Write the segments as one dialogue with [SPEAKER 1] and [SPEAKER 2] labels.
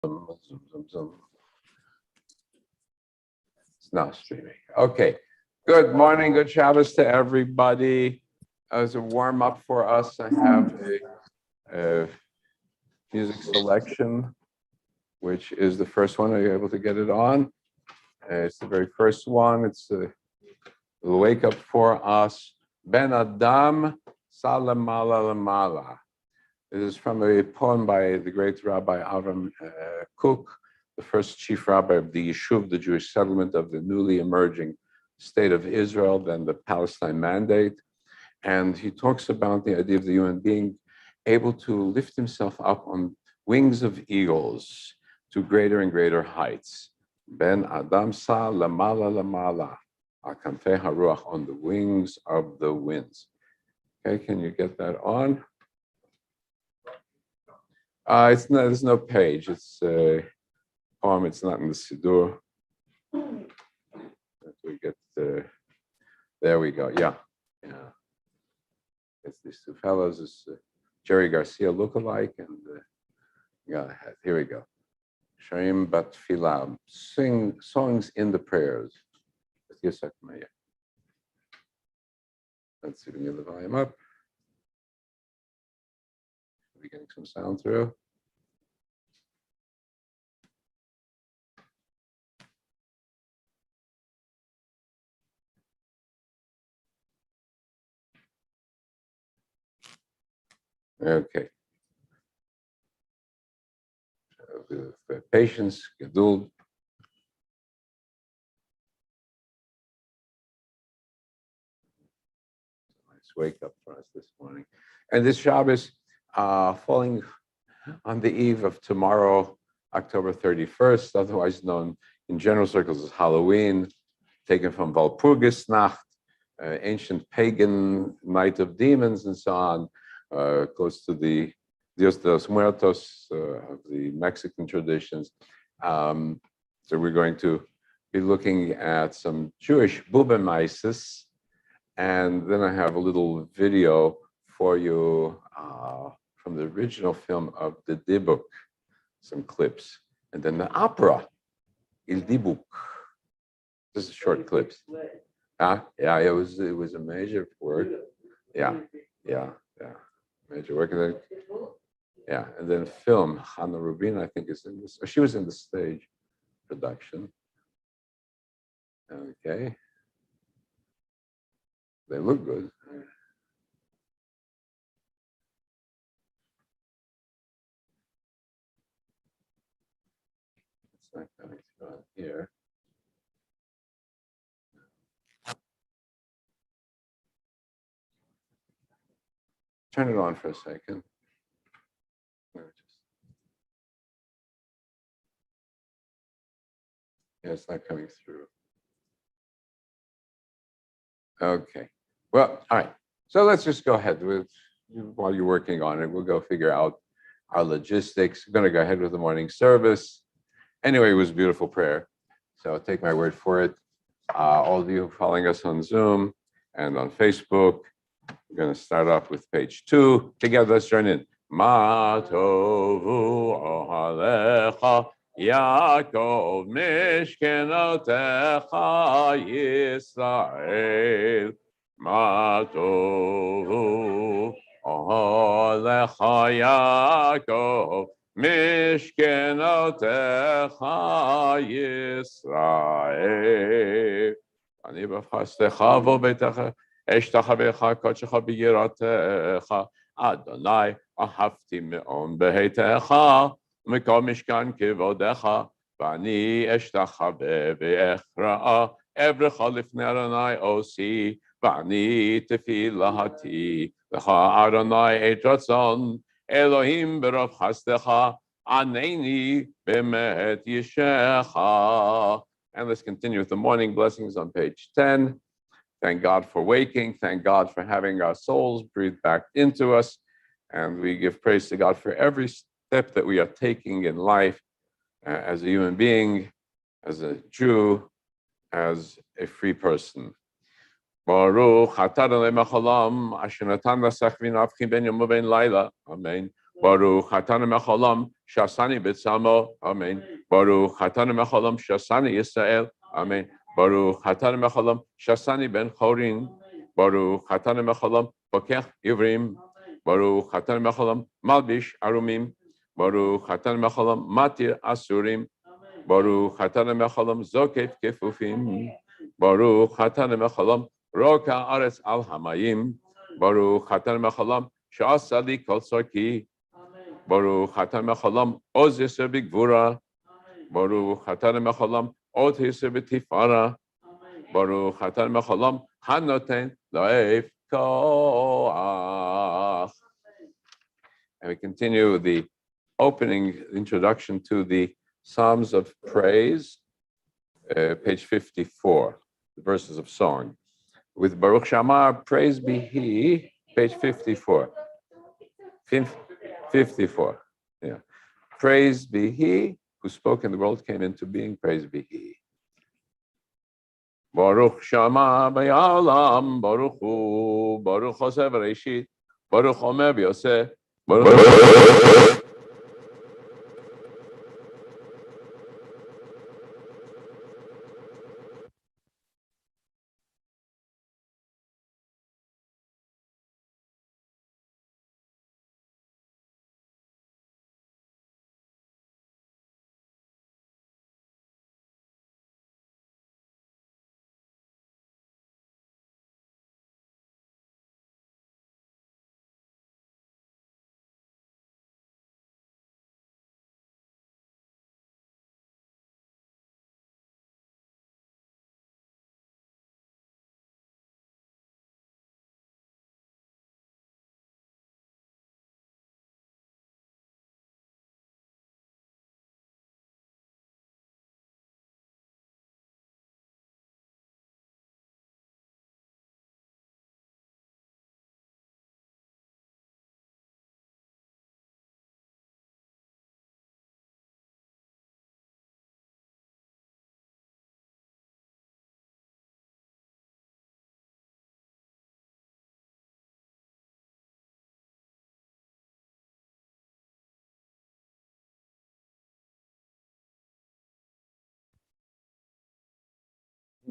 [SPEAKER 1] It's now streaming. Okay. Good morning. Good Shabbos to everybody. As a warm up for us, I have a music selection, which is the first one. Are you able to get it on? It's the very first one. It's a wake up for us. Ben Adam Salamala Lamala. This is from a poem by the great Rabbi Avram Kook, the first chief rabbi of the Yishuv, the Jewish settlement of the newly emerging state of Israel, then the Palestine Mandate. And he talks about the idea of the human being able to lift himself up on wings of eagles to greater and greater heights. Ben Adam Sa Lamala Lamala, Akanfei Haruach, on the wings of the winds. Okay, can you get that on? It's not, there's no page. It's a poem. It's not in the Siddur. We get there we go. Yeah. It's these two fellows. It's Jerry Garcia lookalike, and here we go. Shaim Bat Filam. Sing songs in the prayers. Let's see if we can get the volume up. We're getting some sound through. Okay. With patience, geduld. Nice wake up for us this morning. And this Shabbos, falling on the eve of tomorrow, October 31st, otherwise known in general circles as Halloween, taken from Walpurgisnacht, ancient pagan night of demons and so on, close to the Dios de los Muertos of the Mexican traditions. So we're going to be looking at some Jewish Bubemaises, and then I have a little video for you from the original film of The Dybbuk, some clips, and then the opera, Il Dybbuk. This is short clips. Yeah, it was a major work. Yeah, major work. And then, and then film. Hannah Rubin, I think, is in this. She was in the stage production. Okay, they look good. It's not coming through on here. Turn it on for a second. Yeah, it's not coming through. Okay. Well, all right. So let's just go ahead with, while you're working on it, we'll go figure out our logistics. We're going to go ahead with the morning service. Anyway, it was a beautiful prayer. So take my word for it. All of you following us on Zoom and on Facebook, we're going to start off with page 2. Together, let's join in. Ma tovu ohalecha Yaakov mishkenotecha Yisrael. Ma tovu ohalecha Yaakov mishkenotecha Yisrael. Ani b'chastecha vo betecha Eshtachavecha kodshecha b'yiratecha Adonai ahavti me'on behetecha Mikol mishkan kivodecha V'ani eshtachave v'echra'a Evrecha lifnei Adonai osi V'ani tefilahati Lecha Adonai et ratzon Elohim b'rav chastecha Aneni b'met yishecha. And let's continue with the morning blessings on page 10. Thank God for waking. Thank God for having our souls breathed back into us. And we give praise to God for every step that we are taking in life as a human being, as a Jew, as a free person. Baruch atah Adonai me'olam asher natan lasach v'nafchi ben yom u'ben laila. Amen. Baruch Atanu Mecholam Shasani B'Tzamo. Amen. Baruch Atanu Mecholam Shasani Yisrael. Amen. Baruch Atanu Mecholam Shasani Ben Chorin. Baruch Atanu Mecholam Bokech Ivrim. Baruch Atanu Mecholam Malbish Arumim. Baruch Atanu Mecholam Matir Asurim. Baruch Atanu Mecholam Zokef Kefufim. Baruch Atanu Mecholam Roka Aretz Al Hamayim. Baruch Atanu Mecholam Sha'asali Kol Sarki. Baruch Atanu Mecholam Oz Yisr B'Gvura. Baruch Atanu Mecholam Od Yisr B'Tifara. Baruch Atanu Mecholam Hanoten Laif Koach. And we continue the opening introduction to the Psalms of Praise, page 54, the verses of song. With Baruch Shamar, praise be He, page 54. 54, yeah. Praise be He who spoke and the world came into being, praise be He. Baruch Shama B'Yalam, Baruch Hu, Baruch Hoseh V'Reishit, Baruch Omer B'Yoseh, Baruch.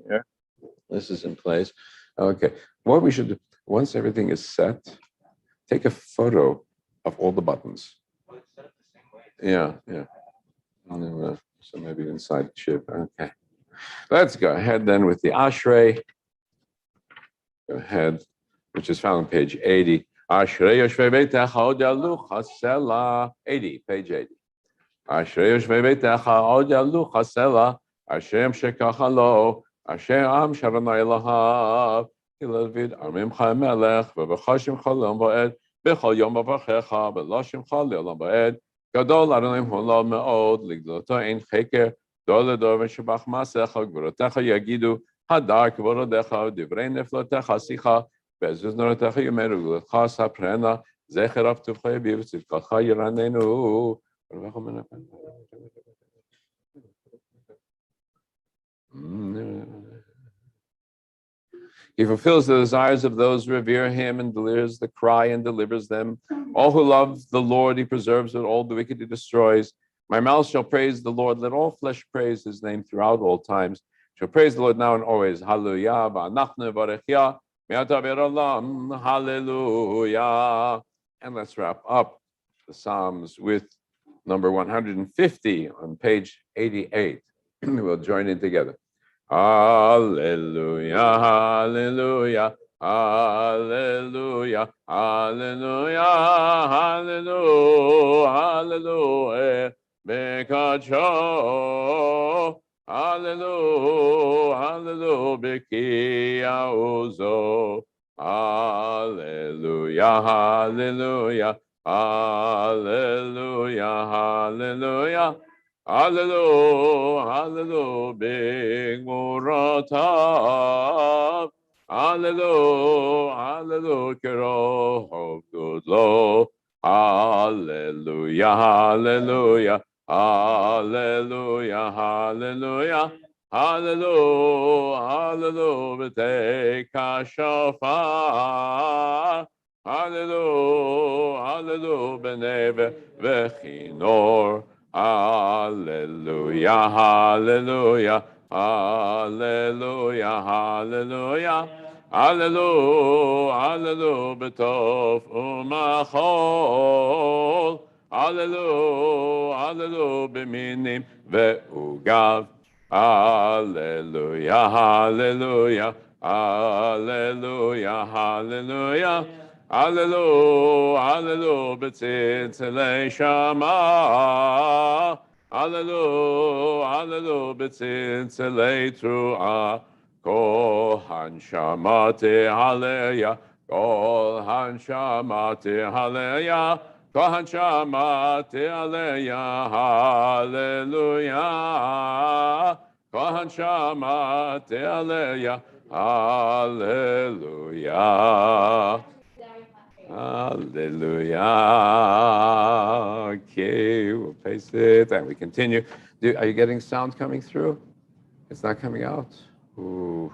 [SPEAKER 1] Yeah, this is in place. Okay, what we should do, once everything is set, take a photo of all the buttons. Yeah. So maybe inside the chip. Okay. Let's go ahead then with the Ashrei. Go ahead, which is found on page 80. Ashrei Yoshvei Beitecha Od Yalu Chasela. 80, page 80. Ashrei Yoshvei Beitecha Od Yalu Chasela. Hashem Shekacha Lo. Hashem Am Sharanai Lahav. Hilavid Armim Chai Melech. V'Bechashim Chalom Va'ed. B'Chol Yom V'Vachecha. B'Lashim Chal Le'olam Va'ed. Gadol Adonai Holav Me'od. Ligdoto Ein Cheker. Dol Ledor V'Shabach Masecha. Gvurotecha Yagidu. Hadar Kvorodecha. Divrei Neflotecha Sicha. Be'ezuz Norotecha Yomeru. Gvurotecha Saprena. Zecher Av Tuvcha Yabiv. Tzidkacha Yiranenu. He fulfills the desires of those who revere him and delivers the cry and delivers them. All who love the Lord, he preserves, but all the wicked he destroys. My mouth shall praise the Lord. Let all flesh praise his name throughout all times. Shall praise the Lord now and always. Hallelujah. Hallelujah. And let's wrap up the Psalms with number 150 on page 88. We'll join in together. Hallelujah, hallelujah, hallelujah, hallelujah, hallelujah, hallelujah, Bekacho, hallelujah, hallelujah, Bekia Uzo, hallelujah, hallelujah, hallelujah, hallelujah. Hallelujah, hallelujah, big muratav. Hallelujah, hallelujah, kero good lo. Hallelujah, hallelujah, hallelujah, hallelujah, hallelujah, hallelujah, take a shofar. Hallelujah, hallelujah, beneve vechinor. Hallelujah, hallelujah, hallelujah, hallelujah, hallelujah, hallelujah, betov umachol. Hallelujah, hallelujah, beminim veugav. Hallelujah, hallelujah, hallelujah, hallelujah. Hallelujah, hallelujah, b'tzitzilei shama. Hallelujah, hallelujah, b'tzitzilei truah. Kol hanshamati hallelujah, kol hanshamati hallelujah, kol hanshamati hallelujah, hallelujah, kol hanshamati hallelujah, hallelujah. Hallelujah. Okay, we'll paste it and we continue. Are you getting sound coming through? It's not coming out. Ooh.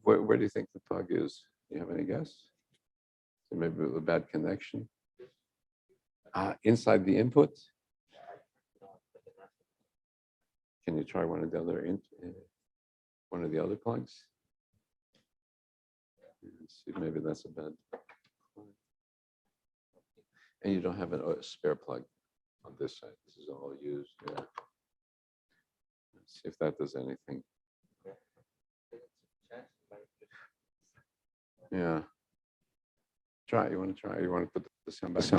[SPEAKER 1] Where do you think the plug is? Do you have any guess? So maybe a bad connection. Inside the input. Can you try one of the other plugs? Let's see, maybe that's a bad. And you don't have a spare plug on this side. This is all used. Yeah. Let's see if that does anything. Yeah. Try. You want to try? You want to put the samba. Is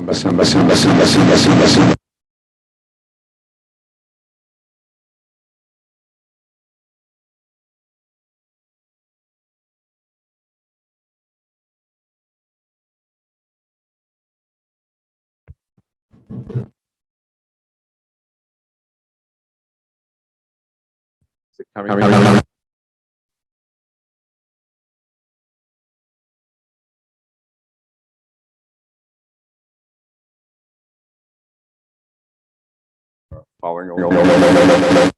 [SPEAKER 1] it coming? Following along.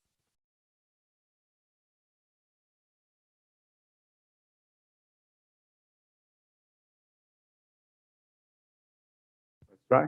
[SPEAKER 1] Let's try.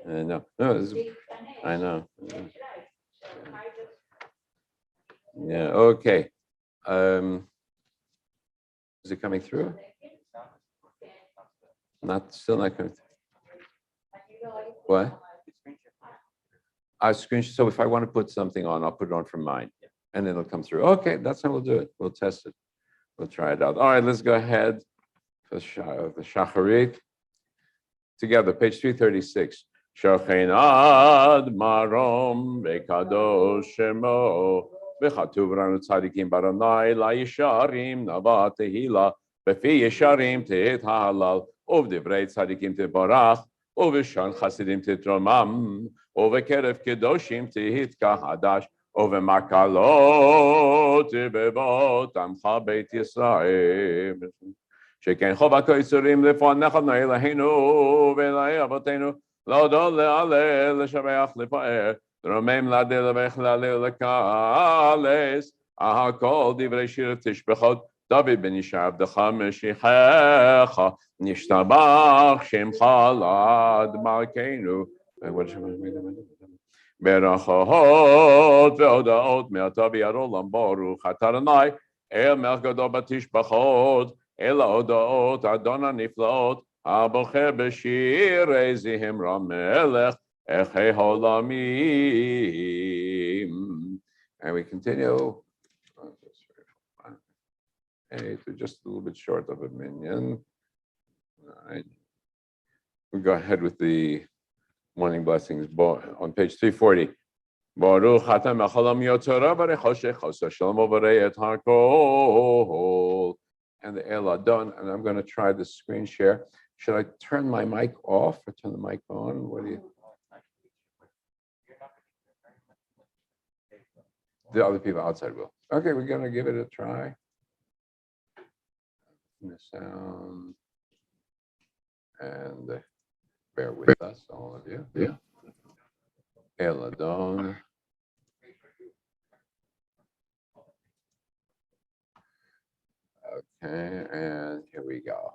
[SPEAKER 1] No, I know. Yeah. Okay. Is it coming through? Still not coming through. What? I screenshot. So if I want to put something on, I'll put it on from mine, and then it'll come through. Okay, that's how we'll do it. We'll test it. We'll try it out. All right, let's go ahead for the Shacharit. Together, page 336. Shochenad marom vekadosh shemo v'chatuv ranu tzadikim baranai la'yisharim nava tehila b'fi yisharim tehet halal uvdivrei tzadikim tebarach uv'shan chasidim tetromam uv'kerev kedoshim tehit kahadash uv'makalot bevot amcha beit Yisrael. שכן חובת היצורים לפענך אדוני אלוהינו ואלוהי אבותינו להודות להלל לשבח לפאר לרומם להדל ולהלל לקהלס הכל דברי שיר תשבחות דוד בן ישי עבדך משיחך נשתבח שמך לעד מלכנו ברכות והודעות מעתה ועד עולם ברוך אתה אדוני אל מלך גדול בתשבחות אל ההודעות אדון הנפלאות הבוחר בשירי זמרה מלך אחי העולמים. And we continue. Hey, we're just a little bit short of a minyan. Right. We go ahead with the morning blessings on page 340. Baruch Hatam Achalam Yotzara Barei Choshech Chosa Shalom Barei Et Hakol. And the Eladon, and I'm going to try the screen share. Should I turn my mic off or turn the mic on? What do you? The other people outside will. Okay, we're going to give it a try. The sound. And bear with us, all of you. Yeah. Eladon. Okay, and here we go.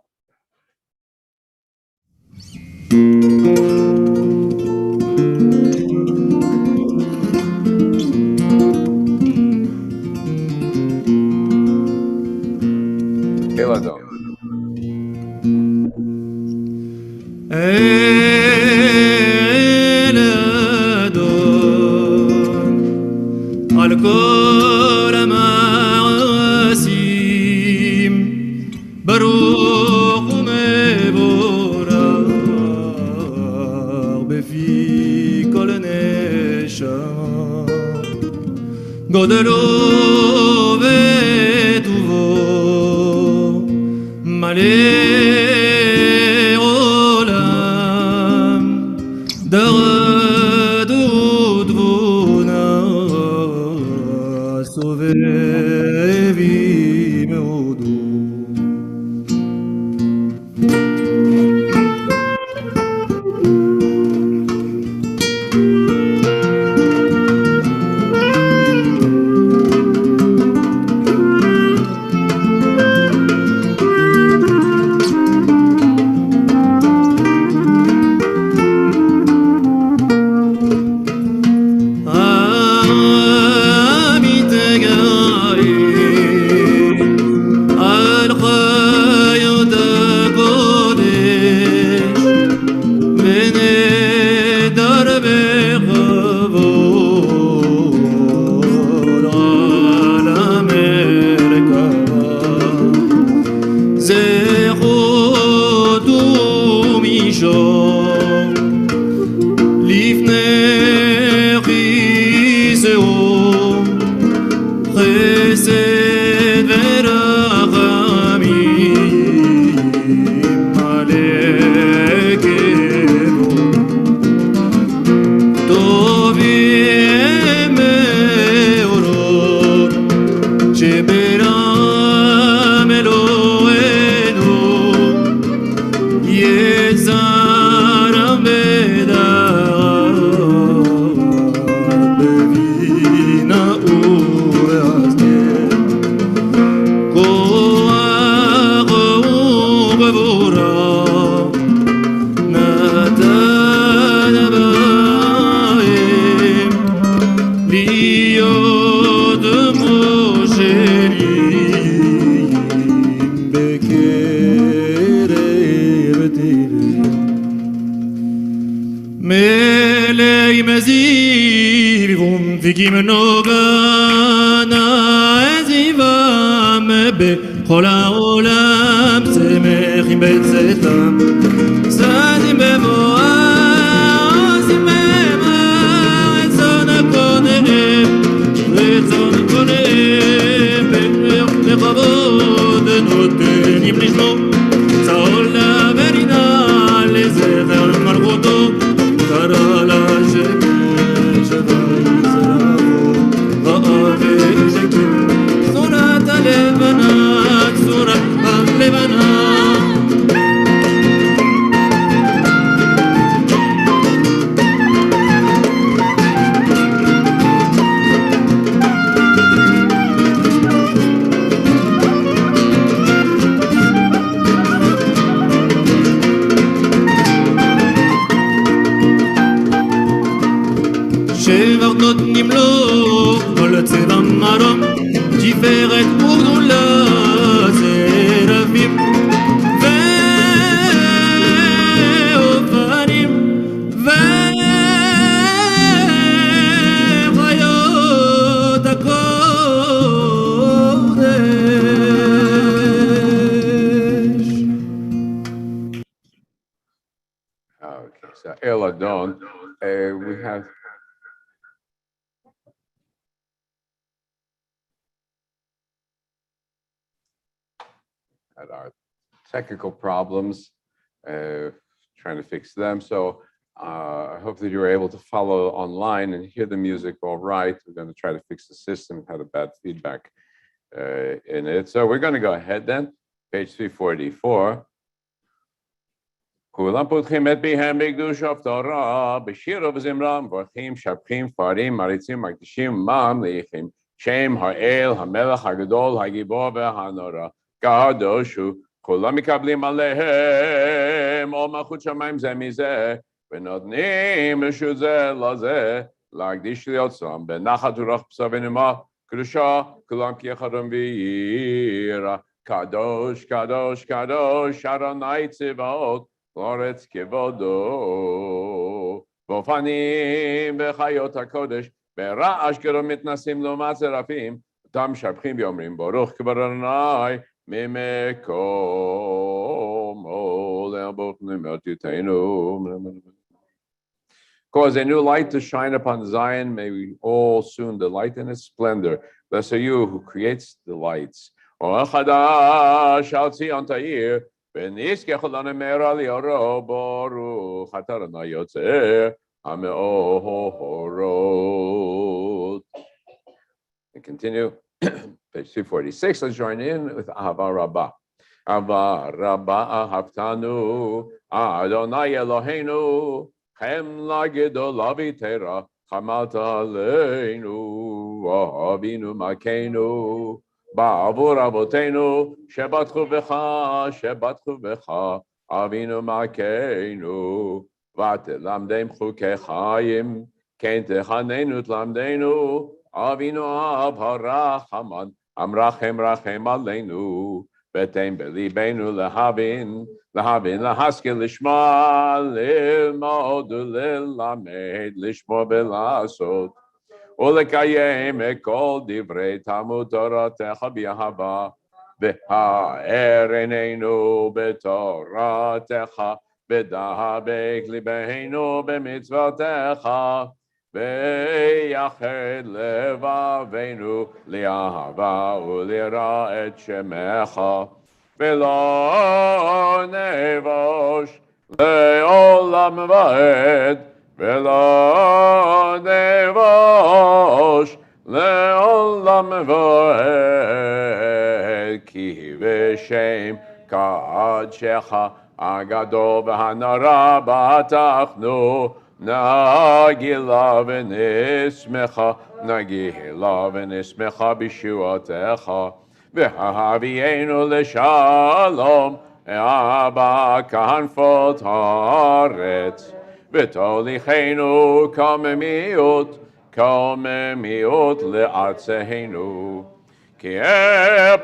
[SPEAKER 1] Eladon.
[SPEAKER 2] Eladon al kol ha'ma'asim baruch u'mevorach befi kol neshama godelo vetuvo malei olam darad udvuna sovevi meodu.
[SPEAKER 3] כל העולם שמחים בצאתם, ששים בבואם, עושים בהמה, רצון הקונאם, רצון הקונאם, לכבוד נותנים לשמו, צהולה ורינה לזכר מלכותו, קרא להשם שבי זרעו, ראה ושקט, צורת הלבנה, צורת הלבנה. שבע נותנים לו כל צבע מרום תפארת וגדולה סרפים ואופנים וחיות הקודש.
[SPEAKER 1] Okay, so Eladon, we have had our technical problems, trying to fix them. So I hope that you were able to follow online and hear the music all right. We're going to try to fix the system. Had a bad feedback in it. So we're going to go ahead then. Page 344. כולם פותחים את פיהם בקדושת תורה, בשיר ובזמרה, מברכים, שבחים, פארים, מריצים, מקדישים, ממליכים, שם האל, המלך הגדול, הגיבור והנורא, קדוש הוא, כולם מקבלים עליהם, עול מלכות שמיים זה מזה, ונותנים רשות זה לזה, להקדיש ליוצרם, בנחת ורוח בשר ונאמה, קדושה, כולם כאחד וירא, קדוש, קדוש, קדוש, אדוני צבאות, אורץ כבודו, באופנים וחיות הקודש, ברעש גדול מתנסים לעומת שרפים, אותם משבחים ואומרים ברוך כבוד אדוני ממקומו להרבות נמתיותינו. Cause a new light to shine upon Zion, may we all soon delight in its splendor. Blessed are you who creates the lights. אור חדש על ציון תאיר, ונזכה לנו מהרה ליאורו, ברוך אתה אדוני יוצר המאורות. And continue, page 246, let's join in with Ahava Rabbah. Ahava Rabbah ahavtanu, Adonai Eloheinu, Chemla gedola v'tera, chamalta aleinu, Avinu makenu, בעבור אבותינו, שבטחו בך, אבינו מלכנו, ותלמדם חוקי חיים, כן תחננו תלמדנו, אבינו אב הרחמן, אמרחם רחם עלינו, ותן בליבנו להבין, להשכיל לשמוע, ללמוד וללמד, לשמוע ולעשות. ולקיים כל דברי תלמוד תורתך באהבה, והאר עינינו בתורתך, ודבק ליבנו במצוותיך, ויחד לבבינו לאהבה וליראה את שמך, ולא נבוש לעולם ועד, ולא נבוש לעולם ועד, כי בשם קדשך הגדול והנורא בטחנו, נגילה ונשמחה בישועתך, והביאנו לשלום בכנפות הארץ, ותוליכנו קוממיות לארצנו, כי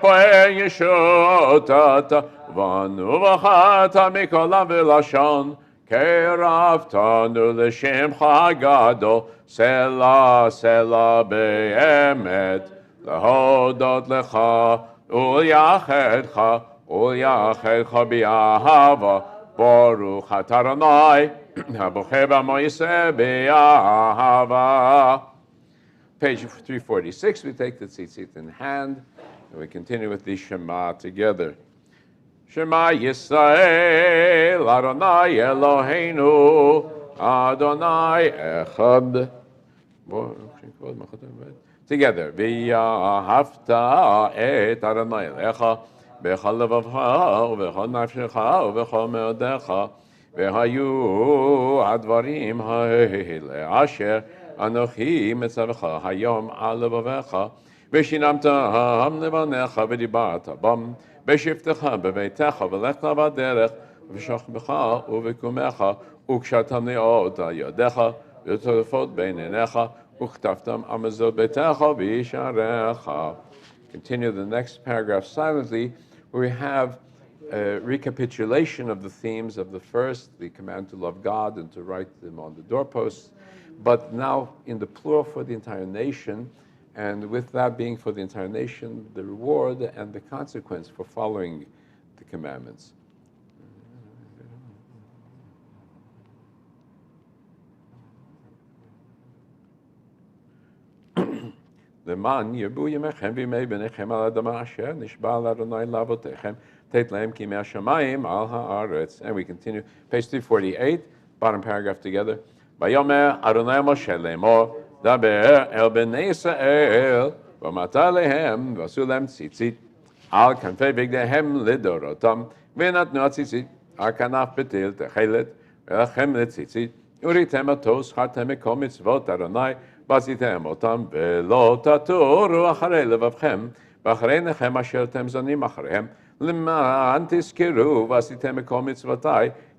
[SPEAKER 1] פועל ישועתת בנו וחטא מכל עם ולשון, קרבתנו לשמך הגדול, סלה באמת, להודות לך ולייחדך באהבה, ברוך אתה אדוני הבוחר בעמו ישראל באהבה. Page 346, we take the tzitzit in hand, and we continue with the Shema together. Shema Yisrael, Adonai Eloheinu, Adonai Echad. Together, V'yahavta et Adonai Elecha, b'chol levavcha, u'b'chol nafshecha, u'b'chol me'odecha, v'hayu advarim ha'ele asher Anochi metzavcha hayom al levavecha, v'shinamtam levanecha v'dibarta bam, בשבתך בביתך ולך בדרך ושוכבך ובקומך וקשרתם נאות על ידיך וטרפות בין עיניך וכתבתם על מזוזות ביתך וישעריך. Continue the next paragraph silently, where we have a recapitulation of the themes of the first, the command to love God and to write them on the doorposts, but now in the plural for the entire nation. And with that being for the entire nation, the reward and the consequence for following the commandments. למען ירבו ימיכם וימי בניכם על האדמה אשר נשבע לאדוני לאבותיכם, תת להם כימי השמיים על הארץ. And we continue, page 348, bottom paragraph together. ויאמר אדוני משה לאמור, דבר אל בני ישראל, ואמרת להם, ועשו להם ציצית, על כנפי בגדיהם לדורותם, ונתנו הציצית, על כנף פתיל תכלת, ולכם לציצית, וראיתם אותו, זכרתם מכל מצוות אדוני, ועשיתם אותם, ולא תטורו אחרי לבבכם, ואחרי עיניכם אשר אתם זונים אחריהם, למען תזכרו, ועשיתם מכל מצוותי,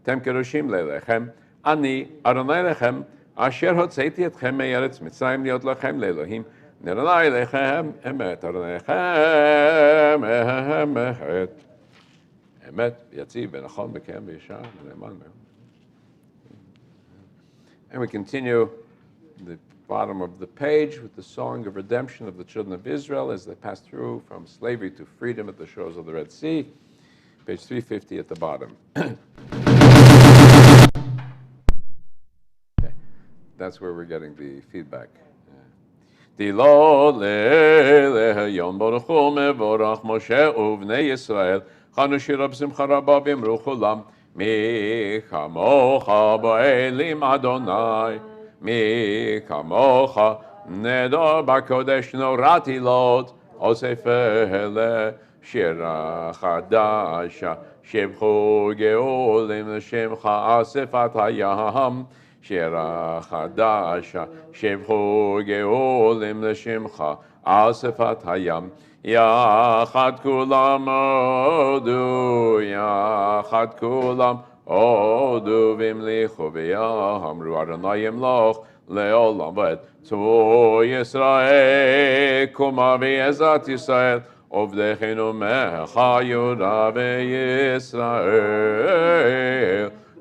[SPEAKER 1] אתם קדושים לאליכם, אני, אדוני לכם, אשר הוצאתי אתכם מארץ מצרים להיות לכם לאלוהים, אדוני אליכם אמת, אדוני אליכם אמת. אמת, יציב ונכון וקיים וישר ונאמן. And we continue the bottom of the page with the song of redemption of the children of Israel as they pass through from slavery to freedom at the shores of the Red Sea. Page 350 at the bottom. Okay. That's where we're getting the feedback. Dilo le'yom baruch hu mevorach Moshe uvnei Yisrael chanu shira b'simcha rabba v'imru chulam mi kamocha ba'elim Adonai mi kamocha nedor b'kodesh norati lot osef ele shira chadasha shebchu geolim l'shemcha asefat hayam שירה חדשה, שבחו גאולים לשמך, אספת הים, יחד כולם הודו, יחד כולם הודו, והמליכו ויאמרו אדוני ימלוך לעולם ועד. צבו ישראל, קומה בעזרת ישראל, עובדכנו מחיודה בישראל.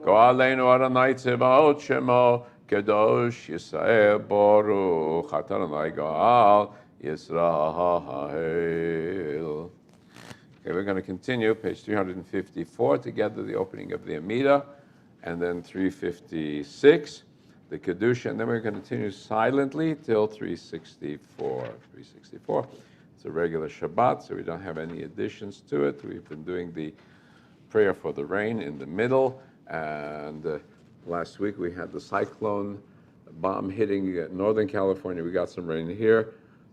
[SPEAKER 1] Go aleinu Adonai Tzevaot Shemo, Kadosh Yisrael Baruch Adonai Goal Yisrael. Okay, we're going to continue, page 354, together the opening of the Amida, and then 356, the Kedusha, and then we're going to continue silently till 364. 364, it's a regular Shabbat, so we don't have any additions to it. We've been doing the prayer for the rain in the middle. And last week we had the cyclone bomb hitting Northern California. We got some rain here.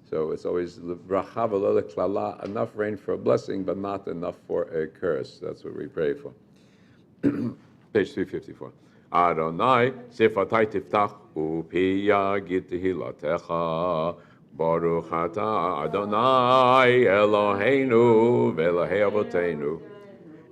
[SPEAKER 1] So it's always bracha v'lo klala, enough rain for a blessing, but not enough for a curse. That's what we pray for. Page 354. Adonai, sifatai tiftach, upi yagid tehilatecha. Baruch ata Adonai, Eloheinu, v'Elahei Avoteinu.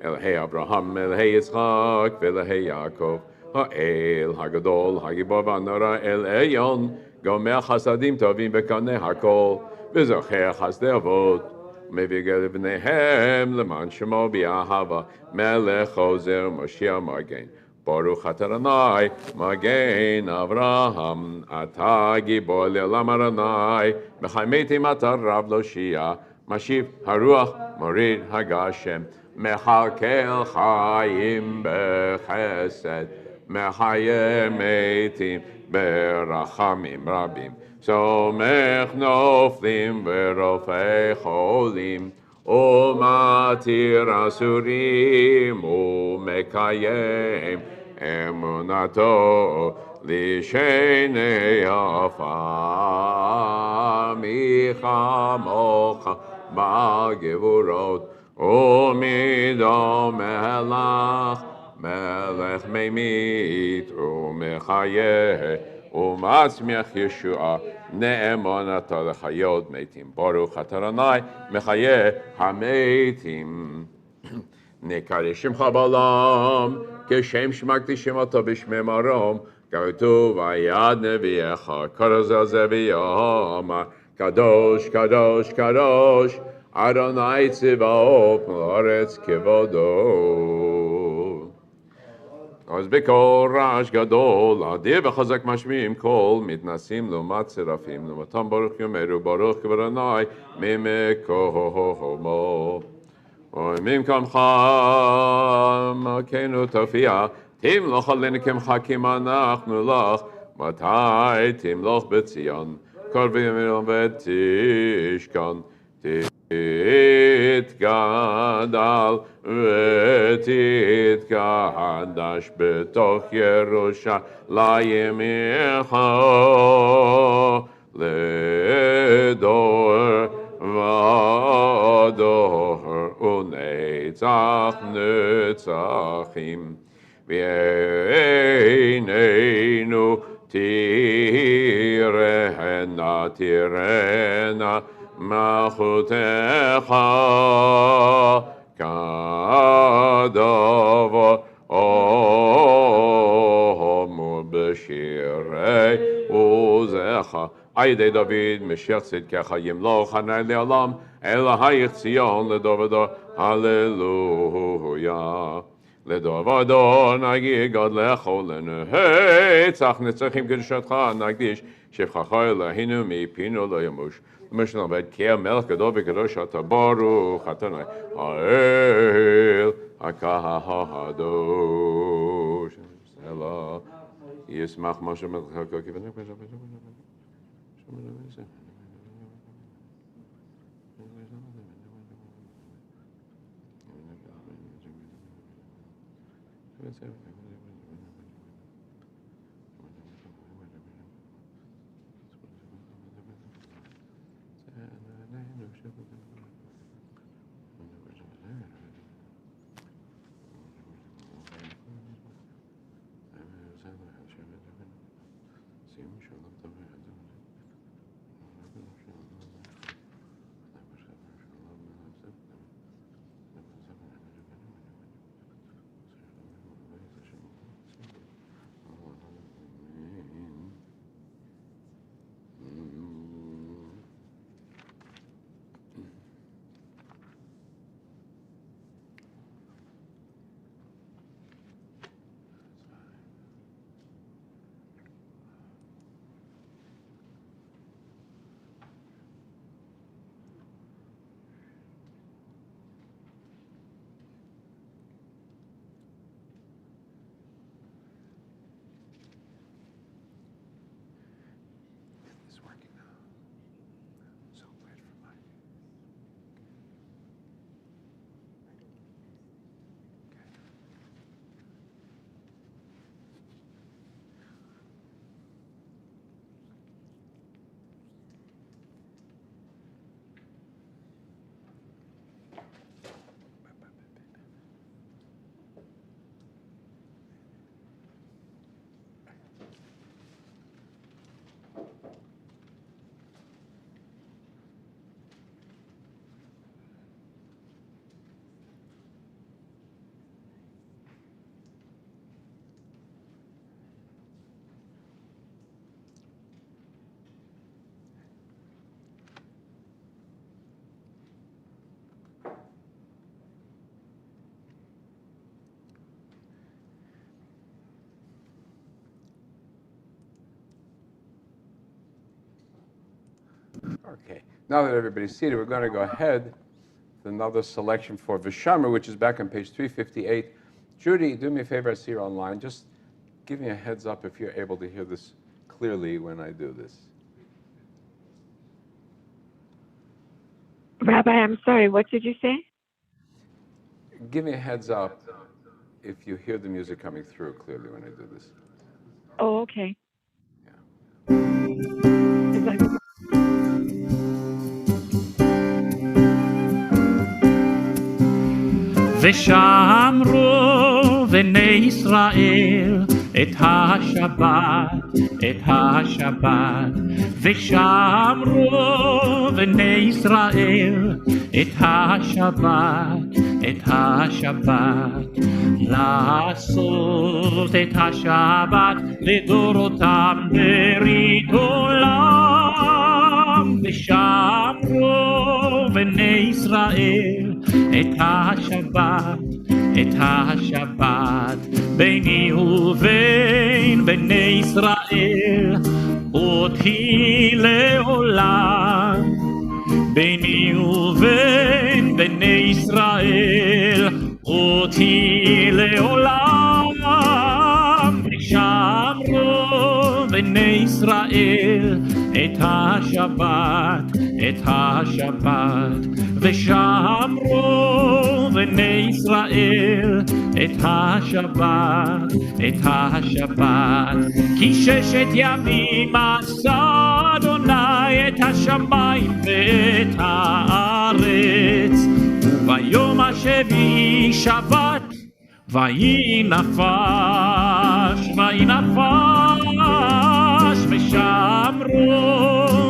[SPEAKER 1] Elhei Abraham, Elhei Yitzchak, Elhei Yaakov, Ha'el, Hagadol, Hagibor V'Anora, El Elyon, Gomer Chasadim Tovim Bekaneh Hakol, V'Zocher Chasdei Avot, Mevigel B'neihem, Leman Shemo B'Ahava, Melech Chozer, Moshiach Magen, Baruch Adonai, Magen Avraham, Ata Gibor Le'olam Adonai, B'chai Metim Ata Rav Loshia, Mashiv Haruach, Morid Hagashem, מחלקל חיים בחסד, מחיה מתים ברחמים רבים, סומך נופלים ורופא חולים, ומתיר אסורים ומקיים אמונתו לשני עפר, מי כמוך בגבורות ומידו מלך, מלך ממית ומחיה, ומצמיח ישועה, נאמן אתה לחיות מתים. ברוך אתה אדוני מחיה המתים. נקרא שמך בעולם, כשם שמקדישים אותו בשמי מרום, כתוב היד נביאך, כרז על זה ויאמר, קדוש, קדוש, קדוש, Adonai Tzivaot L'Aretz Kevodo. אז בקול רעש גדול, אדיר וחזק משמיעים קול, מתנסים לעומת צרפים, לעומתם ברוך יאמרו, ברוך כבוד אדוני ממקומו. וממקומך מלכנו תופיע, תמלוך עלינו כמחכים אנחנו לך, מתי תמלוך בציון. כל בימינו ותשכון תתגדל ותתקדש בתוך ירושלים עמך לדור ודור ונצח נצחים ועינינו תראנה תראנה מלכותך כדבר אמור בשירי עוזך על ידי דוד משיח צדקך ימלוך עלי לעולם אלוהיך ציון לדור ודור הללויה לדור ודור נגיד גדלך ולנצח נצחים קדושתך נקדיש שבחך אלוהינו מפינו לא ימוש משנה ועד כי המלך גדול וקדוש אתה ברוך אדוני האל הקדוש אלוה ישמח משה מלכך כבנך Okay, now that everybody's seated, we're going to go ahead with another selection for Vishamar, which is back on page 358. Judy, do me a favor, I see you online. Just give me a heads up if you're able to hear this clearly when I do this.
[SPEAKER 4] Rabbi, I'm sorry, what did you say?
[SPEAKER 1] Give me a heads up if you hear the music coming through clearly when I do this.
[SPEAKER 4] Oh, okay.
[SPEAKER 3] ושמרו בני ישראל את השבת, את השבת. ושמרו בני ישראל את השבת, את השבת. לעשות את השבת לדורותם ברית עולם. ושמרו בני ישראל את השבת, את השבת. ביני ובין בני ישראל אותי לעולם. ביני ובין בני ישראל אותי לעולם. ושמרו בני ישראל את השבת, את השבת. ושמרו בני ישראל את השבת, את השבת. כי 6 ימים עשה אדוני את השמיים ואת הארץ, וביום השביעי שבת, ויהי נפש, ויהי נפש. ושמרו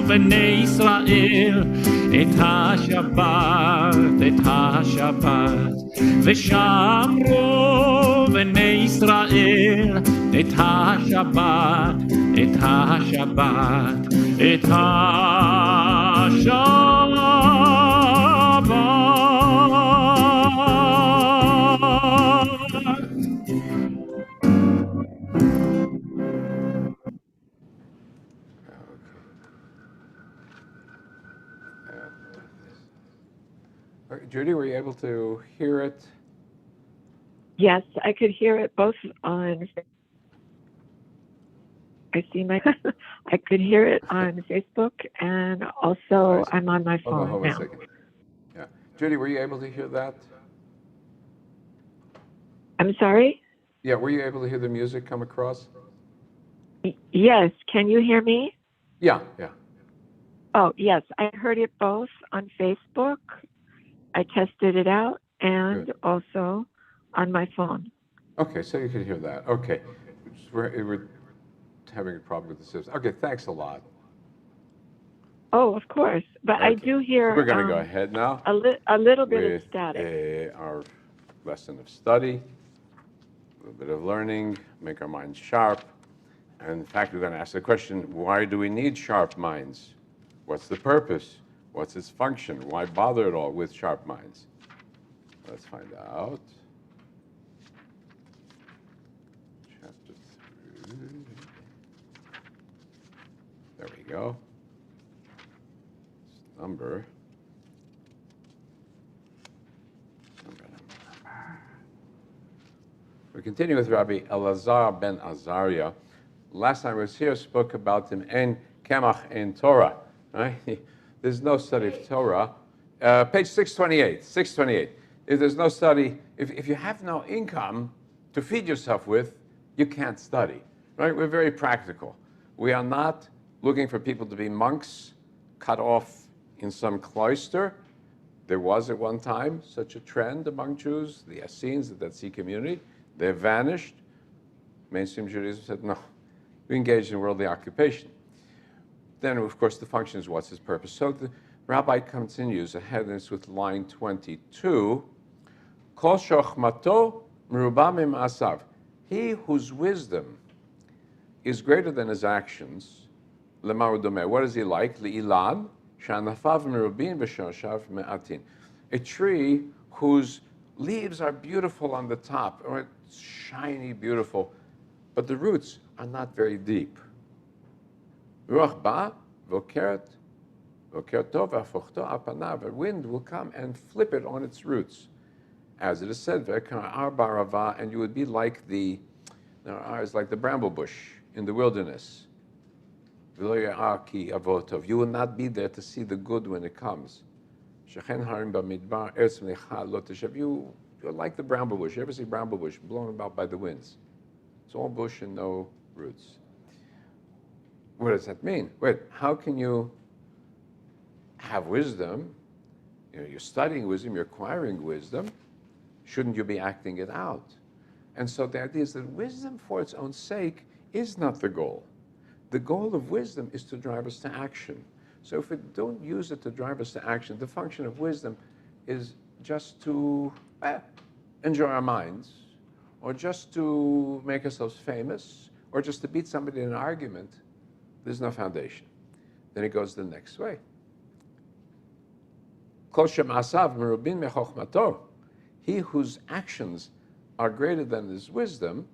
[SPEAKER 3] בני ישראל את השבת, את השבת. ושמרו בני ישראל את השבת, את השבת, את השבת.
[SPEAKER 1] Judy, were you able to hear it?
[SPEAKER 4] Yes, I could hear it both on. I see my. I could hear it on Facebook, and also I'm on my phone
[SPEAKER 1] Hold on
[SPEAKER 4] now.
[SPEAKER 1] a second. Yeah, Judy, were you able to hear that?
[SPEAKER 4] I'm sorry.
[SPEAKER 1] Yeah, were you able to hear the music come across?
[SPEAKER 4] Yes, can you hear me?
[SPEAKER 1] Yeah, yeah.
[SPEAKER 4] Oh, yes, I heard it both on Facebook. I tested it out, and
[SPEAKER 1] Good.
[SPEAKER 4] also on my phone.
[SPEAKER 1] Okay, so you can hear that. Okay, we're having a problem with the system. Okay, thanks a lot.
[SPEAKER 4] Oh, of course, but I
[SPEAKER 1] Okay.
[SPEAKER 4] do hear.
[SPEAKER 1] We're going to go ahead now
[SPEAKER 4] A little bit of
[SPEAKER 1] with
[SPEAKER 4] static.
[SPEAKER 1] our lesson of study, a little bit of learning, make our minds sharp. And in fact, we're going to ask the question, why do we need sharp minds? What's the purpose? What's its function? Why bother at all with sharp minds? Let's find out. Chapter 3. There we go. Number. We continue with Rabbi Elazar ben Azariah. Last time I was here, spoke about him en Kemach en Torah. Right? There's no study of Torah. Page 628. 628. If there's no study, if you have no income to feed yourself with, you can't study. Right? We're very practical. We are not looking for people to be monks cut off in some cloister. There was at one time such a trend among Jews, the Essenes, the Dead Sea community. They vanished. Mainstream Judaism said, no, we engaged in worldly occupation. Then, of course, the function is what's its purpose. So the rabbi continues ahead with line 22. Kol shochmato merubah mim'asav. He whose wisdom is greater than his actions, lema udomeh. What is he like? Li'ilan sha'anafav merubin v'sha'ashav me'atin. A tree whose leaves are beautiful on the top, or shiny, beautiful, but the roots are not very deep. Ruach ba v'okeret tov v'afochto apanav. A wind will come and flip it on its roots. As it is said, v'ekar barava, and you would be like the bramble bush in the wilderness. V'lo ya'aki avotov. You will not be there to see the good when it comes. Shechen harim b'midbar eretz v'necha lo teshav. You're like the bramble bush. You ever see bramble bush blown about by the winds? It's all bush and no roots. What does that mean? Wait, how can you have wisdom? You're studying wisdom, you're acquiring wisdom. Shouldn't you be acting it out? And so the idea is that wisdom for its own sake is not the goal. The goal of wisdom is to drive us to action. So if we don't use it to drive us to action, the function of wisdom is just to enjoy our minds, or just to make ourselves famous, or just to beat somebody in an argument. There's no foundation. Then it goes the next way. He whose actions are greater than his wisdom,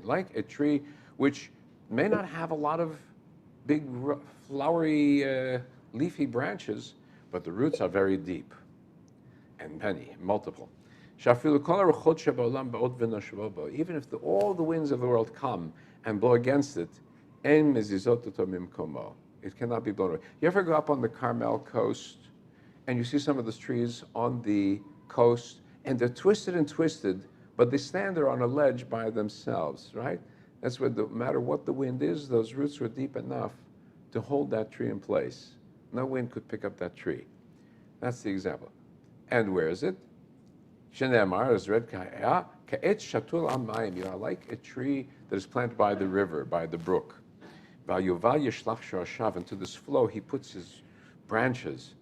[SPEAKER 1] like a tree which may not have a lot of big, flowery, leafy branches, but the roots are very deep and many, multiple. Even if all the winds of the world come and blow against it, it cannot be blown away. You ever go up on the Carmel coast and you see some of those trees on the coast and they're twisted and twisted, but they stand there on a ledge by themselves, right? That's where no matter what the wind is, those roots were deep enough to hold that tree in place. No wind could pick up that tree. That's the example. And where is it? Shenemar is read ka'et shatul amayim. You are like a tree that is planted by the river, by the brook. Va'yuval yishlach shorashav. And to this flow he puts his branches.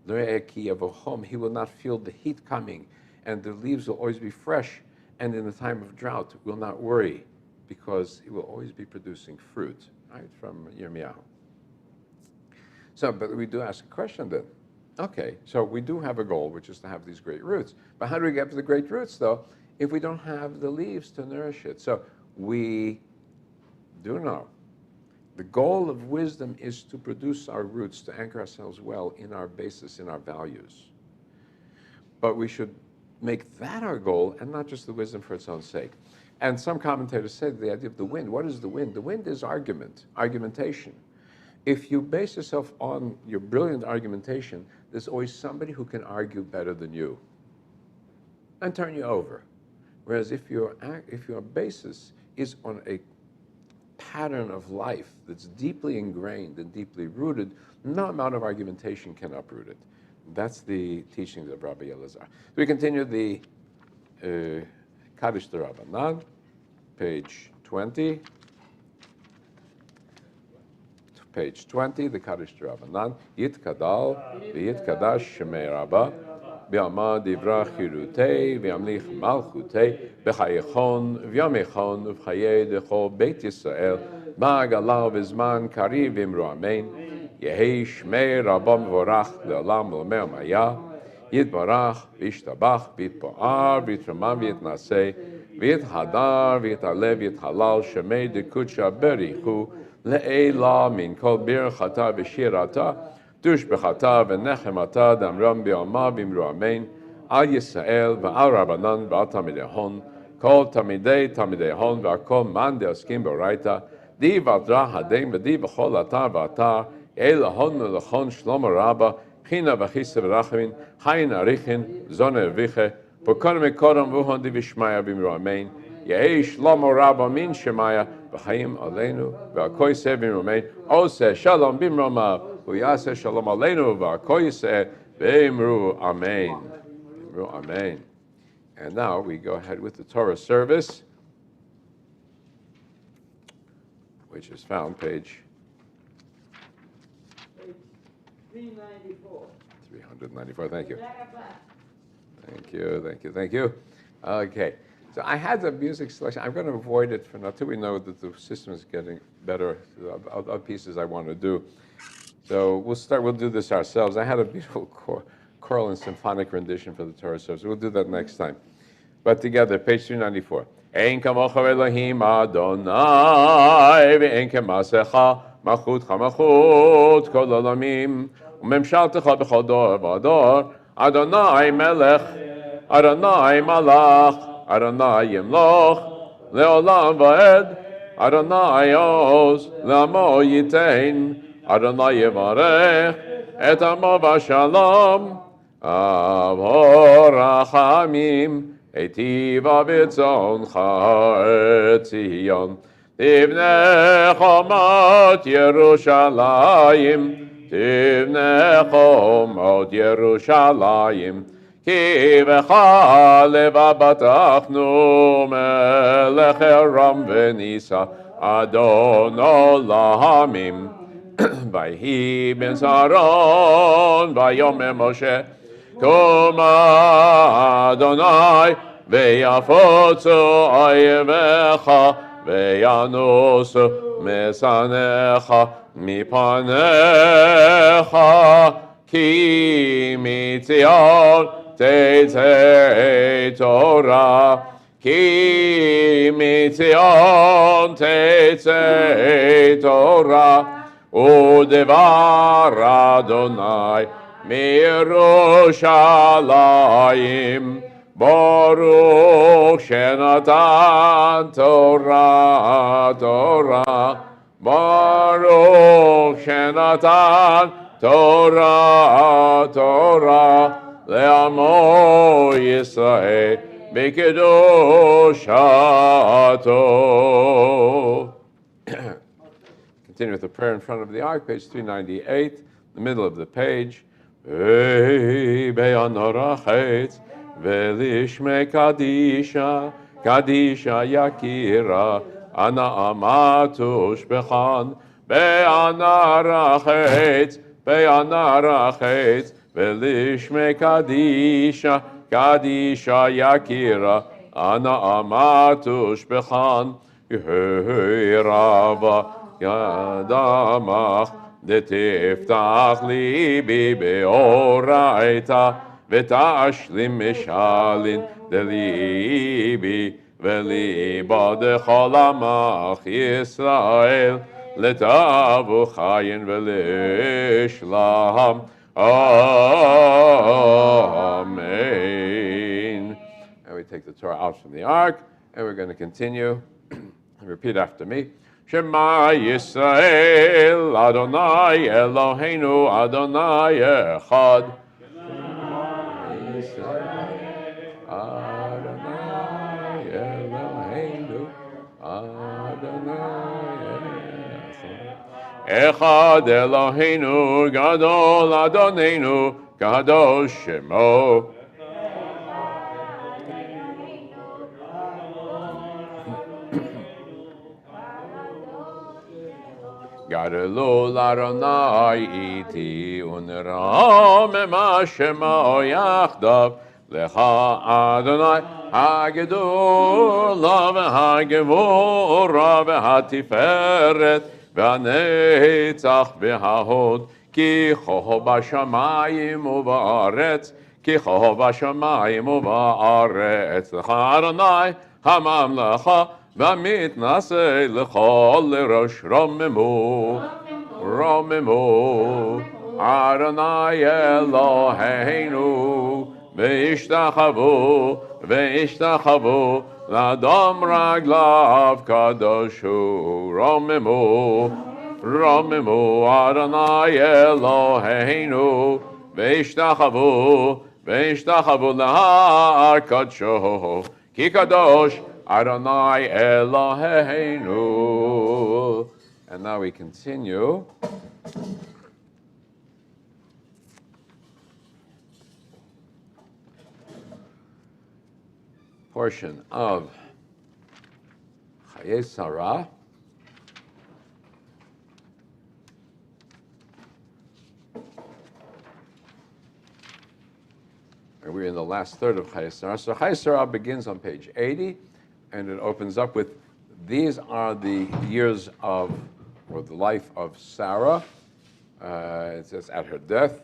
[SPEAKER 1] Lo ki yavohom. He will not feel the heat coming, and the leaves will always be fresh. And in the time of drought, will not worry, because he will always be producing fruit. Right, from Yirmiyahu. So, but we do ask a question then. Okay, so we do have a goal, which is to have these great roots. But how do we get to the great roots, though, if we don't have the leaves to nourish it? So we do know the goal of wisdom is to produce our roots, to anchor ourselves well in our basis, in our values. But we should make that our goal and not just the wisdom for its own sake. And some commentators said the idea of the wind. What is the wind? The wind is argumentation. If you base yourself on your brilliant argumentation, there's always somebody who can argue better than you and turn you over. Whereas if your basis is on a pattern of life that's deeply ingrained and deeply rooted, no amount of argumentation can uproot it. That's the teachings of Rabbi Elazar. We continue the Yiddish The Dybbuk.About, page 20. Page 20, the Yiddish The Dybbuk.About. Yitkadal, v'yitkadash shemei Rabba, v'yamad divrach hirutei, v'yamlich malchutei, v'chayechon, v'yamechon, v'chayei dechol Beit Yisrael, ma'agalar v'zman kariv v'imru amen, yehei shmei Rabba mevorach le'olam l'omer maya, yitbarach, v'yishtabach, v'yitpo'ar, v'yitramam, v'yitnaseh, v'yithadar, v'yitalev, v'yithalal, shemei dekutsha berichu, Le'ela min kol birchata v'shirata, dush b'chata v'nechemata, damram bi'ama v'imru amen, al Yisrael v'al Rabbanan v'al Tamidei Hon, kol Tamidei Hon v'akol man de'oskim b'oraita, di v'adra hadem v'di v'chol atar v'atar, el hon v'lechon shlomo rabba, china v'chisa v'rachavin, chayin arichin, zone v'viche, v'konim v'koram v'hon di v'shmaya v'imru amen, Yehei shlomo rabba min shemaya, v'chaim aleinu, v'akoyiseh v'imrumein, oseh shalom b'imroma, v'yaseh shalom aleinu, v'akoyiseh v'imru amen. V'imru amen. And now we go ahead with the Torah service, which is found page 394. Thank you. Thank you. Okay. So I had the music selection. I'm going to avoid it for now until we know that the system is getting better. Other pieces I want to do. So we'll do this ourselves. I had a beautiful choral and symphonic rendition for the Torah service. We'll do that next time. But together, page 394. Ein kamocha Elohim Adonai, ve'ein kemasecha, malchutcha malchut kol olamim, u'memshaltecha b'chol dor v'ador, Adonai melech, Adonai malach, Adonai yimloch, le'olam va'ed, Adonai oz, le'amo yitein, Adonai yevarech, et amo v'shalom, avor rachamim, etiva v'tzoncha et Zion, tibne chomot Yerushalayim, tibne chomot Yerushalayim, כי בך לבה בטחנו מלך ארם וניסה אדון עולמים ויהי בן שרון ויאמר משה קום אדוני ויפוצו אויביך וינוסו משנאיך מפניך כי מציון תצא תורה, כי מציון תצא תורה, ודבר אדוני מירושלים, Baruch Shenatan Torah, Torah. Baruch Shenatan Torah, Torah. Le'amo Yisrael B'kedushato. Continue with the prayer in front of the ark, page 398, the middle of the page. Be'anorachet ve'lishme kadisha, kadisha yakira, ana amatush bechan. Be'anorachet, be'anorachet ve'lishme kadisha, kadisha yakira, ana amatush bechan. Yehrava Yadamach detiftach libi beoraita v'tashlim mishalin delibi v'liba decholamach Yisrael letavu chayin v'lishlam. Amen. And we take the Torah out from the ark, and we're going to continue. Repeat after me. Shema Yisrael, Adonai Eloheinu, Adonai Echad. Shema Yisrael, Adonai Eloheinu, Adonai Echad. Echad Eloheinu, Gadol Adonenu, Kadosh Shemo. Gadolu l'Adonai iti uneram emashemo yachdav lecha Adonai hagedula v'hagevura v'hatiferet v'hanetzach v'hahod ki choho b'shamayim uva'aretz ki choho b'shamayim uva'aretz lecha Adonai hamamlecha V'mitnasei l'chol l'rosh romemu, romemu, Adonai Eloheinu, v'ishtachavu, v'ishtachavu, l'adam raglav kadoshu, romemu, romemu, Adonai Eloheinu, v'ishtachavu, v'ishtachavu l'har kadsho, ki kadosh, Adonai Eloheinu. And now we continue. Portion of Chayei Sarah. And we're in the last third of Chayei Sarah. So Chayei Sarah begins on page 80. And it opens up with, these are the years of, or the life of Sarah. It says at her death.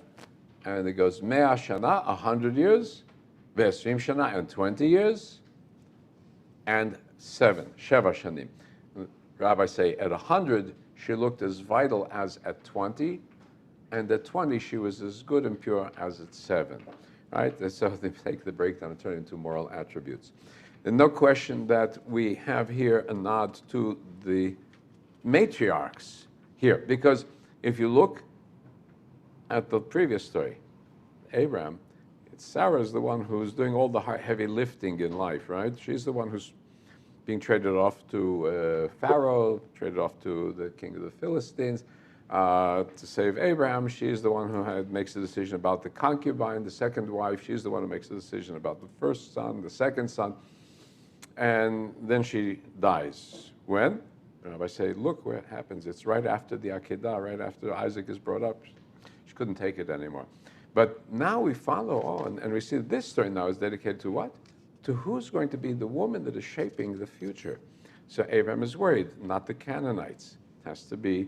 [SPEAKER 1] And it goes, Mea Shana, 100 years. Ve'esrim Shana, and 20 years. And 7, Sheva Shanim. Rabbis say at 100, she looked as vital as at 20. And at 20, she was as good and pure as at 7. Right? And so they take the breakdown and turn it into moral attributes. There's no question that we have here a nod to the matriarchs here, because if you look at the previous story, Abraham, Sarah is the one who's doing all the heavy lifting in life, right? She's the one who's being traded off to Pharaoh, traded off to the king of the Philistines to save Abraham. She's the one who makes the decision about the concubine, the second wife. She's the one who makes the decision about the first son, the second son. And then she dies. When? I say, look where it happens. It's right after the Akedah, right after Isaac is brought up. She couldn't take it anymore. But now we follow on, and we see this story now is dedicated to what? To who's going to be the woman that is shaping the future. So Abraham is worried, not the Canaanites. It has to be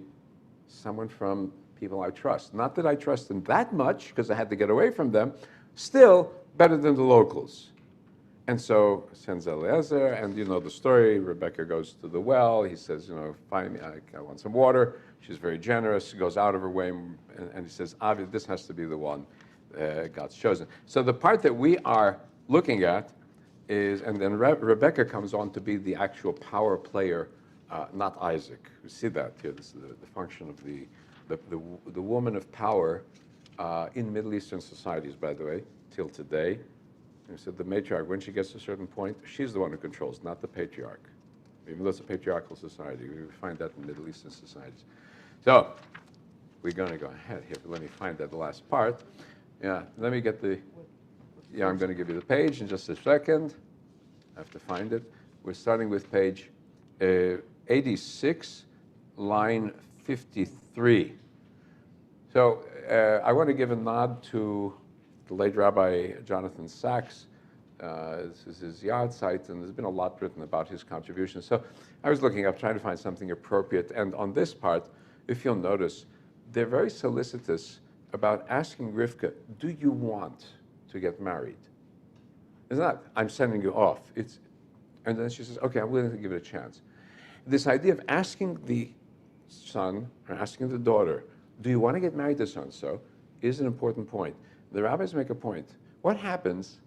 [SPEAKER 1] someone from people I trust. Not that I trust them that much, because I had to get away from them. Still, better than the locals. And so sends Eliezer, and you know the story. Rebecca goes to the well. He says, find me, I want some water. She's very generous. She goes out of her way, and he says, obviously, this has to be the one God's chosen. So the part that we are looking at and then Rebecca comes on to be the actual power player, not Isaac. You see that here. This is the function of the woman of power in Middle Eastern societies, by the way, till today. You said the matriarch, when she gets to a certain point, she's the one who controls, not the patriarch. Even though it's a patriarchal society, we find that in Middle Eastern societies. So we're going to go ahead here. But let me find that last part. Yeah, let me get the. Yeah, I'm going to give you the page in just a second. I have to find it. We're starting with page 86, line 53. So I want to give a nod to the late Rabbi Jonathan Sachs. This is his yard site, and there's been a lot written about his contribution. So I was looking up, trying to find something appropriate. And on this part, if you'll notice, they're very solicitous about asking Rivka, do you want to get married? It's not, I'm sending you off. And then she says, okay, I'm willing to give it a chance. This idea of asking the son or asking the daughter, do you want to get married to so-and-so, is an important point. The rabbis make a point. What happens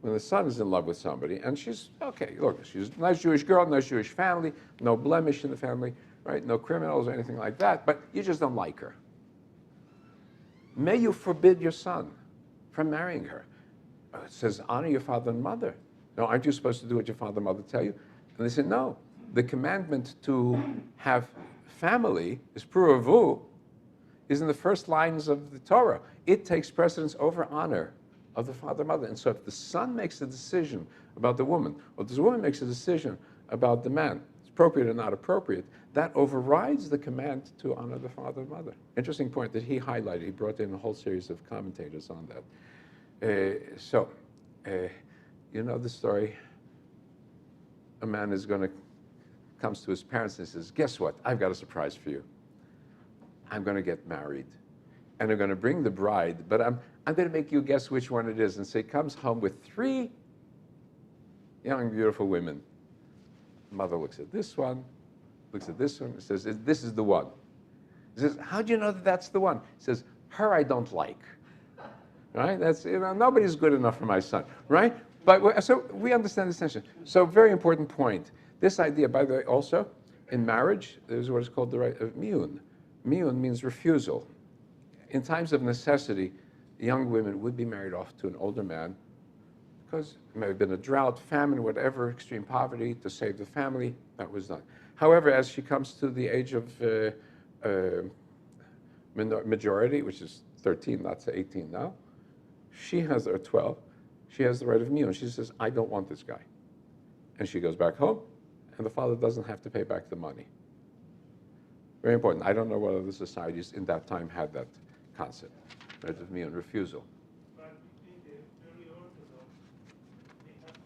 [SPEAKER 1] when the son is in love with somebody and she's, okay, look, she's a nice Jewish girl, nice Jewish family, no blemish in the family, right? No criminals or anything like that, but you just don't like her. May you forbid your son from marrying her. It says, honor your father and mother. No, aren't you supposed to do what your father and mother tell you? And they said, no. The commandment to have family is pruavu, is in the first lines of the Torah. It takes precedence over honor of the father and mother. And so if the son makes a decision about the woman, or the woman makes a decision about the man, it's appropriate or not appropriate, that overrides the command to honor the father and mother. Interesting point that he highlighted. He brought in a whole series of commentators on that. You know the story. A man comes to his parents and says, guess what? I've got a surprise for you. I'm going to get married. And I'm going to bring the bride, but I'm going to make you guess which one it is. And so he comes home with 3 young, beautiful women. Mother looks at this one, looks at this one, and says, this is the one. He says, how do you know that that's the one? He says, her I don't like. Right? That's, nobody's good enough for my son, right? But so we understand this tension. So very important point. This idea, by the way, also in marriage, there's what is called the right of miyun. Miyun means refusal. In times of necessity, young women would be married off to an older man because it may have been a drought, famine, whatever, extreme poverty to save the family. That was done. However, as she comes to the age of majority, which is 13, not to 18 now, she has, or 12, she has the right of miyun. She says, I don't want this guy. And she goes back home, and the father doesn't have to pay back the money. Very important. I don't know what other societies in that time had that concept, right of miyun, refusal.
[SPEAKER 5] But between the very Orthodox, they have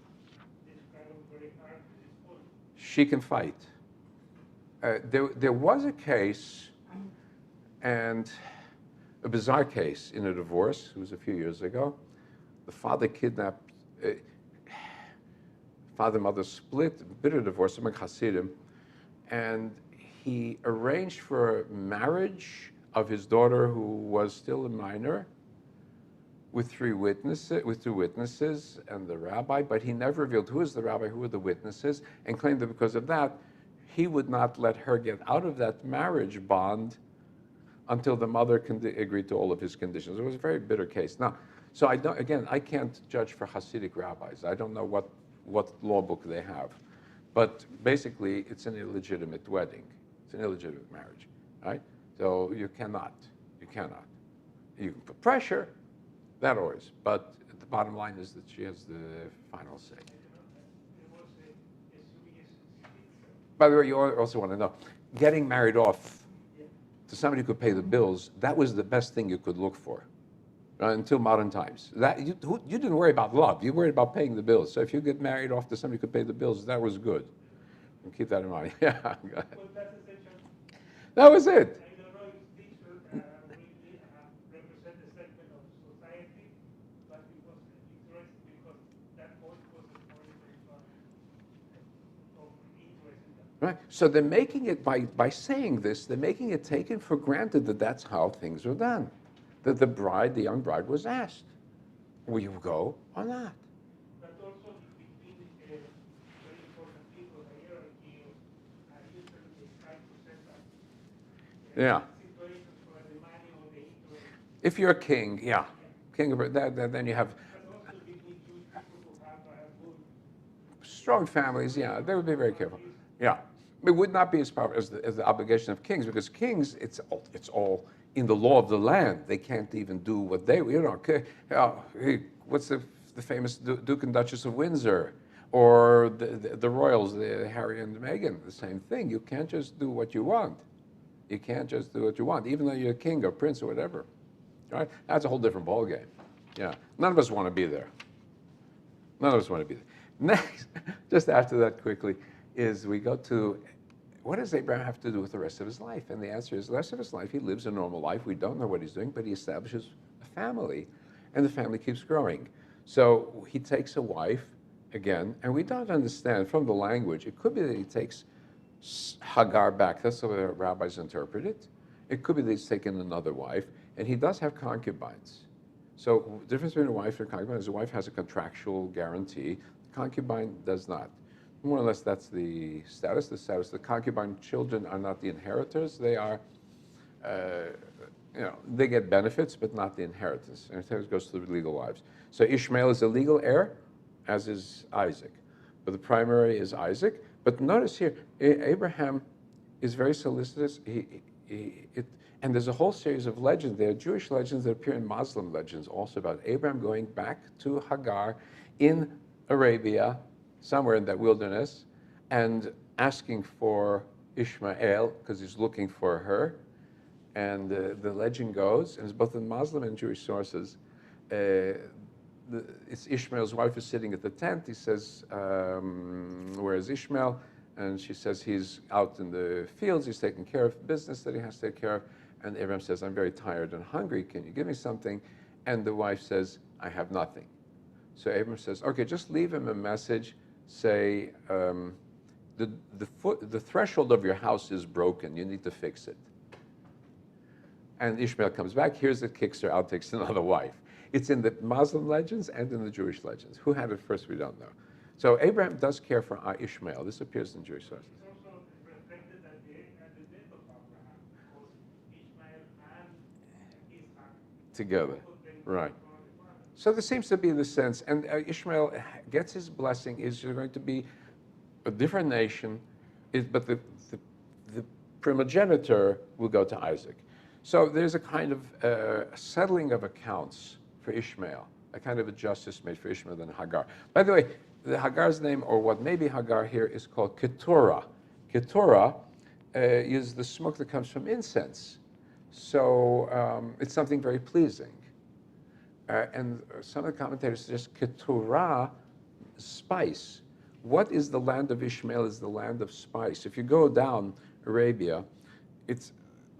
[SPEAKER 5] this kind of very hard response.
[SPEAKER 1] She can fight. There was a case, and a bizarre case in a divorce. It was a few years ago. The father kidnapped, father and mother split, bitter divorce, among Hasidim, and he arranged for marriage of his daughter, who was still a minor, with 2 witnesses and the rabbi, but he never revealed who was the rabbi, who were the witnesses, and claimed that because of that, he would not let her get out of that marriage bond until the mother agreed to all of his conditions. It was a very bitter case. Now, so I can't judge for Hasidic rabbis. I don't know what law book they have. But basically, it's an illegitimate wedding. It's an illegitimate marriage, right? So you cannot. You can put pressure, that always. But the bottom line is that she has the final say. By the way, you also want to know, getting married off to somebody who could pay the bills, that was the best thing you could look for until modern times. You didn't worry about love. You worried about paying the bills. So if you get married off to somebody who could pay the bills, that was good. And keep that in mind. Yeah, go ahead. That was it.
[SPEAKER 5] I don't know if this should really represent a segment of society, but it was interesting because that point was a point of interest in that.
[SPEAKER 1] Right. So they're making it, by saying this, they're making it taken for granted that that's how things are done. That the young bride was asked, will you go or not?
[SPEAKER 5] But also
[SPEAKER 1] Yeah.
[SPEAKER 5] situations for the money or the interest.
[SPEAKER 1] If you're a king, yeah. King of that, then you have
[SPEAKER 5] But also between Jewish people who have good
[SPEAKER 1] strong families, yeah, they would be very careful. Yeah. It would not be as powerful as the obligation of kings, because kings, it's all in the law of the land. They can't even do what they, what's the famous Duke and Duchess of Windsor? Or the royals, the Harry and Meghan, the same thing. You can't just do what you want. You can't just do what you want, even though you're a king or prince or whatever. Right? That's a whole different ballgame. Yeah. None of us want to be there. None of us want to be there. Next, just after that quickly, is we go to, what does Abraham have to do with the rest of his life? And the answer is, the rest of his life, he lives a normal life. We don't know what he's doing, but he establishes a family, and the family keeps growing. So he takes a wife, again, and we don't understand from the language. It could be that he takes Hagar back. That's the way the rabbis interpret it. It could be that he's taken another wife, and he does have concubines. So the difference between a wife and a concubine is a wife has a contractual guarantee. The concubine does not. More or less, that's the status. The concubine children are not the inheritors. They are, they get benefits, but not the inheritance. And it goes to the legal wives. So Ishmael is a legal heir, as is Isaac. But the primary is Isaac. But notice here, Abraham is very solicitous. And there's a whole series of legends. There are Jewish legends that appear in Muslim legends also about Abraham going back to Hagar in Arabia, somewhere in that wilderness, and asking for Ishmael because he's looking for her. And the legend goes, and it's both in Muslim and Jewish sources, it's Ishmael's wife is sitting at the tent. He says, where is Ishmael? And she says he's out in the fields. He's taking care of business that he has to take care of. And Abraham says, I'm very tired and hungry. Can you give me something? And the wife says, I have nothing. So Abraham says, okay, just leave him a message. Say, the threshold of your house is broken. You need to fix it. And Ishmael comes back, hears it, kicks her out, takes another wife. It's in the Muslim legends and in the Jewish legends. Who had it first, we don't know. So Abraham does care for Ishmael. This appears in Jewish sources.
[SPEAKER 5] It's also reflected at the death of Abraham, because Ishmael and Isaac
[SPEAKER 1] Together, right. So there seems to be the sense, and Ishmael gets his blessing, is going to be a different nation, but the primogenitor will go to Isaac. So there's a kind of settling of accounts for Ishmael, a kind of a justice made for Ishmael and Hagar. By the way, the Hagar's name, or what may be Hagar here, is called Keturah. Keturah is the smoke that comes from incense. So it's something very pleasing. And some of the commentators suggest Keturah, spice. What is the land of Ishmael is the land of spice. If you go down Arabia, it's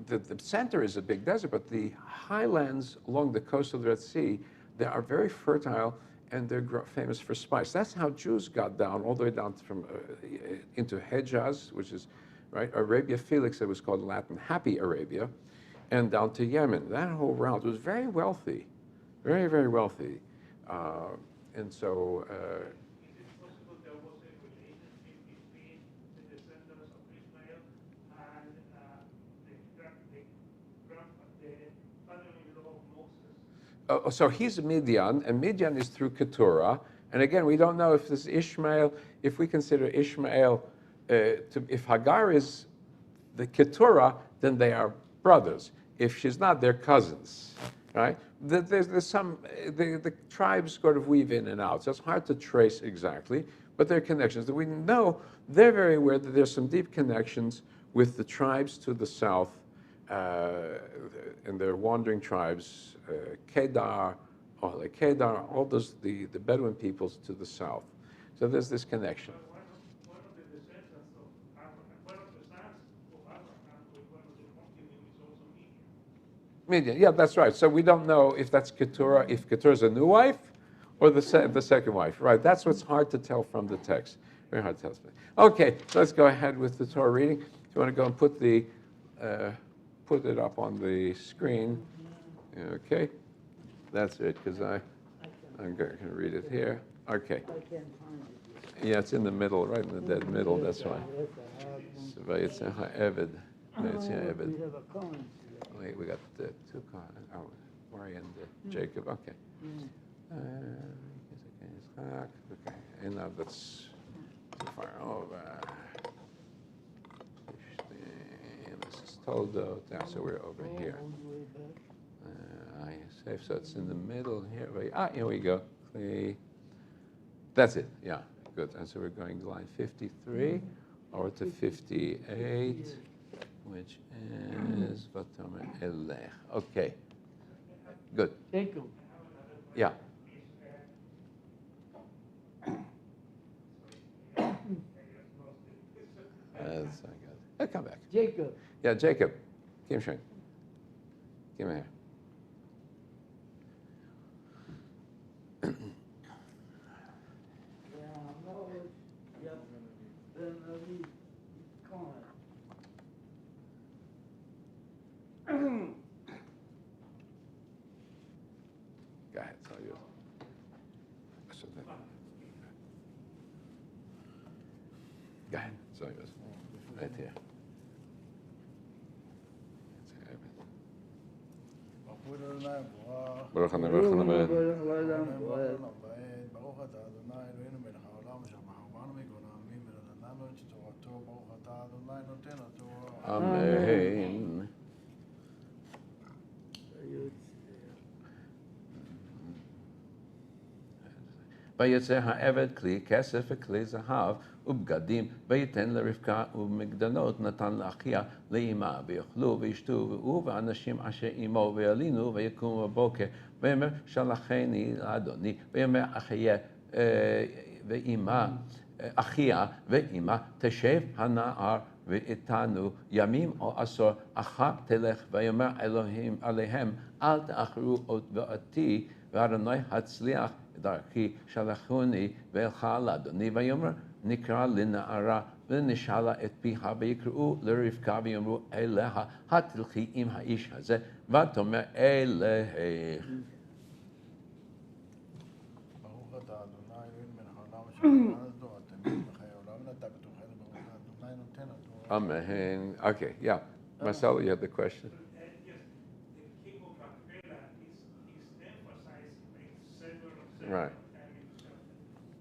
[SPEAKER 1] the center is a big desert, but the highlands along the coast of the Red Sea, they are very fertile and they're famous for spice. That's how Jews got down, all the way down from into Hejaz, which is, right, Arabia Felix, it was called in Latin, Happy Arabia, and down to Yemen. That whole route was very wealthy, very, very wealthy. And so...
[SPEAKER 5] Is it possible there was a relationship between the descendants of Ishmael and the father-in-law of Moses?
[SPEAKER 1] So he's Midian, and Midian is through Keturah. And again, we don't know if this Ishmael, if we consider Ishmael, if Hagar is the Keturah, then they are brothers. If she's not, they're cousins, right? There's some, the tribes sort of weave in and out, so it's hard to trace exactly, but there are connections. We know they're very aware that there's some deep connections with the tribes to the south, and their wandering tribes, Kedar, all those, the Bedouin peoples to the south. So there's this connection.
[SPEAKER 5] One of the descendants of Abraham, one of the sons of Abraham, with one of the concubines is also Midian.
[SPEAKER 1] Midian, yeah, that's right. So we don't know if that's Keturah, if Keturah's a new wife or the second wife, right? That's what's hard to tell from the text. Very hard to tell. Okay, so let's go ahead with the Torah reading. If you want to go and put it up on the screen, okay? That's it, because I'm going to read it here. Okay. Yeah, it's in the middle, right in the dead middle. That's why. It's a Eved. It's, yeah, but
[SPEAKER 6] We have a Cohen.
[SPEAKER 1] wait, we got two comments. Oh, Mari and Jacob. Okay. Okay, and now that's too far over. This is Toldo. So we're over here. Safe. So it's in the middle here. Here we go. That's it. Yeah, good. And so we're going to line 53 over to 58, which is Vatomer Elech. Okay. Good.
[SPEAKER 6] Jacob.
[SPEAKER 1] Yeah. That's good. I'll come back.
[SPEAKER 6] Jacob.
[SPEAKER 1] Yeah, Jacob. Kim schön. Geh mal her. Go ahead, it's all yours. Go ahead, it's all yours. Right here. Baruch Haneh, Baruch Haneh.
[SPEAKER 7] ברוך אתה אדוני אלוהינו מלך העולם אשר בחרבנו מגון העמים ונתננו את תורתו ברוך אתה אדוני נותן התורה.
[SPEAKER 1] Amen. ויצא העבד כלי כסף וכלי זהב ובגדים ויתן לרבקה ובמגדנות נתן לאחיה לאמה ויאכלו וישתו והוא ואנשים אשר עמו וילינו ויקומו בבוקר ויאמר שלחני לאדוני ויאמר אחיה ואמה תשב הנער ואיתנו ימים או עשור אחר תלך ויאמר אלוהים עליהם אל תאחרו אותי ואדוני הצליח דרכי שלחוני ואלכה לאדוני ויאמר נקרא לנערה ונשאלה את פיה ויקראו לרבקה ויאמרו אליה התלכי עם האיש הזה ותאמר אלך.
[SPEAKER 7] ברוך אתה אדוני אלוהינו מלך העולם אשר בחרבנו תמיד בחיי העולם ונתן בתוכנו ברוך אתה אדוני נותן התורה.
[SPEAKER 1] Amen. Okay, yeah. Marcelo, you had the question?
[SPEAKER 5] Yes, the king of Macpela is emphasized by several
[SPEAKER 1] Right.
[SPEAKER 5] times.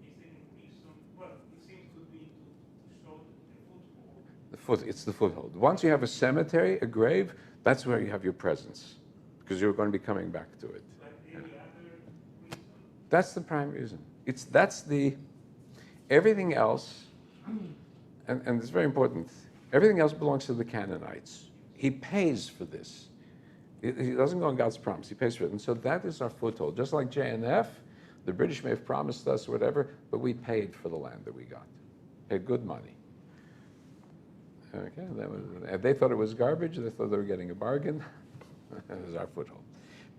[SPEAKER 5] Is there any reason? Well, it seems to be to show the foothold.
[SPEAKER 1] It's the foothold. Once you have a cemetery, a grave, that's where you have your presence, because you're going to be coming back to it.
[SPEAKER 5] But any other reason?
[SPEAKER 1] That's the prime reason. Everything else, and it's very important, everything else belongs to the Canaanites. He pays for this. He doesn't go on God's promise, he pays for it. And so that is our foothold. Just like J&F, the British may have promised us whatever, but we paid for the land that we got. Paid good money. Okay, they thought it was garbage, they thought they were getting a bargain. That is our foothold.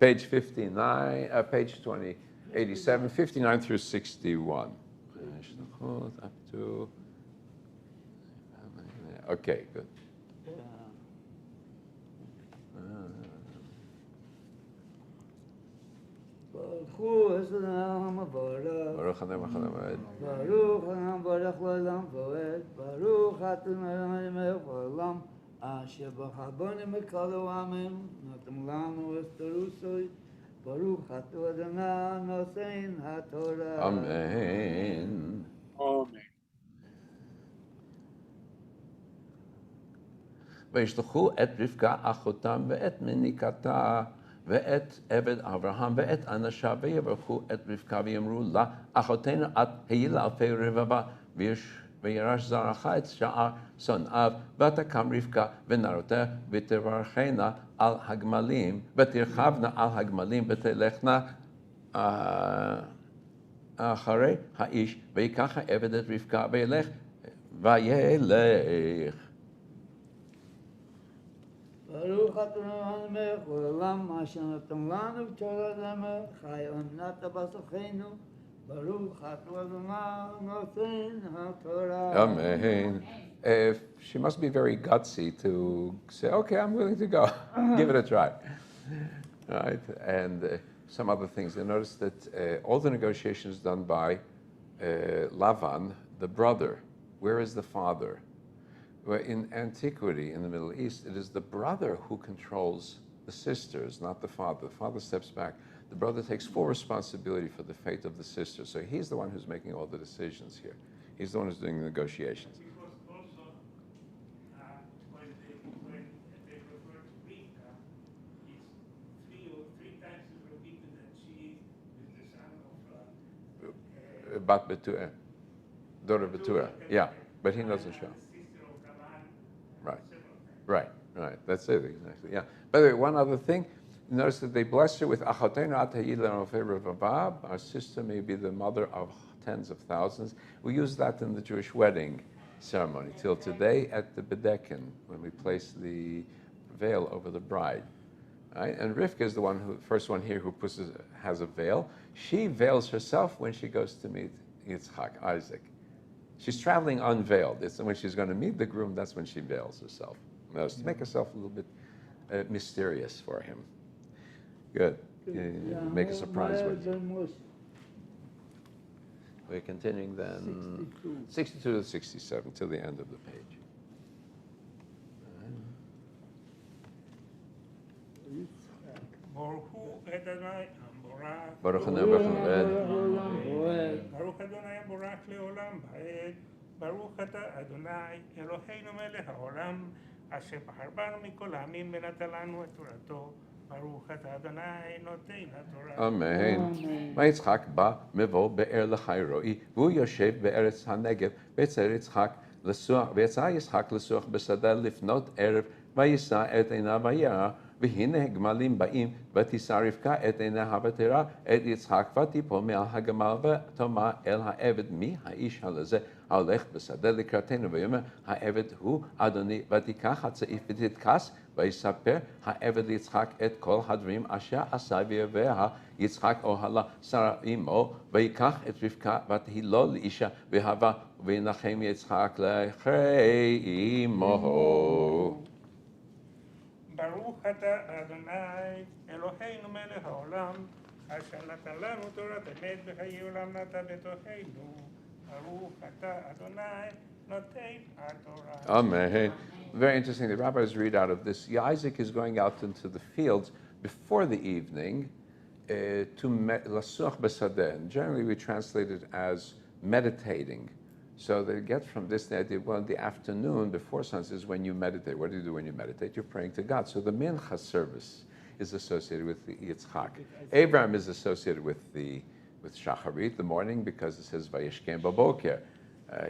[SPEAKER 1] Page 59, page 20, 87, 59 through 61. Up to, okay, good.
[SPEAKER 6] Baruch Hashem Baruch
[SPEAKER 1] Baruch Haneh, Baruch Haneh.
[SPEAKER 6] Baruch Hashem Baruch L'olam Voed Baruch Adonai Melech Haolam Asher b'chabonu mikol ha'amim Noten lanu es torusoi Baruch Atu Adonai Nosein HaTorah.
[SPEAKER 1] Amen.
[SPEAKER 8] Amen.
[SPEAKER 1] וישלחו את רבקה אחותם ואת מניקתה ואת עבד אברהם ואת אנשיו ויברכו את רבקה ויאמרו לה אחותנו את היי לאלפי רבבה וירש זרעך את שאר שונאיו ותקם רבקה ונערותיה ותברכנה על הגמלים ותרחבנה על הגמלים ותלכנה אחרי האיש ויקח העבד את רבקה וילך.
[SPEAKER 6] Baruch Adonai Melech Haolam Asher Noten lanu Torah Lemer Chai Onata Basochenu Baruch Atu Adonai Nosein HaTorah.
[SPEAKER 1] Amen. She must be very gutsy to say, okay, I'm willing to go. Give it a try. Right? And some other things. You notice that all the negotiations done by Lavan, the brother. Where is the father? Well, in antiquity, in the Middle East, it is the brother who controls the sisters, not the father. The father steps back. The brother takes full responsibility for the fate of the sister. So he's the one who's making all the decisions here. He's the one who's doing the negotiations.
[SPEAKER 5] Because also, when they refer to Rivka, it's three times is repeated that she is the son of
[SPEAKER 1] Bat Betu'ah, daughter of Betu'ah. Yeah, but he doesn't show.
[SPEAKER 5] the sister of Laban.
[SPEAKER 1] Right.
[SPEAKER 5] Several times.
[SPEAKER 1] Right. That's it, exactly. Yeah. By the way, one other thing, notice that they bless her with Achotenu Atayid Revolved. Our sister may be the mother of tens of thousands. We use that in the Jewish wedding ceremony till today at the Bedekin, when we place the veil over the bride. Right? And Rivka is the first one here who has a veil. She veils herself when she goes to meet Yitzchak, Isaac. She's traveling unveiled. It's when she's going to meet the groom, that's when she veils herself. To make herself a little bit mysterious for him. Good. Make a surprise with you. We're continuing then 62 to 67 till the end of the page.
[SPEAKER 5] Baruch Adonai Amborach.
[SPEAKER 1] Baruch Adonai Baruch
[SPEAKER 5] Baruch Adonai Amborach leolam ba'ed. Baruch ata Adonai Eloheinu melech haolam. Asher בחר בנו מכל העמים ונתן לנו את תורתו. ברוך אתה אדוני נותן התורה.
[SPEAKER 1] אמן. ויצחק בא מבוא באר לחי רועי, והוא יושב בארץ הנגב, ויצא יצחק לסוח בשדה לפנות ערב, ויישא את עיניו וירא, והנה הגמלים באים, ותישא רבקה את עיניה ותראה את יצחק, ותיפול מעל הגמל, ותאמר אל העבד, מי האיש הזה ההולך בשדה לקראתנו, ויאמר העבד הוא אדוני, ותיקח הצעיף ותתכס, ויספר העבד ליצחק את כל הדברים אשר עשה, ויבא יצחק אוהלה שרה אמו, ויקח את רבקה ותהי לו לאישה, והבה וינחם יצחק לאחרי אמו.
[SPEAKER 5] ברוך אתה אדוני אלוהינו מלך העולם, אשר נתן לנו תורת אמת בחיי עולם נטע בתוכנו. ברוך אתה אדוני נותן התורה.
[SPEAKER 1] Amen. Very interesting. The rabbis read out of this. Isaac is going out into the fields before the evening to lasuach b'sadeh. And generally we translate it as meditating. So they get from this the idea, well, in the afternoon before sunset is when you meditate. What do you do when you meditate? You're praying to God. So the mincha service is associated with the Yitzchak. Abraham is associated with Shacharit, the morning, because it says Vayishkem Baboker.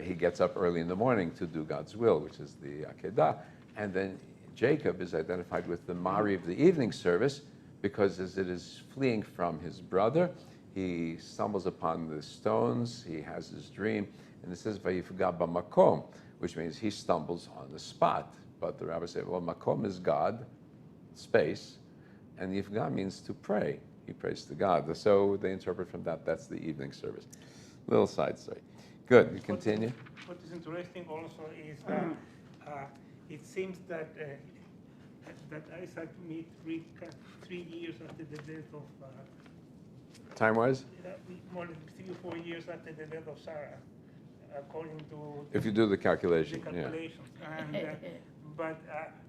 [SPEAKER 1] He gets up early in the morning to do God's will, which is the Akedah. And then Jacob is identified with the Mari of the evening service, because as it is fleeing from his brother, he stumbles upon the stones, he has his dream, and it says Vayifga b'makom, which means he stumbles on the spot. But the rabbis say, well, makom is God, space, and yifga means to pray. He prays to God. So they interpret from that, that's the evening service. Little side story. Good, we continue.
[SPEAKER 5] What is interesting also is that it seems that Isaac met Rivka 3 years after the death of
[SPEAKER 1] Time-wise?
[SPEAKER 5] more than 3 or 4 years after the death of Sarah, according to
[SPEAKER 1] If you do the calculation,
[SPEAKER 5] the calculations. And, but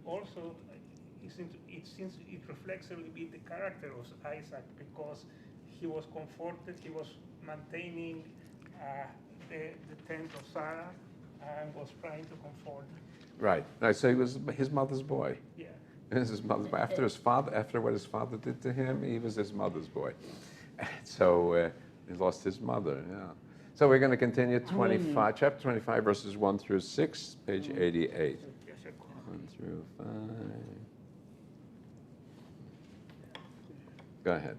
[SPEAKER 5] also, it reflects a little bit the character of Isaac, because he was comforted, he was maintaining the tent of Sarah and was trying to comfort.
[SPEAKER 1] Right. So he was his mother's boy.
[SPEAKER 5] Yeah.
[SPEAKER 1] He was his mother's boy. After what his father did to him, he was his mother's boy. So he lost his mother. Yeah. So we're going to continue chapter 25, verses 1 through 6, page 88. 1 through 5. Go ahead.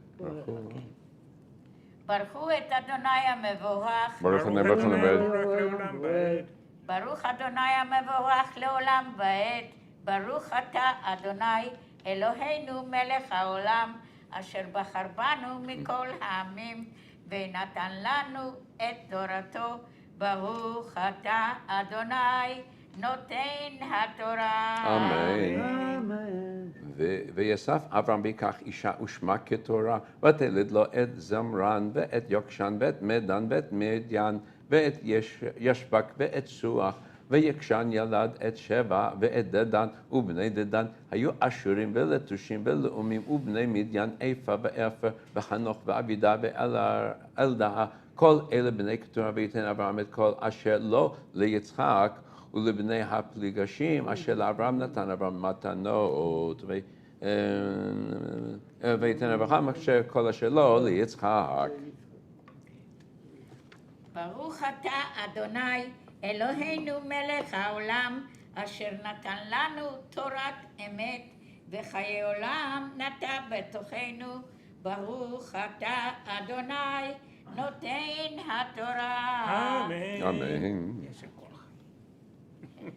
[SPEAKER 8] ברכו את אדוני המבורך.
[SPEAKER 1] Baruch Adonai, Baruch Adonai.
[SPEAKER 8] ברוך אדוני המבורך לעולם ועד. ברוך אתה אדוני אלוהינו מלך העולם, אשר בחר בנו מכל העמים, ונתן לנו את תורתו. ברוך אתה אדוני נותן התורה.
[SPEAKER 1] אמן. ויסף אברהם ויקח אישה ושמה כתורה, ותלד לו את זמרן ואת יוקשן ואת מדן ואת מדיין ואת ישבק ואת סוח, ויקשן ילד את שבע ואת דדן, ובני דדן היו אשורים ולטושים ולאומים, ובני מדיין איפה ואפר וחנוך ואבידה ואלדאה, כל אלה בני קטורה, וייתן אברהם את כל אשר לו ליצחק ולבני הפליגשים אשר לאברהם נתן אברהם מתנות, וייתן אברהם אשר כל אשר לו ליצחק.
[SPEAKER 8] ברוך אתה אדוני אלוהינו מלך העולם אשר נתן לנו תורת אמת וחיי עולם נטע בתוכנו. ברוך אתה אדוני נותן התורה.
[SPEAKER 5] אמן.
[SPEAKER 1] Amen.
[SPEAKER 5] יישר כוח.
[SPEAKER 1] And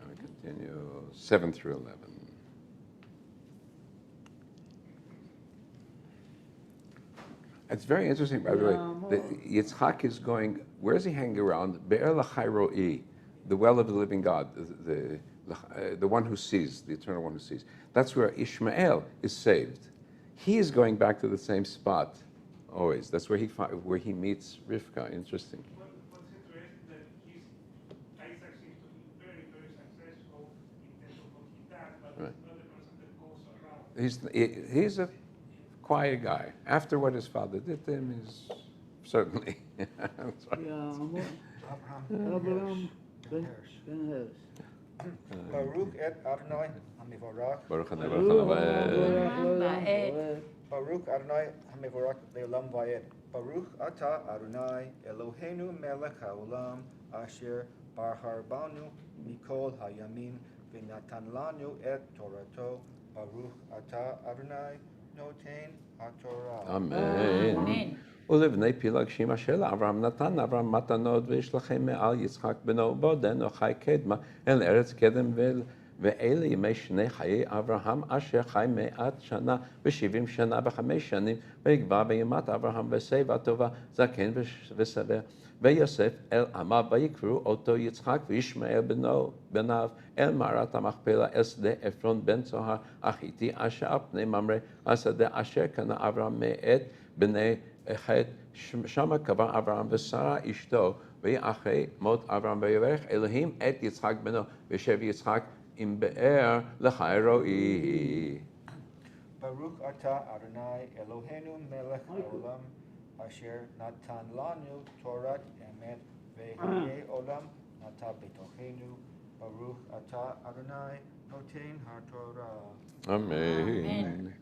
[SPEAKER 1] we continue 7 through 11. It's very interesting, by the way. Yitzhak is going, where is he hanging around? Be'er l'chai ro'i, the well of the living God, the one who sees, the eternal one who sees. That's where Ishmael is saved. He is going back to the same spot, always. That's where he meets Rivka. Interesting.
[SPEAKER 5] What's interesting that Isaac seems to be very, very successful in terms of what he does, but
[SPEAKER 1] Right.
[SPEAKER 5] he's not the person that goes around.
[SPEAKER 1] He's a quiet guy. After what his father did to him, he's certainly. That's right.
[SPEAKER 6] Abraham ben Hersh.
[SPEAKER 9] Baruch et Adonai HaMevorach.
[SPEAKER 1] Baruch Adonai Baruch
[SPEAKER 8] בעת
[SPEAKER 9] Baruch Adonai HaMevorach Le'olam Va'ed. Baruch Ata Adonai Eloheinu Melech HaOlam Asher Bahar Banu Mikol HaYamim V'natan Lanu et Torato. Baruch Ata Adonai Noten HaTorah.
[SPEAKER 1] Amen.
[SPEAKER 8] אמן.
[SPEAKER 1] ולבני פילגשים אשר לאברהם נתן אברהם מתנות ויש לכם מעל יצחק בנו בעודנו חי קדמה אל ארץ קדם ואלה ימי שני חיי אברהם אשר חי 100 שנה ו70 שנה ו5 שנים ויגבר בימת אברהם ושיבה טובה זקן ושבע ויוסף אל עמיו ויקראו אותו יצחק וישמעאל בניו אל מערת המכפלה אל שדה עפרון בן צוהר החיתי אשר על פני ממרא השדה אשר קנה אברהם מאת בני חטא שמה קבר אברהם ושרה אשתו ויהי אחרי מות אברהם ויברך אלוהים את יצחק בנו וישב יצחק עם באר לחי רועי.
[SPEAKER 9] Baruch Ata Adonai Eloheinu Melech HaOlam Asher Natan Lanu Torat Emet Ve'Hayei Olam Nata Betochenu. Baruch Ata Adonai Noten HaTorah.
[SPEAKER 1] Amen.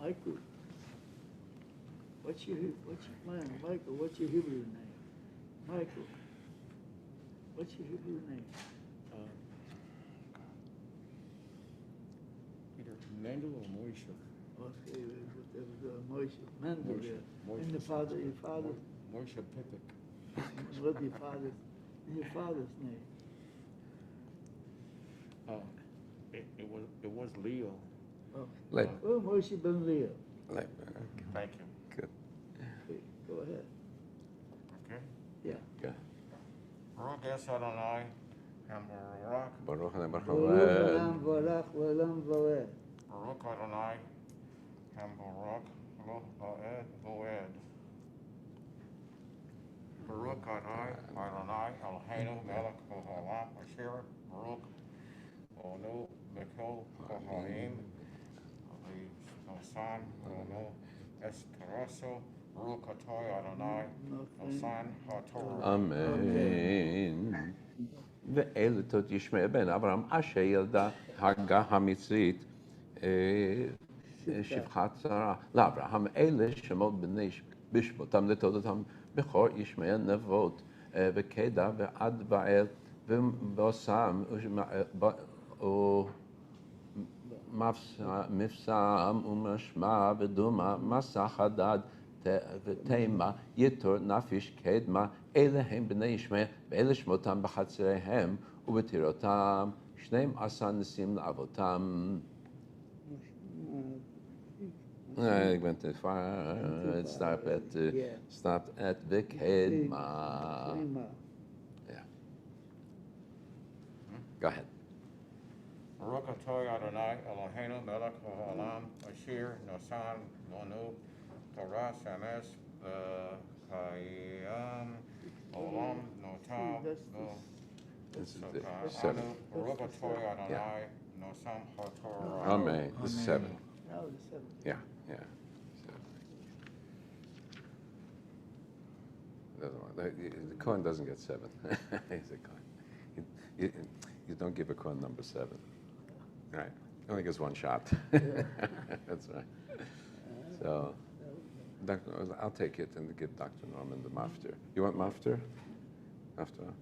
[SPEAKER 6] Michael, what's your Hebrew name? Michael, what's your Hebrew name?
[SPEAKER 7] Either Mendel or Moishe.
[SPEAKER 6] Okay, that was Moshe. Mendel,
[SPEAKER 7] Moshe.
[SPEAKER 6] yeah. And your father,
[SPEAKER 7] Moishe Pipik.
[SPEAKER 6] what's your father's name?
[SPEAKER 7] It was Leo.
[SPEAKER 6] Oh,
[SPEAKER 1] Like,
[SPEAKER 6] Moshe ben Leah.
[SPEAKER 1] like,
[SPEAKER 7] Thank you.
[SPEAKER 1] good.
[SPEAKER 6] Okay, go ahead.
[SPEAKER 7] Okay.
[SPEAKER 6] Yeah.
[SPEAKER 1] Good.
[SPEAKER 7] Baruch es Adonai HaMevorach.
[SPEAKER 1] Baruch Adonai Baruch
[SPEAKER 6] Olam varach olam vaed.
[SPEAKER 7] Baruch Adonai HaMevorach Lo Va'ed Voed. Baruch Adonai Eloheinu Melech HaOlam Asher Baruch Onu Mikol HaHaim Nosan Onu Esteraso Baruch Atoi Adonai Nosan HaTorah.
[SPEAKER 1] אמן. ואלה תות ישמעאל בן אברהם אשר ילדה הגה המצרית שפחת שרה לאברהם אלה שמות בני בשמותם לתולדותם בכור ישמעאל נבות וקדע ועד בעל ובוסם ומפסם ומשמע ודומה מסך הדד ותימה יתור נפיש קדמה אלה הם בני ישמעאל ואלה שמותם בחצריהם ובטירותם 12 ניסים לאבותם. I went too far. It stopped at Vikhedma. Yeah. Go ahead.
[SPEAKER 7] Baruch Atoi Adonai Eloheinu Melech HaOlam Asher
[SPEAKER 10] Shir, Nosan, Lonu, Torah, Shamesh, Chayei Olam, Notam,
[SPEAKER 1] This is the 7.
[SPEAKER 10] Anu, Baruch Atah Adonai, Nosam HaTorah.
[SPEAKER 1] Amen. The 7.
[SPEAKER 6] That was the 7.
[SPEAKER 1] Yeah, yeah. The other one. The Kohen doesn't get 7. He's a Kohen. You don't give a Kohen number 7. Right. He only gets one shot. That's right. So, I'll take it and give Dr. Norman the mafter. You want mafter? After?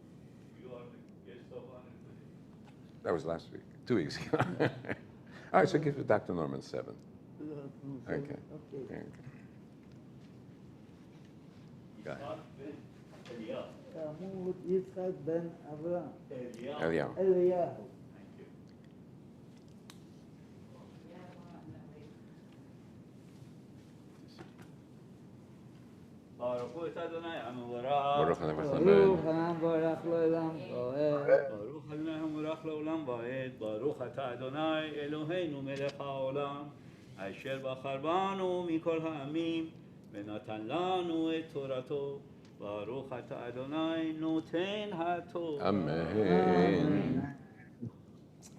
[SPEAKER 1] That was last week. 2 weeks ago. All right, so give Dr. Norman 7. Okay. Okay. Go ahead.
[SPEAKER 6] Mahmoud Yitzchak ben Avraham.
[SPEAKER 1] Eliyahu.
[SPEAKER 6] Eliyahu.
[SPEAKER 11] Baruch Adonai
[SPEAKER 1] Baruch
[SPEAKER 11] Hamevorach.
[SPEAKER 6] Baruch Hanam Barach Lo'olam Bo'ed.
[SPEAKER 11] Baruch Adonai Hamevorach Le'olam Va'ed. Baruch Atah Adonai Eloheinu Melech HaOlam. Asher Bachar Banu Mikol Ha'amim. ונתן לנו את תורתו. ברוך אתה אדוני נותן הטוב.
[SPEAKER 1] אמן.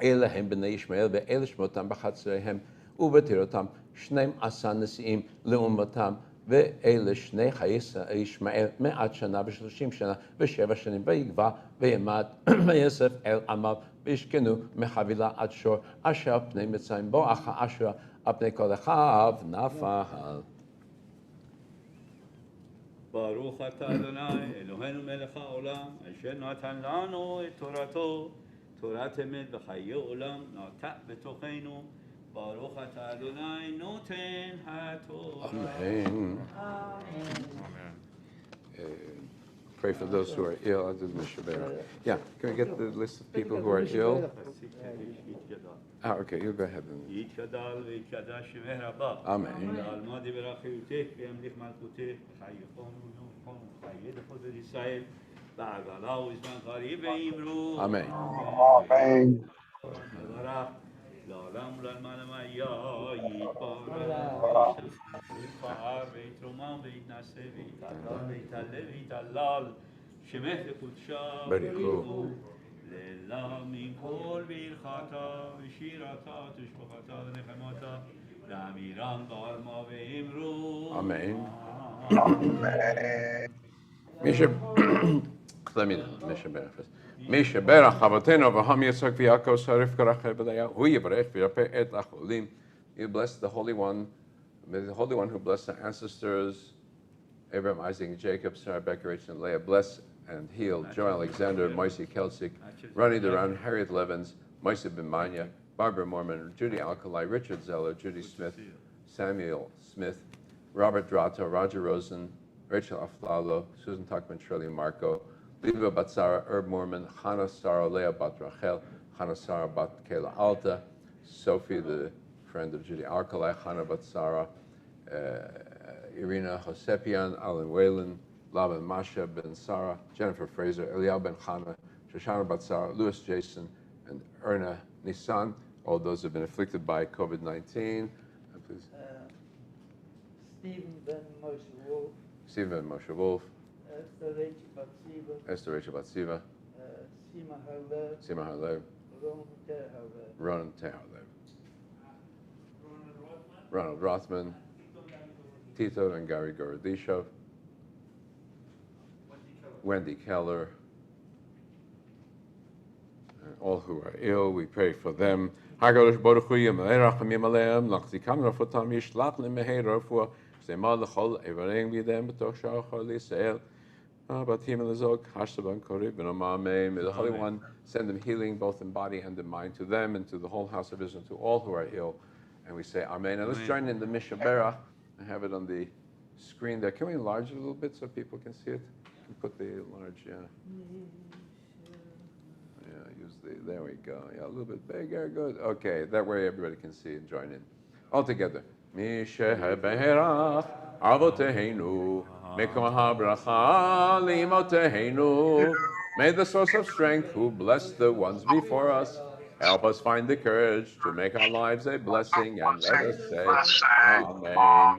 [SPEAKER 1] אלה הם בני ישמעאל ואלה שמותם בחצריהם ובתירותם 12 נשיאים לעומתם ואלה שני חיי ישמעאל 100 שנה ו30 שנה ו7 שנים ויגבע וימד ויוסף אל עמיו וישכנו מחבילה עד שור אשר על פני מצרים בואכה אשורה על פני כל אחיו נפל.
[SPEAKER 11] ברוך אתה אדוני אלוהינו מלך העולם אשר נתן לנו את תורתו תורת אמת וחיי עולם נטע בתוכנו ברוך אתה אדוני נותן התורה.
[SPEAKER 1] Amen. Pray for those who are ill. I'll do the Shabbat. Yeah, can we get the list of people who are ill? Okay, you go ahead.
[SPEAKER 11] יתגדל ויתקדש שמך רבה.
[SPEAKER 1] Amen.
[SPEAKER 11] לעלמא דברכיותך וימליך מלכותך וחייכון ונוכחון וחיי דחות ישראל בעגלה ובזמן קריב ואמרו.
[SPEAKER 1] Amen.
[SPEAKER 11] יברך לעולם ולעלמא יתברך ויתפאר ויתרומם ויתנשא ויתעלה ויתעלה ויתהלל שמך לקודשה
[SPEAKER 1] בריחו.
[SPEAKER 11] לילה מכל ברכתה ושירתה ותשבחתה ונחמתה לאמירן בעלמא ואמרו.
[SPEAKER 1] Amen. מי שברך אבותינו אברהם יצחק ויעקב ורבקה רחל ולאה הוא יברך וירפא את החולים. You bless the Holy One, may the Holy One who blessed the ancestors Abraham, Isaac, and Jacob, Sarah, Rebecca, Rachel, and Leah, bless and heal Joe Alexander, Moisey Kelsik, Ronnie Duran, Harriet Levins, Moisey Bimanya, Barbara Mormon, Judy Alkali, Richard Zeller, Judy Smith, Samuel Smith, Robert Drato, Roger Rosen, Rachel Aflalo, Susan Tuckman, Shirley Marco, Liva Batsara, Herb Mormon, Hannah Sarah, Leah Bat Rachel, Hannah Sarah Bat Kayla Alta, Sophie, the friend of Judy Alkali, Hannah Batsara, Irina Hosepian, Alan Whalen, Laban Masha Ben Sarah, Jennifer Fraser, Eliel Ben Chana, Shoshana Batsara, Louis Jason, and Erna Nissan. All those have been afflicted by COVID-19. Please.
[SPEAKER 6] Stephen Ben Moshe Wolf.
[SPEAKER 1] Stephen Ben Moshe Wolf.
[SPEAKER 6] Esther Rachel Batsiva.
[SPEAKER 1] Esther Rachel Batsiva.
[SPEAKER 6] Sima Harlev.
[SPEAKER 1] Sima Harlev.
[SPEAKER 6] Ron Terharlev.
[SPEAKER 1] Ron Terharlev. Ronald Rothman. Tito and Gary Gorodishov. Wendy Keller. And all who are ill, we pray for them. HaKadosh Baruch Hu Yamalei Rachamim Aleim, Lachzikam Rafotam Yishlach Lemehei Rafua, Sema L'chol Evareng B'yedem B'toch Shachar L'Yisrael, Batim L'Zog, Hashaban Korib, Amen. May the Holy One send them healing both in body and in mind to them and to the whole house of Israel, to all who are ill. And we say Amen. And let's join in the Mishaberach. I have it on the screen there. Can we enlarge it a little bit so people can see it? Put the large, yeah. Yeah, use the, there we go. Yeah, a little bit bigger, good. Okay, that way everybody can see and join in. All together. Mishaberach Avoteinu, Mekom HaBracha L'Imoteinu. May the source of strength who blessed the ones before us Help us find the courage to make our lives a blessing and let us say, Amen.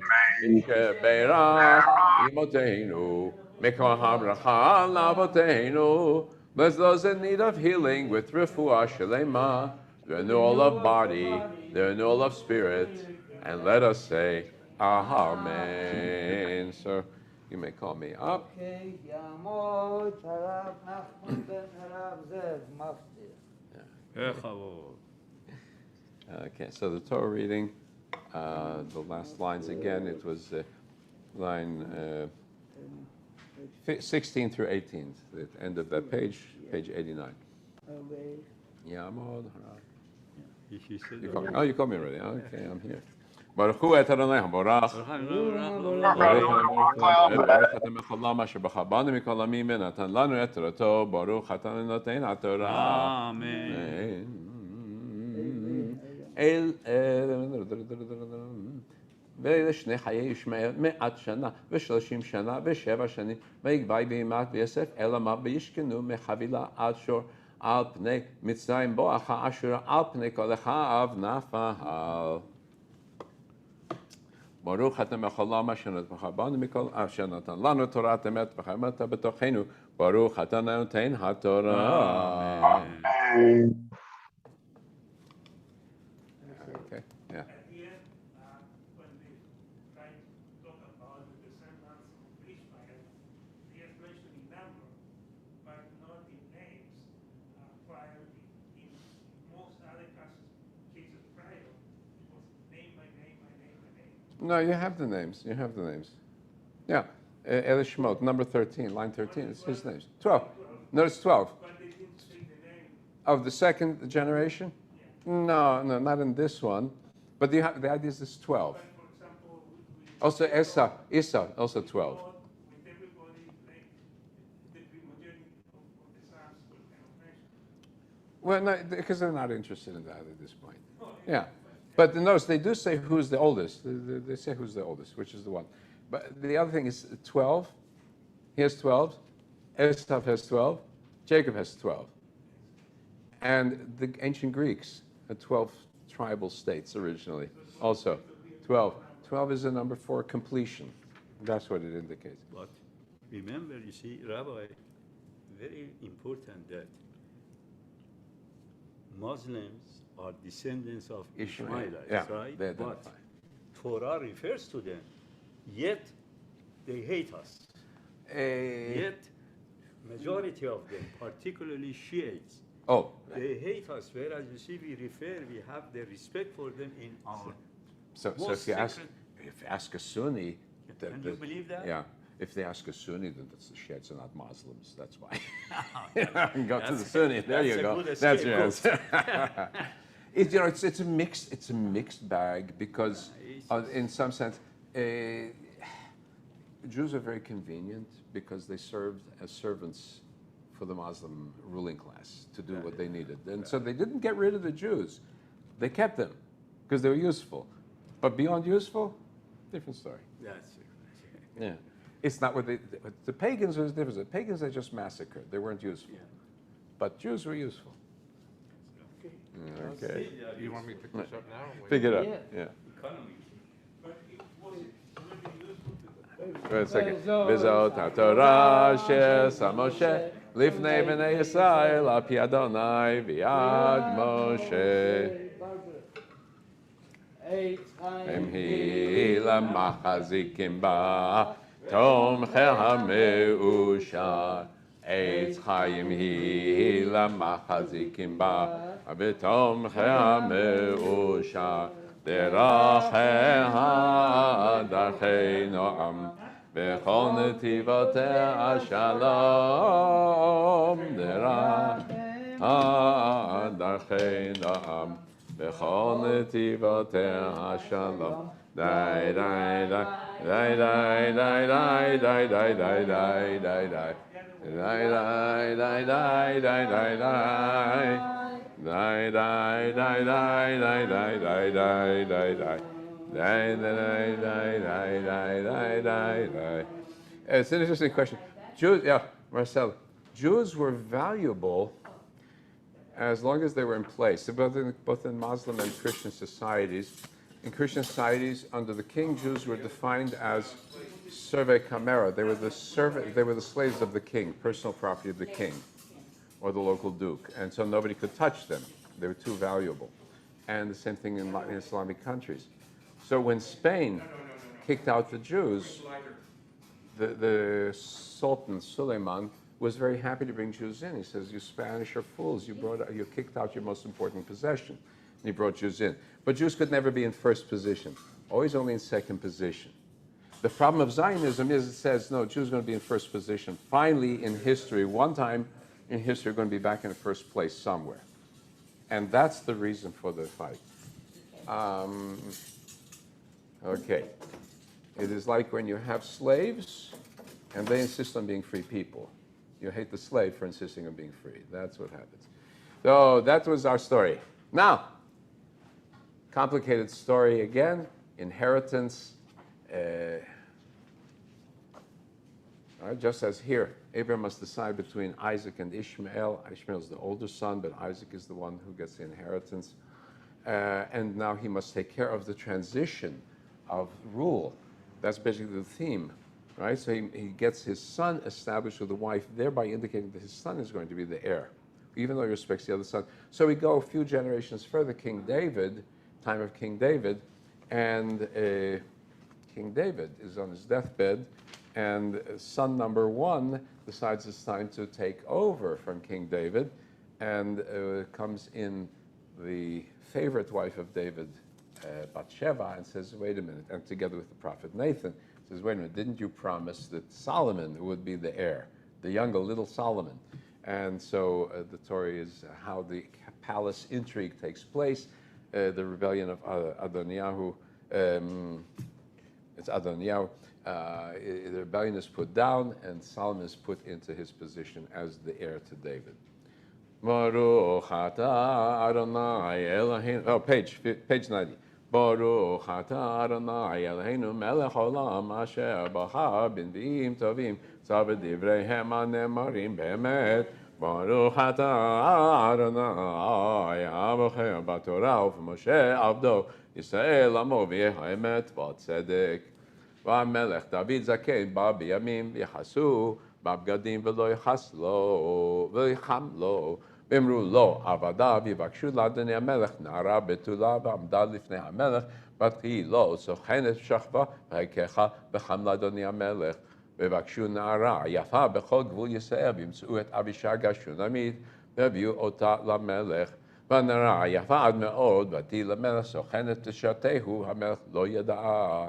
[SPEAKER 1] Beirach Imoteinu, Mikol HaBracha Lavoteinu. Bless those in need of healing with refuah shelema, the renewal of body, the renewal of spirit, and let us say, Amen. So you may call me up.
[SPEAKER 6] Okay, Yamot, Harav Nachman ben Harav Zev, Maftir.
[SPEAKER 1] Okay, so the Torah reading, the last lines again, it was line 16 through 18, the end of that page, page 89. Yamod. You call me? Oh, you called me already. Okay, I'm here. Baruch hu et Adonai haborach. Baruch atam echolama shebachabanu mikol amim natan lanu et torato. Baruch atam noten haTorah.
[SPEAKER 11] Amen.
[SPEAKER 1] El ולשני חיי ישמעאל 100 שנה ו30 שנה ו7 שנים ויגבאי בהימת ויוסף אלא מה וישכנו מחבילה עד שור על פני מצרים בואכה אשור על פני כל אחיו נפל. ברוך אתה מחולם אשר נתן לנו תורת אמת וחיימת בתוכנו. ברוך אתה נותן התורה. Okay, yeah.
[SPEAKER 5] At the end, when they try to talk about the descendants of Ishmael, they are mentioning number, but not in names. While in most other cases prior, it was name by name by name by name.
[SPEAKER 1] No, you have the names. You have the names. Yeah. Eli Shemot, number 13, line 13. It's his names. 12. No, it's 12.
[SPEAKER 5] But they didn't say the name.
[SPEAKER 1] Of the second generation? No, not in this one. But the idea is this 12.
[SPEAKER 5] But for example,
[SPEAKER 1] Also Esau, also 12.
[SPEAKER 5] with everybody, like the primogeniture of the sons were kind of mentioned.
[SPEAKER 1] Well, no, because they're not interested in that at this point. Yeah. But notice they do say who's the oldest. They say who's the oldest, which is the one. But the other thing is 12. He has 12. Esau has 12. Jacob has 12. And the ancient Greeks had 12 tribal states originally. Also, 12. 12 is a number for completion. That's what it indicates.
[SPEAKER 11] But remember, you see, Rabbi, very important that Muslims are descendants of Ishmaelites,
[SPEAKER 1] Yeah,
[SPEAKER 11] right?
[SPEAKER 1] they
[SPEAKER 11] But
[SPEAKER 1] identify.
[SPEAKER 11] Torah refers to them, yet they hate us. Yet majority of them, particularly Shiites, they hate us, whereas you see we have the respect for them in our
[SPEAKER 1] So
[SPEAKER 11] most
[SPEAKER 1] if you ask a Sunni,
[SPEAKER 11] Can you believe that?
[SPEAKER 1] Yeah. If they ask a Sunni, then that's the Shiites are not Muslims. That's why. Go to the Sunni. There you go. That's your answer. It's a mixed bag because, in some sense, Jews are very convenient because they served as servants for the Muslim ruling class to do what they needed, and so they didn't get rid of the Jews; they kept them because they were useful. But beyond useful, different story.
[SPEAKER 11] That's
[SPEAKER 1] Yeah. It's not what the pagans was different. The pagans they just massacred. They weren't useful. But Jews were useful. Okay.
[SPEAKER 10] You want me to pick this up now?
[SPEAKER 1] Pick it up. Yeah.
[SPEAKER 5] But it was really useful to
[SPEAKER 1] Wait a second. V'zot ha'Torah she'asa Moshe lifnei b'nei Yisrael al pi Adonai v'yad Moshe. Emhi lamachazikim ba tomchei ha'me'ushar. Eitz chayim hi lamachazikim ba v'tomchei ha'me'ushar. Derachei darchei noam v'chol netivotei shalom. Derachei darchei noam v'chol netivotei shalom. Dai dai dai dai dai dai dai dai dai dai dai dai dai dai dai dai dai dai dai. Die, die, die, die, die, die, die, die, die, die. Die, die, die, die, die, die, die, die. It's an interesting question. Jews, yeah, Marcel. Jews were valuable as long as they were in place, both in Muslim and Christian societies. In Christian societies, under the king, Jews were defined as servei kamera. They were the slaves of the king, personal property of the king or the local duke, and so nobody could touch them. They were too valuable. And the same thing in Islamic countries. So when Spain kicked out the Jews, the Sultan Suleiman was very happy to bring Jews in. He says, "You Spanish are fools. You kicked out your most important possession." And he brought Jews in. But Jews could never be in first position, always only in second position. The problem of Zionism is it says, no, Jews are going to be in first position. Finally, in history, one time in history, we're going to be back in the first place somewhere. And that's the reason for the fight. Okay. It is like when you have slaves and they insist on being free people. You hate the slave for insisting on being free. That's what happens. So that was our story. Now, complicated story again, inheritance. Just as here, Abraham must decide between Isaac and Ishmael. Ishmael is the older son, but Isaac is the one who gets the inheritance. And now he must take care of the transition of rule. That's basically the theme, right? So he gets his son established with a wife, thereby indicating that his son is going to be the heir, even though he respects the other son. So we go a few generations further, King David, time of King David, and King David is on his deathbed, and son number one decides it's time to take over from King David, and comes in the favorite wife of David, Bathsheba, and says, wait a minute, and together with the prophet Nathan, says, wait a minute, didn't you promise that Solomon would be the heir, the younger little Solomon? And so the story is how the palace intrigue takes place, the rebellion of Adoniyahu, it's Adoniyahu, the rebellion is put down, and Solomon is put into his position as the heir to David. Baruch atah Adonai Eloheinu, page 90. Baruch atah Adonai Eloheinu melech olam asher b'char b'nviim tovim tzaveh divreihem hanemarim be'emet. Baruch atah Adonai abocher b'torah u'v'Moshe avdo Yisrael amo v'yehaemet v'tzedek. V'amelech David zaken ba b'yamim v'yachasu b'abgadim v'lo yachas lo v'yicham lo. V'imru lo avadav yivakshu l'Adonai HaMelech na'ara betula v'amda lifnei HaMelech בת היא לא סוכנת שכבה והיקחה וחם לאדוני המלך ויבקשו נערה יפה בכל גבול ישראל וימצאו את אבישג השונמית והביאו אותה למלך והנערה יפה עד מאוד ותהי למלך סוכנת תשתהו המלך לא ידעה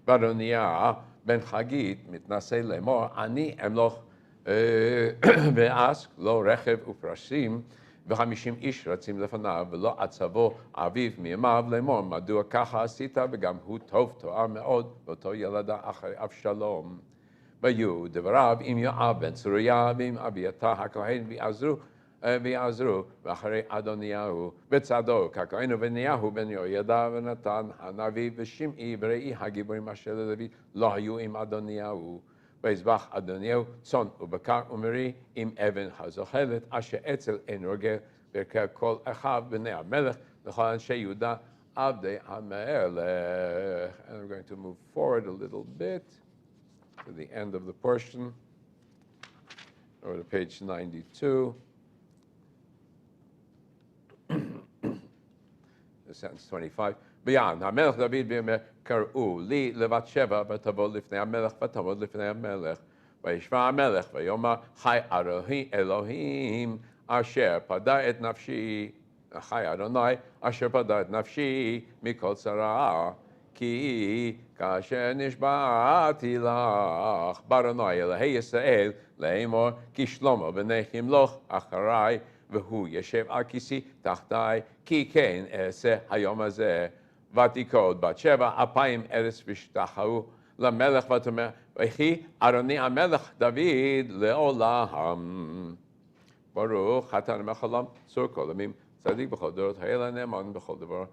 [SPEAKER 1] ואדוניה בן חגית מתנשא לאמור אני אמלוך ואסק לו רכב ופרשים ו50 איש רצים לפניו ולא עצבו אביו מימיו לאמור מדוע ככה עשית וגם הוא טוב תואר מאוד ואותו ילדה אחרי אבשלום ויהיו דבריו עם יואב בן צרויה ועם אביתר הכהן ויעזרו ואחרי אדוניהו וצדוק הכהן ובניהו בן יהוידע ונתן הנביא ושמעי וראי הגיבורים אשר לדוד לא היו עם אדוניהו ויזבח אדוניהו צאן ובקר ומרי עם אבן הזוחלת אשר אצל אין רוגל ברכב כל אחיו בני המלך לכל אנשי יהודה עבדי המלך. And we're going to move forward a little bit to the end of the portion, or to page 92. Sentence 25. Beyond המלך דוד בימי קראו לי לבת שבע ותבוא לפני המלך ותעמוד לפני המלך וישמע המלך ויאמר חי אלוהים אשר פדה את נפשי חי אדוני אשר פדה את נפשי מכל צרה כי כאשר נשבעתי לך באדוני אלוהי ישראל לאמור כי שלמה בנך ימלוך אחריי והוא ישב על כיסי תחתיי כי כן אעשה היום הזה ותיכוד בת שבע 2000 ארץ ושתחו למלך ותאמר ויהי אדוני המלך דוד לעולם. ברוך אתה למלך העולם צור כל עמים צדיק בכל דורות האלה נאמן בכל דבר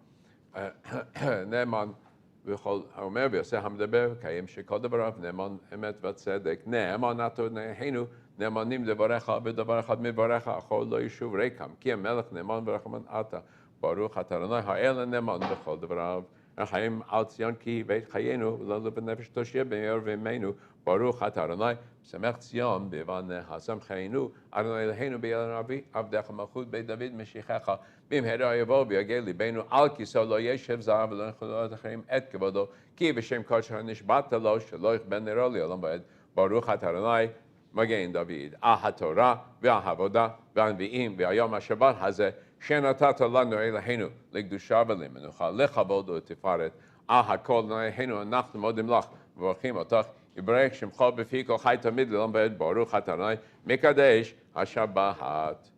[SPEAKER 1] נאמן בכל האומר ועושה המדבר קיים שכל דבריו נאמן אמת וצדק נאמן אתה אלוהינו נאמנים דבריך בדבר אחד מבריך, אכל לא ישוב ריקם, כי המלך נאמן ורחמן אתה, ברוך אתה אדוני האל הנאמן בכל דבריו. החיים על ציון כי בית חיינו, ולא בנפש תושיע במהרה בימינו, ברוך אתה אדוני, שמח ציון בבניך, שמחנו, אדוני אלוהינו ביד רבי, עבדך מלכות בית דוד משיחך, במהרה יבוא ויגל ליבנו, על כיסאו לא ישב זר ולא יכולות אחרים את כבודו, כי בשם קודשך נשבעת לו, שלא יכבד נרו לעולם ועד, ברוך אתה אדוני, מגן דוד, על התורה ועל העבודה והנביאים והיום השבת הזה, שנתת לנו אלוהינו לקדושה ולמנוחה, לכבוד ולתפארת, על הכל אלוהינו אנחנו מודים לך ומברכים אותך, יברך שמך בפי כל חי תמיד לעולם ועד, ברוך אתה אדוני מקדש השבת.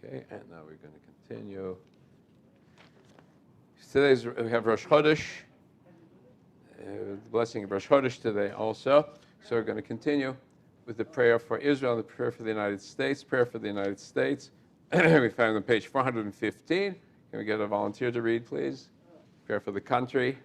[SPEAKER 1] Okay, and now we're going to continue. We have Rosh Chodesh, the blessing of Rosh Chodesh today also. So we're going to continue with the prayer for Israel, the prayer for the United States, prayer for the United States. We found on page 415. Can we get a volunteer to read, please? Prayer for the country.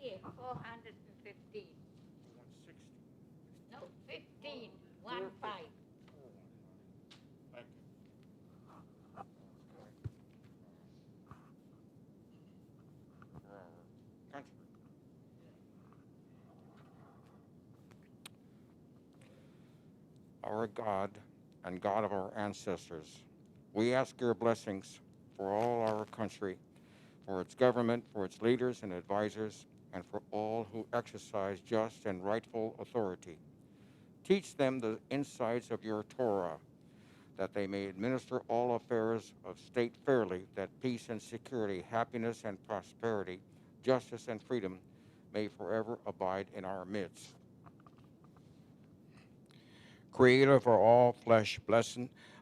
[SPEAKER 8] Here, 415. 160. No, 15. 1 5.
[SPEAKER 10] Thank you. Country. Our God and God of our ancestors, we ask your blessings for all our country, for its government, for its leaders and advisors, and for all who exercise just and rightful authority. Teach them the insights of your Torah, that they may administer all affairs of state fairly, that peace and security, happiness and prosperity, justice and freedom may forever abide in our midst. Creator of all flesh, bless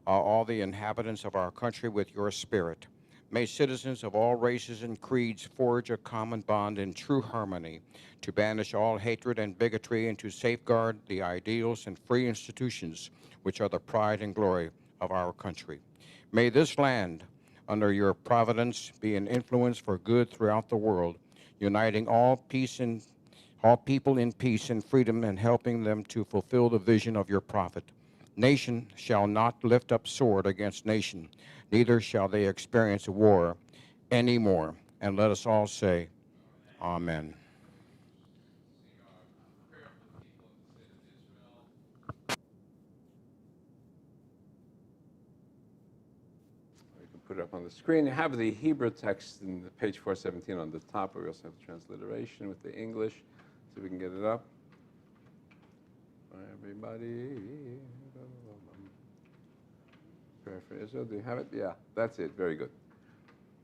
[SPEAKER 10] all the inhabitants of our country with your spirit. May citizens of all races and creeds forge a common bond in true harmony to banish all hatred and bigotry and to safeguard the ideals and free institutions which are the pride and glory of our country. May this land, under your providence, be an influence for good throughout the world, uniting all people in peace and freedom and helping them to fulfill the vision of your prophet. Nation shall not lift up sword against nation, neither shall they experience war anymore. And let us all say, Amen.
[SPEAKER 1] You can put it up on the screen. You have the Hebrew text in the page 417 on the top, but we also have the transliteration with the English, so we can get it up. Everybody. Prayer for Israel. Do you have it? Yeah, that's it. Very good.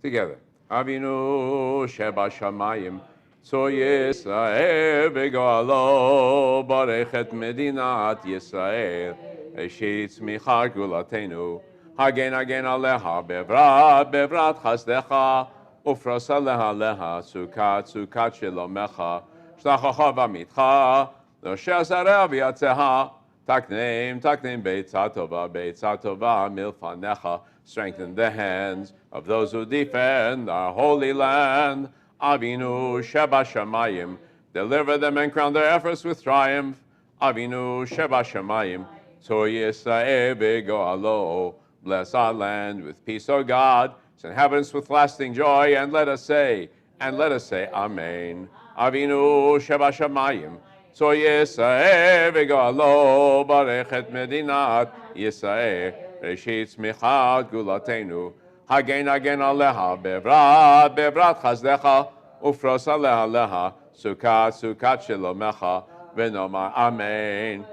[SPEAKER 1] Together. Avinu Sheba Shamayim, Tzor Yisrael v'Goalo, Barech et Medinat Yisrael, Eshit Tzmicha Gulatenu, Hagen Hagen Aleha, Bevrat Chasdecha, Ufros Aleha Sukat Shelomecha, Shlachacha V'Mitcha, L'Osher Zareh V'Yatzeha, Taknim Beitzah Tova Milfanecha. Strengthen the hands of those who defend our holy land. Avinu Sheba Shamayim, deliver them and crown their efforts with triumph. Avinu Sheba Shamayim, Tzor Yisrael v'Goalo, bless our land with peace, O God, its inhabitants with lasting joy, and let us say, Amen. Avinu Sheba Shamayim, Tzor Yisrael v'Goalo, Barech et Medinat Yisrael, Reshit Tzmichat Gulatenu, Hagen Aleha, Bevrat Chazdecha, Ufros Aleha, Sukat Shelomecha, V'Nomar Amen,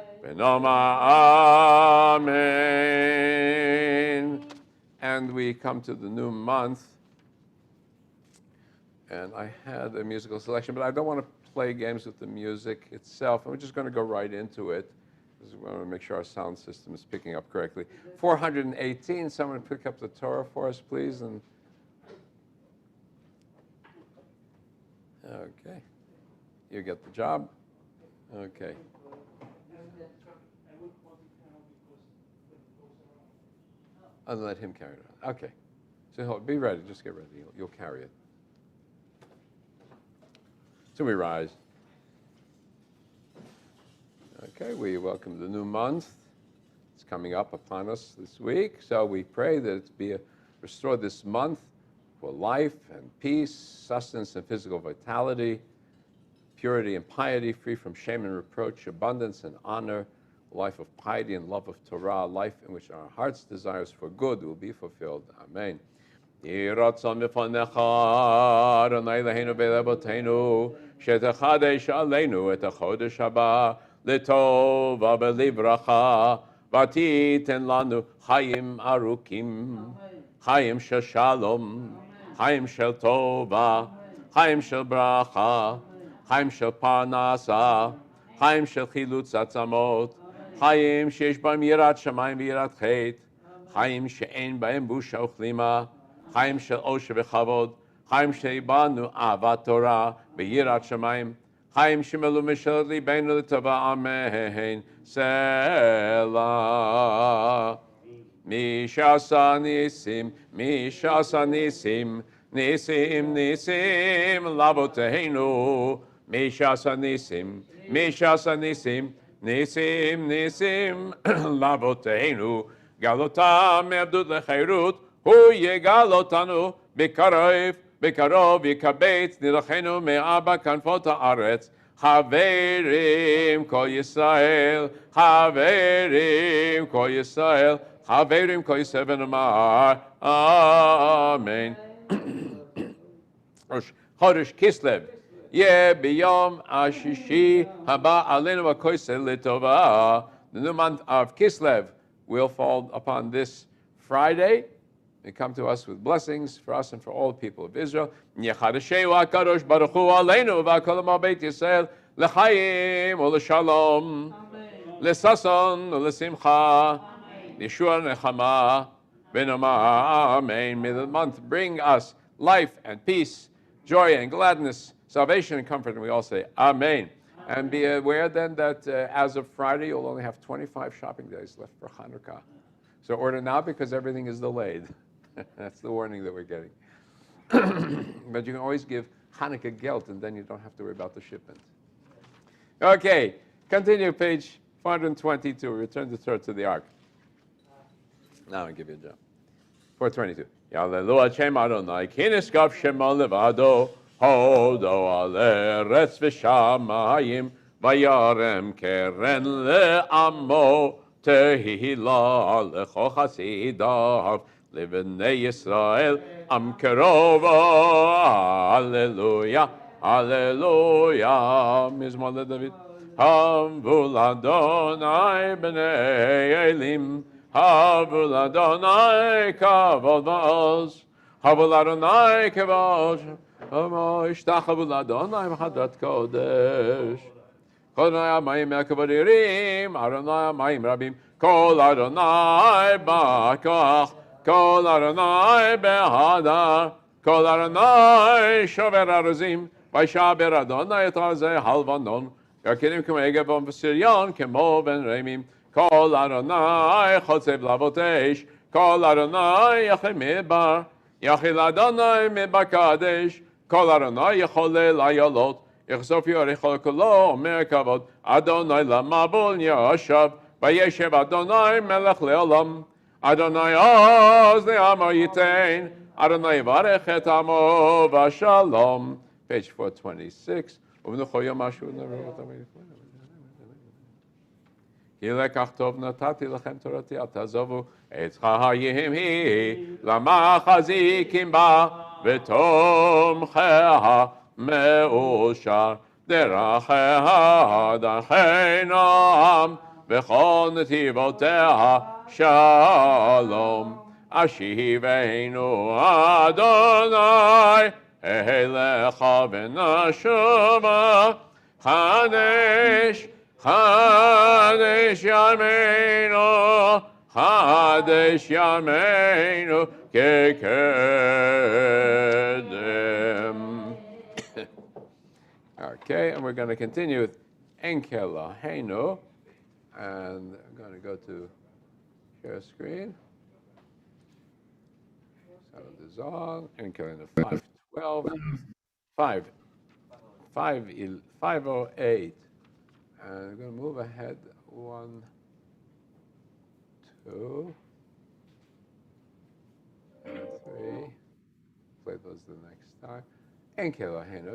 [SPEAKER 1] Amen. And we come to the new month, and I had a musical selection, but I don't want to play games with the music itself, and we're just going to go right into it. We want to make sure our sound system is picking up correctly. 418, someone pick up the Torah for us, please. And okay, you get the job. Okay. I'll let him carry it on. Okay. So be ready. Just get ready. You'll carry it. So we rise. Okay, we welcome the new month. It's coming up upon us this week. So we pray that it's be restored this month for life and peace, sustenance and physical vitality, purity and piety, free from shame and reproach, abundance and honor, a life of piety and love of Torah, a life in which our heart's desires for good will be fulfilled. Amen. יהי רצון בפניך, אדוני אלוהינו ואלוהינו, שתחדש עלינו את החודש הבא, לטובה ולברכה, ותיתן לנו חיים ארוכים, חיים של שלום, חיים של טובה, חיים של ברכה, חיים של פרנסה, חיים של חילוץ עצמות, חיים שיש בהם יראת שמיים ויראת חטא, חיים שאין בהם בושה וכלימה, חיים של עושר וכבוד, חיים שבאנו אהבת תורה ויראת שמיים, חיים שמלאו משאלת ליבנו לטובה, אמן, סלע. מי שעשה ניסים, מי שעשה ניסים, ניסים ניסים לאבותינו, מי שעשה ניסים, מי שעשה ניסים, ניסים ניסים לאבותינו, גאל אותם מעבדות לחירות, הוא יגאל אותנו בקרוב, בקרוב יקבץ נדחנו מארבע כנפות הארץ. חברים כל ישראל, חברים כל ישראל, חברים כל ישראל ונאמר אמן. חודש כסלו יהיה ביום השישי הבא עלינו הכוסל לטובה. The new month of Kislev will fall upon this Friday. They come to us with blessings for us and for all people of Israel. Yechadasheu HaKadosh Baruch Hu Aleinu v'Kol Amal Beit Yisrael l'chaim u'l'shalom l'sason u'l'simcha l'yeshua nechama v'nomar amen. May the month bring us life and peace, joy and gladness, salvation and comfort, and we all say amen. And be aware then that as of Friday, you'll only have 25 shopping days left for Hanukkah. So order now because everything is delayed. That's the warning that we're getting. But you can always give Hanukkah gelt, and then you don't have to worry about the shipment. Okay, continue page 422. Return the Torah to the ark. Now I'll give you a job. 422. Yalelu Hashem Adonai, ki nishkav shemo levado, hodo al eretz v'shamayim, vayarem keren le'amo, tehila lecho chasidav, Livnei Yisrael, Am Kerovo, Hallelujah, Hallelujah. Mizmor LeDavid. Havul Adonai b'nei Elim, Havul Adonai kavod va'oz, Havul Adonai kavod, Ishtachavul Adonai b'chadrat kodesh. Kol Adonai amayim me'akavod yirim, Adonai amayim rabim, Kol Adonai ba'koach, Kol Adonai behadar, Kol Adonai shover aruzim, Vaishaber Adonai et arzeh halvanon, Yakinim k'megevom v'siryon k'mo ben remim, Kol Adonai chotzev lavotesh, Kol Adonai yachil midbar, Yachil Adonai midbar kadesh, Kol Adonai yachole layolot, Yachsof yorechol kolo omer kavod, Adonai lamabul yashav, Vayeshev Adonai melech leolam, Adonai oz le'amo yitain, Adonai varech et amo v'shalom. Page 426. Ki lekach tov natati lechem torati al tazovu et chayim hi lamachazikim ba v'tomcheha me'ushar deracheha darchei noam v'chol netivoteha Shalom, Ashiveinu Adonai Elecha v'nashuma Chadesh Yameinu Chadesh Yameinu Kekedem. Okay, and we're going to continue with Enkel Laheinu, and I'm going to go to share screen. Sound is on. Enkel in the 512, 508. And we're going to move ahead 1, 2, and 3. Play those the next time. Enkel Laheinu.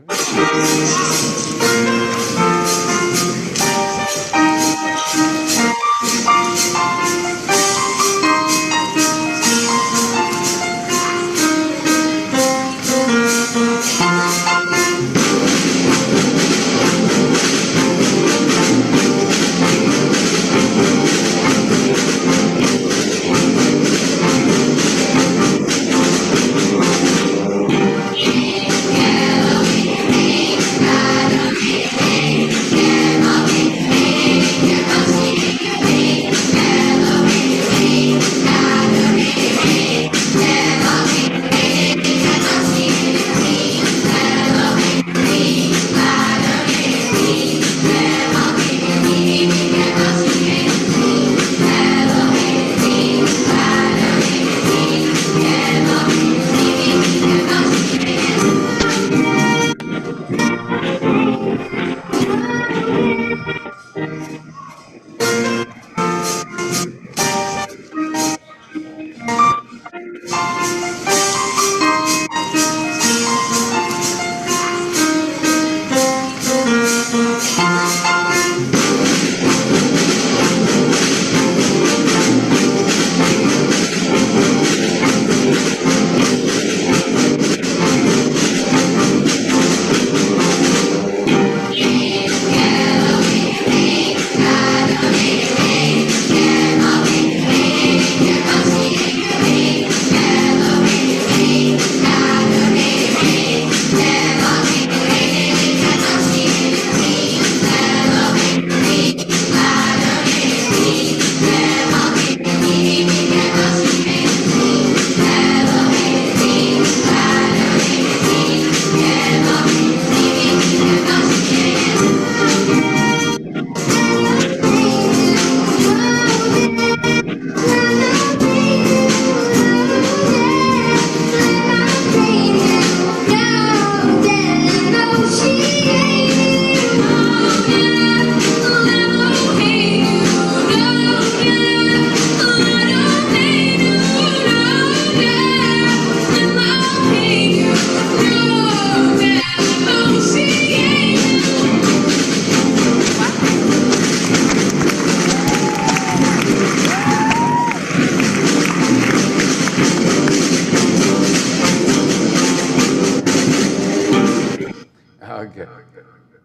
[SPEAKER 1] Okay.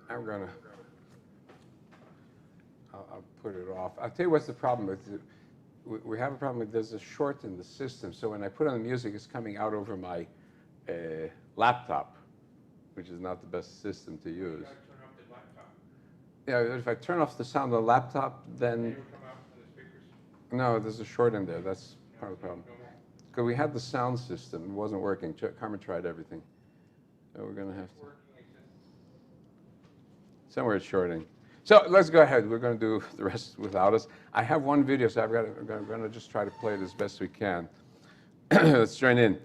[SPEAKER 1] I'm going to, I'll put it off. I'll tell you what's the problem with it. We have a problem with there's a short in the system. So when I put on the music, it's coming out over my laptop, which is not the best system to use. Yeah, if I turn off the sound on the laptop, then... No, there's a short in there. That's part of the problem. Because we had the sound system. It wasn't working. Carmen tried everything. So we're going to have to... Somewhere it's shorting. So let's go ahead. We're going to do the rest without us. I have one video, so I'm going to just try to play it as best we can. Let's join in.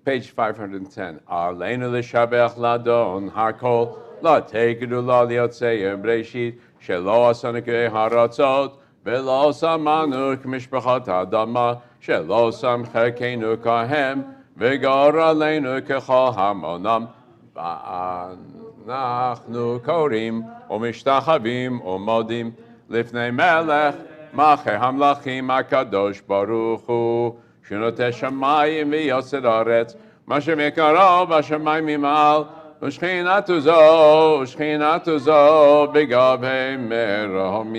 [SPEAKER 1] Page 510. Aleinu l'shabech ladon hakol la'tekedu la liyotzei breshit shelo asanu haratzot velo samanu k'mishpachat adama shelo sam cherkeinu kahem v'gar aleinu kechol hamonam va'anachnu korim u'mishtachavim u'modim lifnei melech mache hamlachim akadosh baruch hu שנוטה שמיים ויוסד הארץ, מה שמקרוב השמיים ממעל, ושכינתו זו בגבי מרחמים.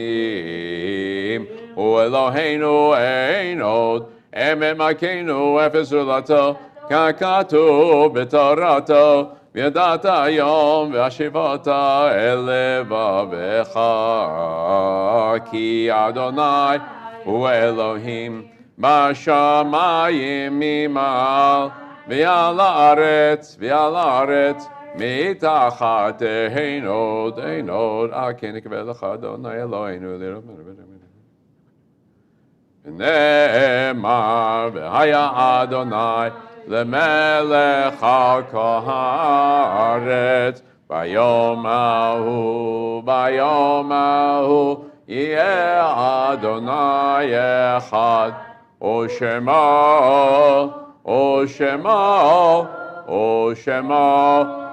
[SPEAKER 1] הוא אלוהינו אין עוד, אמת מלכנו אפס זולתו, ככתוב בתורתו, וידעת היום והשיבת אל לבביך כי אדוני הוא אלוהים בשמיים ממעל ועל הארץ מתחת עינות כן נקבל לך אדוני אלוהינו נאמר והיה אדוני למלך על כל הארץ ביום ההוא יהיה אדוני אחד או שמו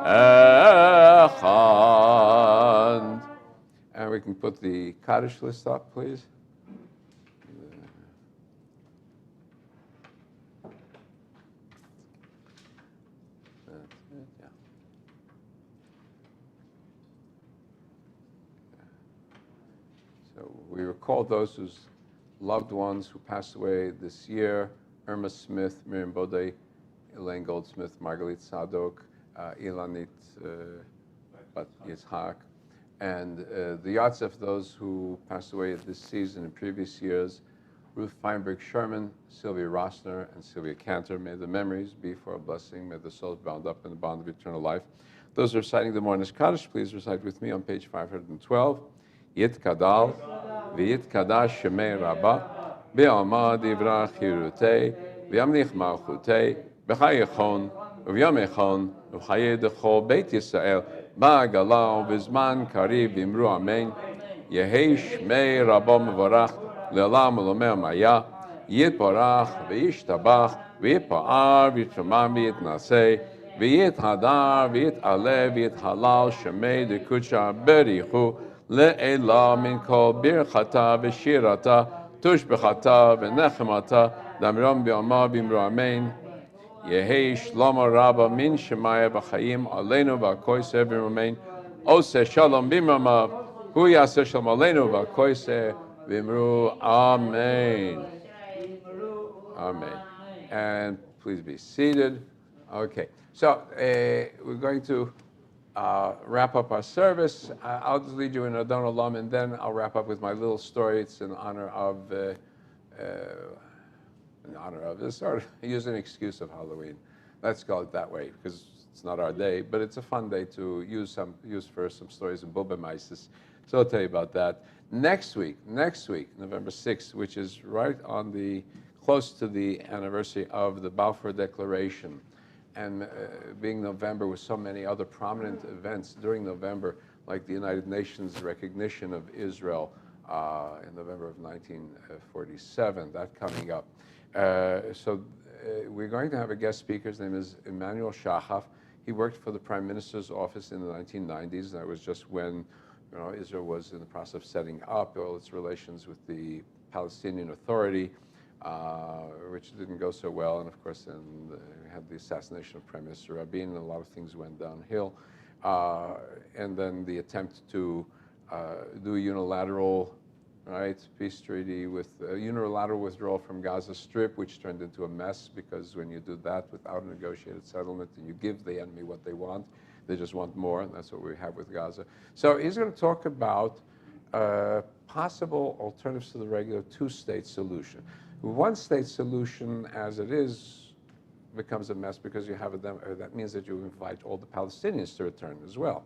[SPEAKER 1] אחד. And we can put the Kaddish list up, please. So we recall those whose loved ones who passed away this year: Irma Smith, Miriam Bodeh, Elaine Goldsmith, Margalit Sadok, Ilanit Bat Yitzhak, and the yachts of those who passed away this season in previous years: Ruth Feinberg Sherman, Sylvia Rossner, and Sylvia Cantor. May the memories be for a blessing. May the souls bound up in the bond of eternal life. Those reciting the Morning Kaddish, please recite with me on page 512. Yit Kadal, V'yit Kadash Shemei Rabbah, V'yamad Ivrach Hirutei, V'yamnich Malchutei, V'chayechon, V'yamechon, V'chayei Dechol Beit Yisrael, Ba'agala V'zman Kariv V'imru Amen, Yehei Shmei Rabbah Mevorach, Le'olam U'lomei Maya, Yitbarach V'yishtabach, V'yitpa'ar V'yitramam V'yitnasei, V'yithadar V'yit'aleh V'yithalal Shemei Dekucha Berichu, Le'ela min kol birchata v'shirata tushbechata v'nechemata damiram b'yama b'imru amen Yehei shlomo rabba min shemaya b'chayim aleinu v'akoyse v'imru Ose shalom b'imramav hu yaseh shalom aleinu v'akoyse v'imru amen. Amen. And please be seated. Okay, so we're going to wrap up our service. I'll just lead you in Adon Olam, and then I'll wrap up with my little story. It's in honor of this, sort of use an excuse of Halloween. Let's call it that way, because it's not our day, but it's a fun day to use for some stories of Bubba Mises. So I'll tell you about that. Next week, November 6th, which is right on close to the anniversary of the Balfour Declaration. And being November with so many other prominent events during November, like the United Nations recognition of Israel in November of 1947, that coming up. So we're going to have a guest speaker. His name is Emmanuel Shachaf. He worked for the Prime Minister's office in the 1990s. That was just when Israel was in the process of setting up all its relations with the Palestinian Authority. Which didn't go so well, and of course then we had the assassination of Prime Minister Rabin, and a lot of things went downhill. And then the attempt to do a unilateral peace treaty with unilateral withdrawal from Gaza Strip, which turned into a mess, because when you do that without a negotiated settlement and you give the enemy what they want, they just want more, and that's what we have with Gaza. So he's going to talk about possible alternatives to the regular two-state solution. One-state solution, as it is, becomes a mess because you have that means that you invite all the Palestinians to return as well,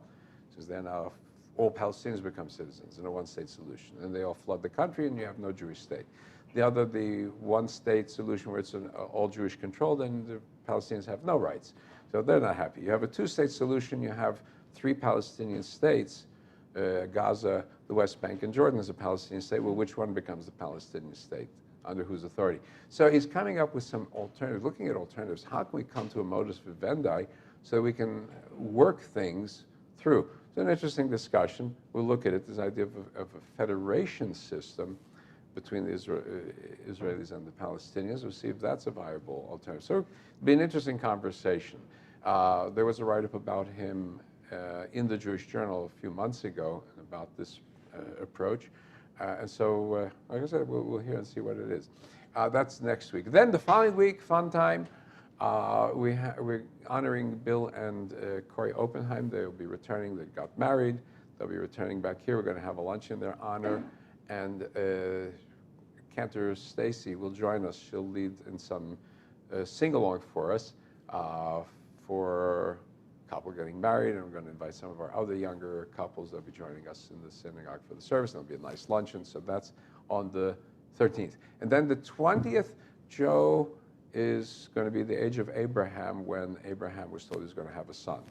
[SPEAKER 1] since then all Palestinians become citizens in a one-state solution, and they all flood the country, and you have no Jewish state. The one-state solution where it's an all Jewish control, then the Palestinians have no rights, so they're not happy. You have a two-state solution. You have three Palestinian states: Gaza, the West Bank, and Jordan is a Palestinian state. Well, which one becomes the Palestinian state? Under whose authority? So he's coming up with some alternatives, looking at alternatives. How can we come to a modus vivendi so we can work things through? It's an interesting discussion. We'll look at it, this idea of a federation system between the Israelis and the Palestinians. We'll see if that's a viable alternative. So it'll be an interesting conversation. There was a write-up about him in the Jewish Journal a few months ago about this approach. And so, like I said, we'll hear and see what it is. That's next week. Then the following week, fun time, We're honoring Bill and Corey Oppenheim. They'll be returning. They got married. They'll be returning back here. We're going to have a lunch in their honor. And Cantor Stacy will join us. She'll lead in some sing-along for us for a couple getting married. And we're going to invite some of our other younger couples. They'll be joining us in the synagogue for the service. There'll be a nice luncheon. So that's on the 13th. And then the 20th, Joe is going to be the age of Abraham when Abraham was told he was going to have a son.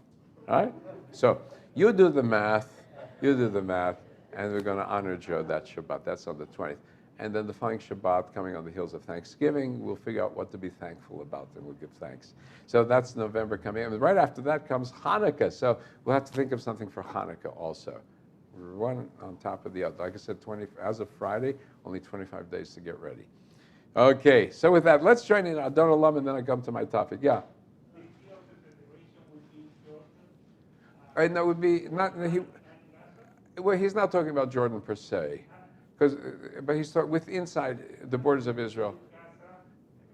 [SPEAKER 1] All right? So you do the math, and we're going to honor Joe that Shabbat. That's on the 20th. And then the following Shabbat, coming on the heels of Thanksgiving, we'll figure out what to be thankful about, and we'll give thanks. So that's November coming. And right after that comes Hanukkah. So we'll have to think of something for Hanukkah also. One on top of the other. Like I said, as of Friday, only 25 days to get ready. Okay, so with that, let's join in Adon Olam, and then I come to my topic. Yeah. Right, no, it would be not. He's not talking about Jordan per se, but he's talking with inside the borders of Israel.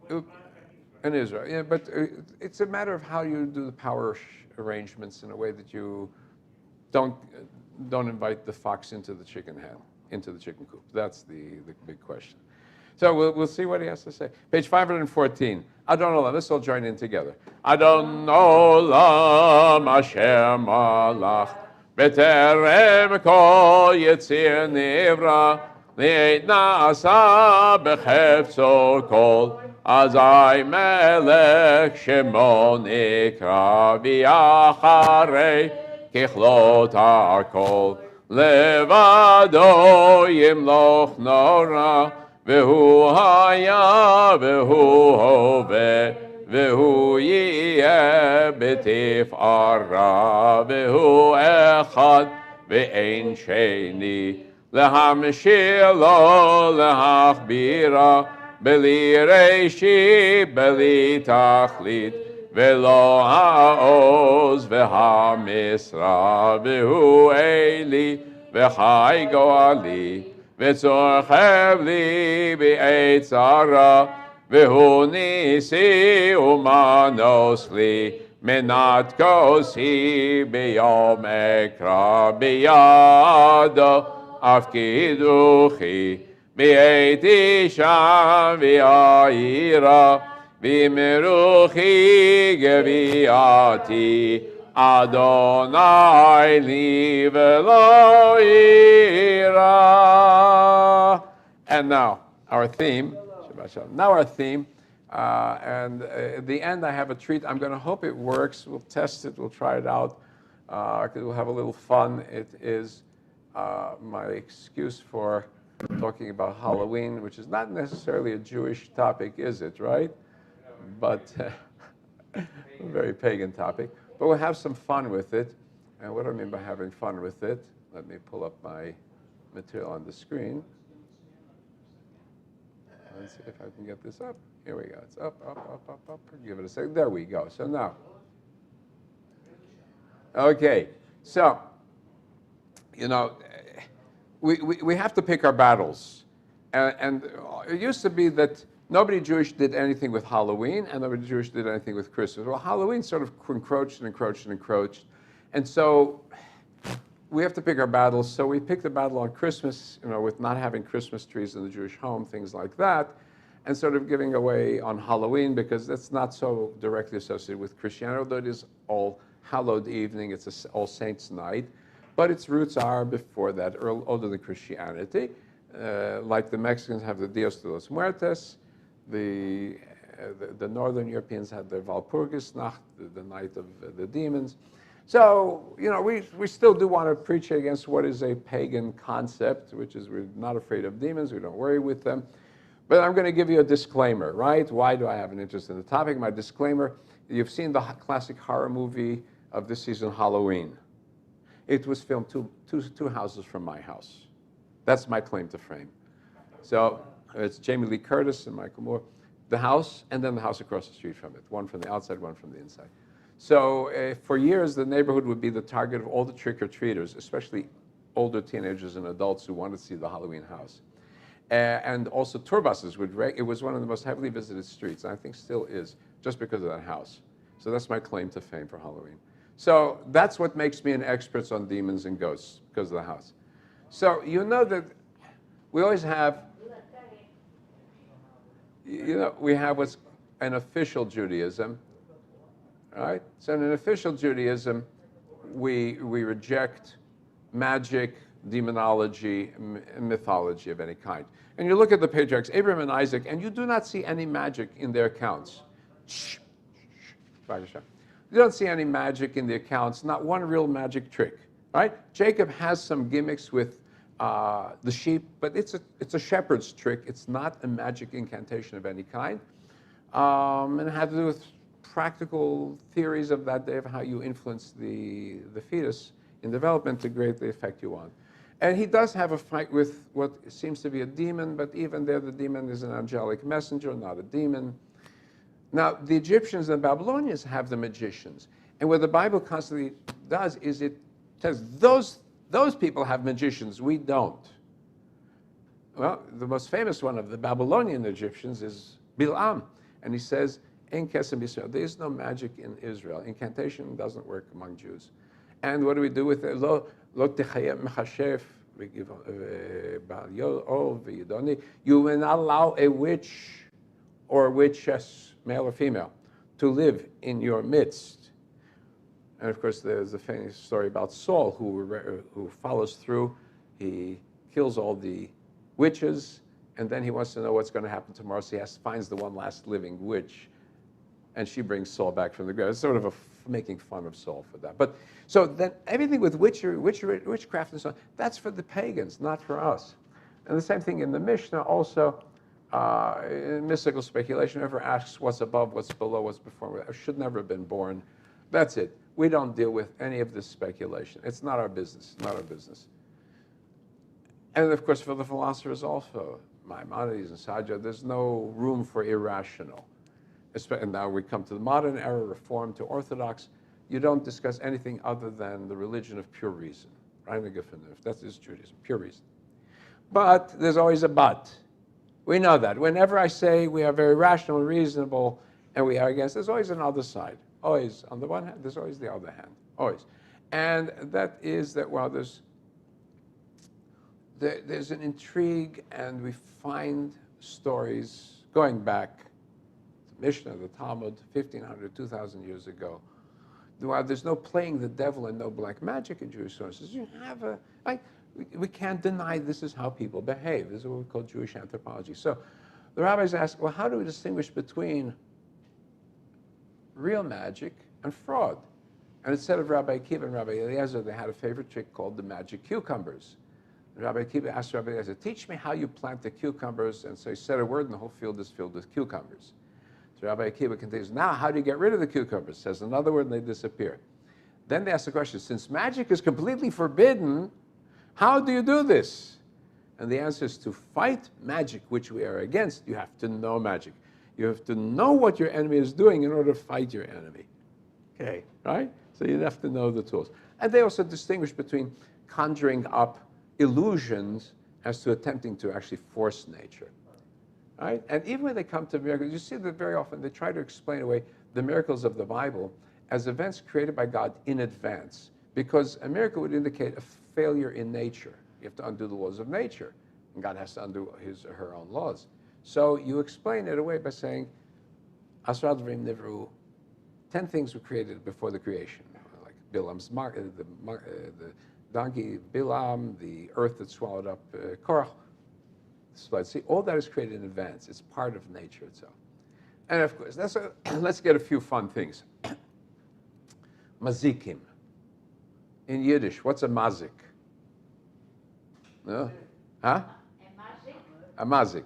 [SPEAKER 1] In Israel, yeah. But it's a matter of how you do the power arrangements in a way that you don't invite the fox into the chicken hen, into the chicken coop. That's the big question. So we'll see what he has to say. Page 514. Adon Olam. Let's all join in together. Adon Olam Asher Malach B'terem Kol Yitzir Nivra Ni'et Na'asa B'chefzo Kol Azai Melech Shemo Nikra V'yacharei Kichlot HaKol Levado Yimloch Nora Vehu haya, vehu hove, vehu yeh b'tif'ara, vehu echad, ve'ein sheni, lehamshir lo lehachbira, beli reishi, beli tachlit, ve'lo ha'oz, ve'ha'misra, vehu eli, ve'chai go'ali, וצורכב לי בעת צרה, והוא ניסי ומנוס לי, מנת כוסי ביום אקרא בידו, אף קידוחי, בעת אישה ויעירה, וימרוכי גביעתי, Adonai li v'lo ira. And now, our theme, Shabbat Shalom. Now our theme, and at the end I have a treat. I'm going to hope it works. We'll test it. We'll try it out. We'll have a little fun. It is my excuse for talking about Halloween, which is not necessarily a Jewish topic, is it, right? But a very pagan topic. But we'll have some fun with it. And what do I mean by having fun with it? Let me pull up my material on the screen. Let's see if I can get this up. Here we go. It's up. Give it a second. There we go. So now. Okay. So, you know, we have to pick our battles. And it used to be that nobody Jewish did anything with Halloween, and nobody Jewish did anything with Christmas. Well, Halloween sort of encroached. And so we have to pick our battles. So we picked the battle on Christmas, you know, with not having Christmas trees in the Jewish home, things like that, and sort of giving away on Halloween because that's not so directly associated with Christianity, although it is All Hallowed Evening, it's All Saints Night, but its roots are before that, older than Christianity. Like the Mexicans have the Dios de los Muertos, the Northern Europeans had the Walpurgisnacht, the Night of the Demons. So, you know, we still do want to preach against what is a pagan concept, which is we're not afraid of demons, we don't worry with them. But I'm going to give you a disclaimer, right? Why do I have an interest in the topic? My disclaimer, you've seen the classic horror movie of this season, Halloween. It was filmed two houses from my house. That's my claim to fame. So it's Jamie Lee Curtis and Michael Moore. The house, and then the house across the street from it. One from the outside, one from the inside. So for years, the neighborhood would be the target of all the trick-or-treaters, especially older teenagers and adults who wanted to see the Halloween house. And also tour buses would, it was one of the most heavily visited streets, and I think still is. just because of that house. So that's my claim to fame for Halloween. So that's what makes me an expert on demons and ghosts, because of the house. So you know that we always have, we have what's an official Judaism, right? So in an official Judaism, we reject magic, demonology, mythology of any kind. And you look at the patriarchs, Abraham and Isaac, and you do not see any magic in their accounts. You don't see any magic in the accounts, not one real magic trick, right? Jacob has some gimmicks with the sheep, but it's a shepherd's trick. It's not a magic incantation of any kind. And it had to do with practical theories of that day of how you influence the fetus in development to greatly affect you on. And he does have a fight with what seems to be a demon, but even there the demon is an angelic messenger, not a demon. Now, the Egyptians and Babylonians have the magicians. And what the Bible constantly does is it says, those people have magicians, we don't. Well, the most famous one of the Babylonian Egyptians is Bilam. And he says, "En kesem Yisrael," there is no magic in Israel. Incantation doesn't work among Jews. And what do we do with it? Lo techayem mechashef, you will not allow a witch or witches, male or female, to live in your midst. And of course, there's a famous story about Saul, who follows through. He kills all the witches, and then he wants to know what's going to happen tomorrow, so he finds the one last living witch, and she brings Saul back from the grave. It's sort of making fun of Saul for that. But so then everything with witchcraft and so on, that's for the pagans, not for us. And the same thing in the Mishnah also. In mystical speculation, whoever asks what's above, what's below, what's before, should never have been born. That's it. We don't deal with any of this speculation. It's not our business, not our business. And of course, for the philosophers also, Maimonides and Sajja, there's no room for irrational. And now we come to the modern era, Reform to Orthodox. You don't discuss anything other than the religion of pure reason. That is Judaism, pure reason. But there's always a but. We know that. Whenever I say we are very rational and reasonable and we are against, there's always another side. Always. On the one hand, there's always the other hand. Always. And that is that, well, there's an intrigue, and we find stories going back to the Mishnah, the Talmud, 1,500, 2,000 years ago. While there's no playing the devil and no black magic in Jewish sources, you have we can't deny this is how people behave. This is what we call Jewish anthropology. So the rabbis ask, well, how do we distinguish between real magic and fraud? And instead of Rabbi Akiva and Rabbi Eliezer, they had a favorite trick called the magic cucumbers. And Rabbi Akiva asked Rabbi Eliezer, teach me how you plant the cucumbers. And so he said a word, and the whole field is filled with cucumbers. So Rabbi Akiva continues, now how do you get rid of the cucumbers? Says another word, and they disappear. Then they ask the question, since magic is completely forbidden, how do you do this? And the answer is to fight magic, which we are against. You have to know magic. You have to know what your enemy is doing in order to fight your enemy. Okay, right? So you have to know the tools. And they also distinguish between conjuring up illusions as to attempting to actually force nature. Right? And even when they come to miracles, you see that very often they try to explain away the miracles of the Bible as events created by God in advance. Because a miracle would indicate a failure in nature. You have to undo the laws of nature, and God has to undo his or her own laws. So you explain it away by saying, Asra Dvarim Nivru, 10 things were created before the creation, like Bilam's the donkey, Bilam, the earth that swallowed up Korach, See, all that is created in advance. It's part of nature itself. And of course, let's get a few fun things. Mazikim. In Yiddish, what's a mazik? No? Huh? A mazik.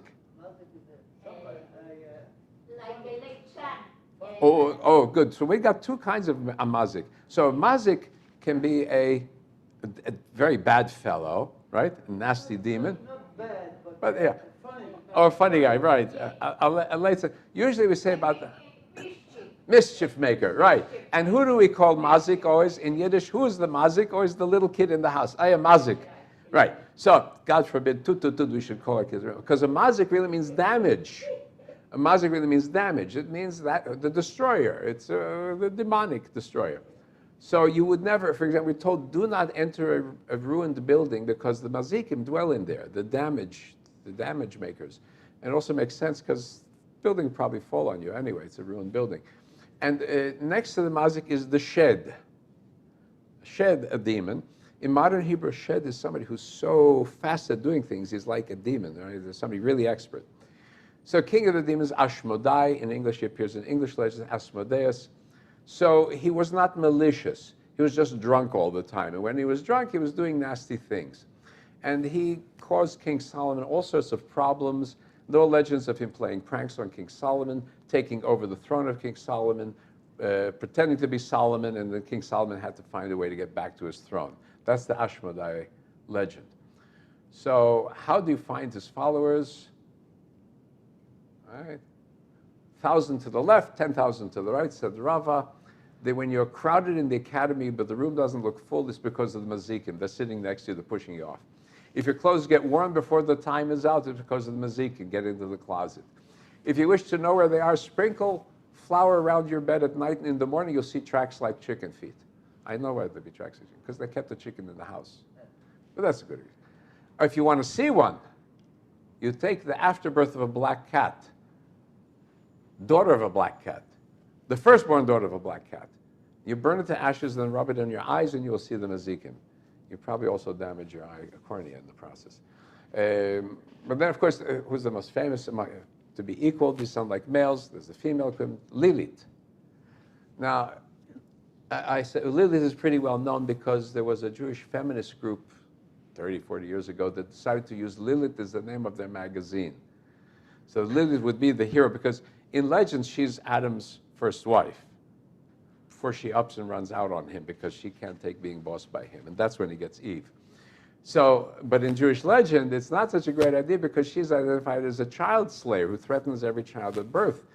[SPEAKER 1] Oh, good. So we got two kinds of a mazik. So a mazik can be a very bad fellow, right? A nasty demon.
[SPEAKER 6] Not bad,
[SPEAKER 1] but yeah.
[SPEAKER 6] Funny.
[SPEAKER 1] Oh, a funny guy, right. Usually we say about the mischief maker, right. And who do we call mazik always in Yiddish? Who is the mazik? Always the little kid in the house. I am mazik. Right. So, God forbid, we should call our kids. Because a mazik really means damage. A mazik really means damage. It means that the destroyer. It's the demonic destroyer. So you would never, for example, we're told, do not enter a ruined building because the mazikim dwell in there, the damage makers. And it also makes sense because building would probably fall on you anyway. It's a ruined building. And next to the mazik is the shed. Shed, a demon. In modern Hebrew, shed is somebody who's so fast at doing things, he's like a demon, right? There's somebody really expert. So king of the demons, Ashmodai. In English, he appears in English legends, Asmodeus. So he was not malicious. He was just drunk all the time. And when he was drunk, he was doing nasty things. And he caused King Solomon all sorts of problems. There are legends of him playing pranks on King Solomon, taking over the throne of King Solomon, pretending to be Solomon, and then King Solomon had to find a way to get back to his throne. That's the Ashmodai legend. So how do you find his followers? All right. 1,000 to the left, 10,000 to the right, said Rava. When you're crowded in the academy, but the room doesn't look full, it's because of the mazikim. They're sitting next to you, they're pushing you off. If your clothes get worn before the time is out, it's because of the mazikim. Get into the closet. If you wish to know where they are, sprinkle flour around your bed at night, and in the morning you'll see tracks like chicken feet. I know why there'd be tracks like chicken, because they kept the chicken in the house. But that's a good reason. Or if you want to see one, you take the afterbirth of a black cat, daughter of a black cat, the firstborn daughter of a black cat. You burn it to ashes, then rub it on your eyes, and you will see the mazikim. You probably also damage your eye, cornea in the process. But then, of course, who's the most famous? To be equal, these sound like males. There's a female, Lilith. Now, I said Lilith is pretty well known because there was a Jewish feminist group 30, 40 years ago that decided to use Lilith as the name of their magazine. So Lilith would be the hero because in legends, she's Adam's first wife before she ups and runs out on him because she can't take being bossed by him. And that's when he gets Eve. So, but in Jewish legend, it's not such a great idea because she's identified as a child slayer who threatens every child at birth.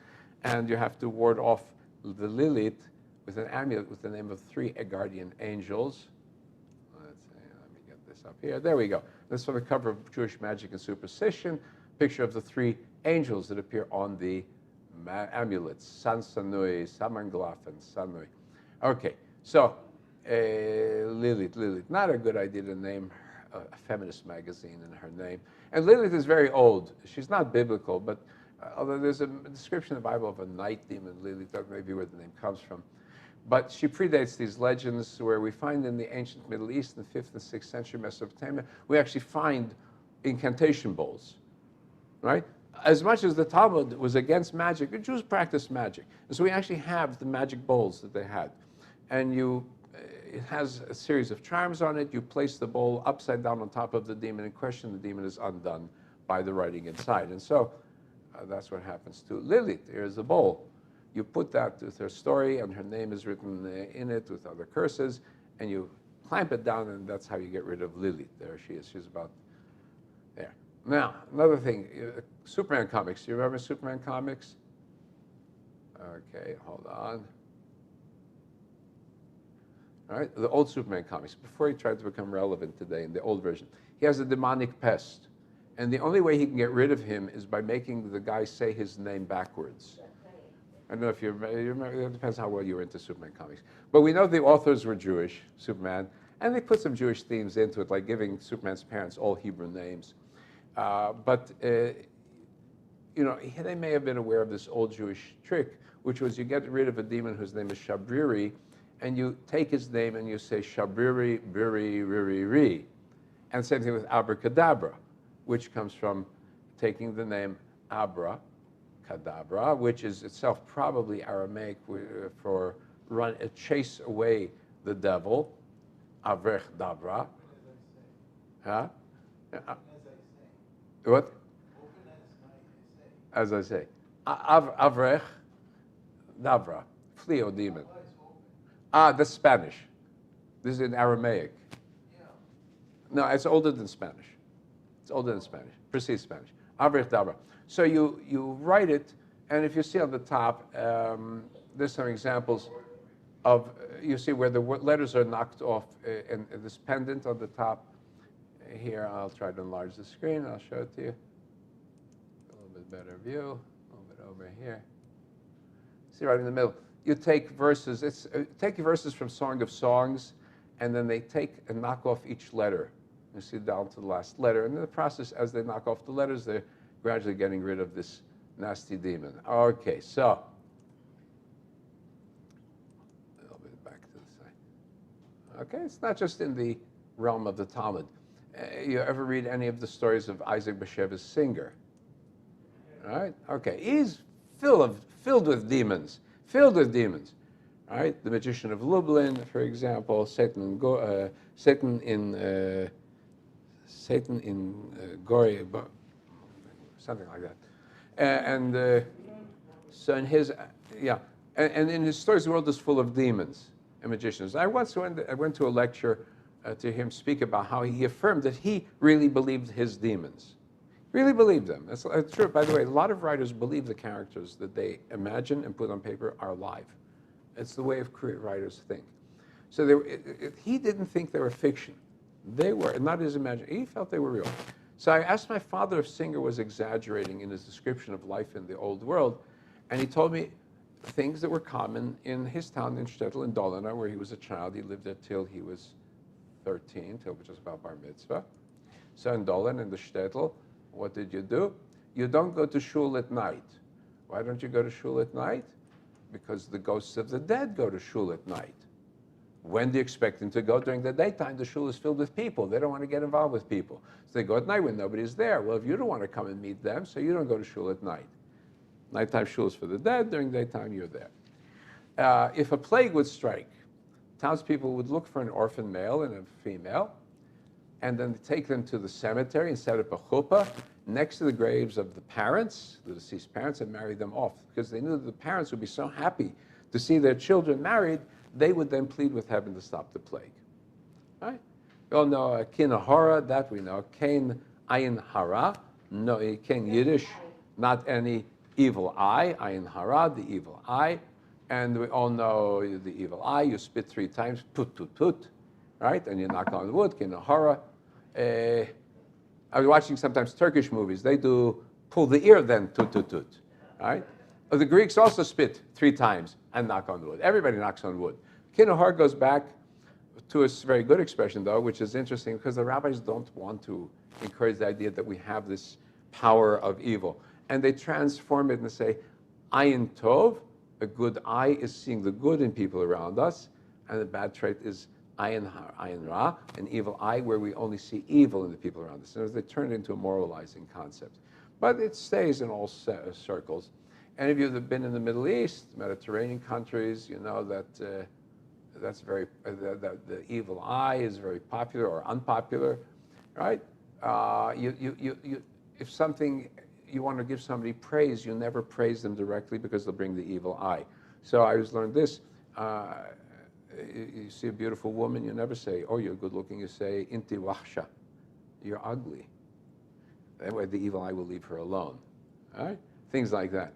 [SPEAKER 1] And you have to ward off the Lilith with an amulet with the name of 3 guardian angels. Let's see, let me get this up here. There we go. This is from the cover of Jewish Magic and Superstition, picture of the 3 angels that appear on the amulets, San Sanui, Samanglaf, and Sanui. Okay, so Lilith, not a good idea to name a feminist magazine in her name. And Lilith is very old. She's not biblical, but although there's a description in the Bible of a night demon, Lilith, that may be where the name comes from. But she predates these legends where we find in the ancient Middle East, in the 5th and 6th century Mesopotamia, we actually find incantation bowls, right? As much as the Talmud was against magic, the Jews practiced magic. And so we actually have the magic bowls that they had. And it has a series of charms on it. You place the bowl upside down on top of the demon in question. The demon is undone by the writing inside. And so that's what happens to Lilith. Here's the bowl. You put that with her story, and her name is written in it with other curses, and you clamp it down, and that's how you get rid of Lilith. There she is. She's about there. Now, another thing, Superman comics. Do you remember Superman comics? Okay, hold on. All right, the old Superman comics, before he tried to become relevant today in the old version. He has a demonic pest, and the only way he can get rid of him is by making the guy say his name backwards. I don't know if you remember, it depends how well you were into Superman comics. But we know the authors were Jewish, Superman, and they put some Jewish themes into it, like giving Superman's parents all Hebrew names. They may have been aware of this old Jewish trick, which was you get rid of a demon whose name is Shabriri, and you take his name and you say Shabriri, Biri, Riri, Ri. And same thing with abracadabra, which comes from taking the name Abra, Kadabra, which is itself probably Aramaic for chase away the devil, Avrech Dabra. Huh? What? As I say. Avrech Dabra, flee, O demon. That's Spanish. This is in Aramaic. No, it's older than Spanish. It's older than Spanish, precise Spanish. Avrech Dabra. So you write it, and if you see on the top, there's some examples of, you see where the letters are knocked off in this pendant on the top. Here, I'll try to enlarge the screen. I'll show it to you. A little bit better view. A little bit over here. See right in the middle. You take verses. Take verses from Song of Songs, and then they take and knock off each letter. You see down to the last letter. And in the process, as they knock off the letters, they're gradually getting rid of this nasty demon. Okay, so a little bit back to the side. Okay, it's not just in the realm of the Talmud. You ever read any of the stories of Isaac Bashevis Singer? All right. Okay, he's filled with demons. Filled with demons. All right. The Magician of Lublin, for example. Satan in Gory, something like that. So in his, and in his stories, the world is full of demons and magicians. I went to a lecture to him speak about how he affirmed that he really believed his demons. Really believed them. That's true. By the way, a lot of writers believe the characters that they imagine and put on paper are alive. It's the way of writers think. So he didn't think they were fiction. They were, not his imagination. He felt they were real. So I asked my father if Singer was exaggerating in his description of life in the old world, and he told me things that were common in his town in Shtetl in Dolina, where he was a child. He lived there till he was 13, till just about bar mitzvah. So in Dolin, in the Shtetl, what did you do? You don't go to shul at night. Why don't you go to shul at night? Because the ghosts of the dead go to shul at night. When do you expect them to go? During the daytime, the shul is filled with people. They don't want to get involved with people. So they go at night when nobody's there. Well, if you don't want to come and meet them, so you don't go to shul at night. Nighttime shul is for the dead. During daytime, you're there. If a plague would strike, townspeople would look for an orphan male and a female, and then take them to the cemetery and set up a chuppah next to the graves of the parents, the deceased parents, and marry them off. Because they knew that the parents would be so happy to see their children married, they would then plead with heaven to stop the plague. Right? We all know kin hara, that we know. Kain ayin hara, no, kain Yiddish, not any evil eye. Ayin hara, the evil eye. And we all know the evil eye. You spit 3 times, put, tut, tut. Right? And you knock on wood, kin hara. I was watching sometimes Turkish movies. They do pull the ear, then tut, tut, tut. Right? The Greeks also spit 3 times and knock on wood. Everybody knocks on wood. Kinohar goes back to a very good expression, though, which is interesting because the rabbis don't want to encourage the idea that we have this power of evil. And they transform it and say, ayin tov, a good eye is seeing the good in people around us, and the bad trait is ayin ra, an evil eye where we only see evil in the people around us. And they turn it into a moralizing concept. But it stays in all circles. Any of you that have been in the Middle East, Mediterranean countries, you know that that's very the evil eye is very popular or unpopular, right? If something you want to give somebody praise, you never praise them directly because they'll bring the evil eye. So I always learned this: you see a beautiful woman, you never say, "Oh, you're good looking." You say, "Inti wahsha," you're ugly. That way, the evil eye will leave her alone. All right? Things like that.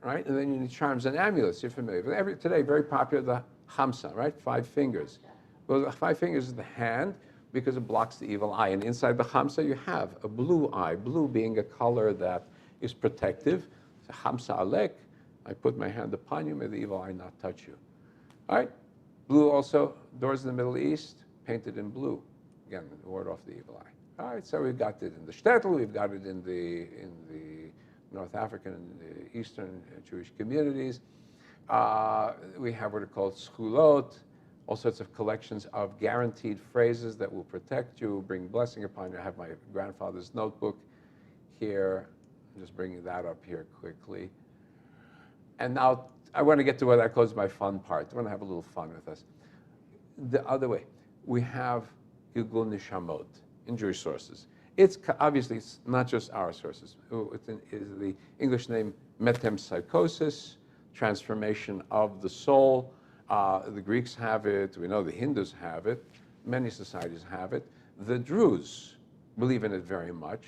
[SPEAKER 1] Right? And then you need charms and amulets. You're familiar. Today, very popular, the Hamsa, right? 5 fingers. Well, the 5 fingers is the hand because it blocks the evil eye. And inside the Hamsa, you have a blue eye, blue being a color that is protective. It's a Hamsa alek. I put my hand upon you, may the evil eye not touch you. All right? Blue also, doors in the Middle East, painted in blue. Again, ward off the evil eye. All right, so we've got it in the shtetl, we've got it in the North African and the Eastern Jewish communities. We have what are called schulot, all sorts of collections of guaranteed phrases that will protect you, bring blessing upon you. I have my grandfather's notebook here. I'm just bringing that up here quickly. And now I want to get to what I call my fun part. I want to have a little fun with us. The other way, we have Gilgul Nishamot in Jewish sources. It's obviously it's not just our sources. It's the English name metempsychosis, transformation of the soul. The Greeks have it. We know the Hindus have it. Many societies have it. The Druze believe in it very much.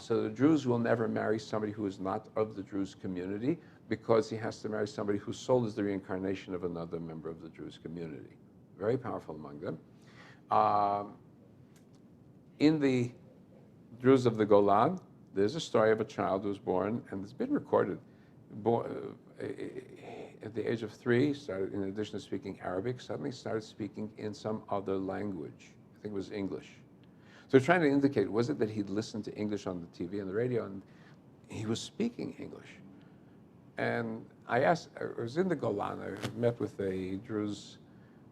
[SPEAKER 1] So the Druze will never marry somebody who is not of the Druze community because he has to marry somebody whose soul is the reincarnation of another member of the Druze community. Very powerful among them. In the Druze of the Golan, there's a story of a child who was born, and it's been recorded, at the age of 3, started, in addition to speaking Arabic, suddenly started speaking in some other language. I think it was English. So trying to indicate, was it that he'd listened to English on the TV and the radio, and he was speaking English? And I asked, I was in the Golan, I met with a Druze,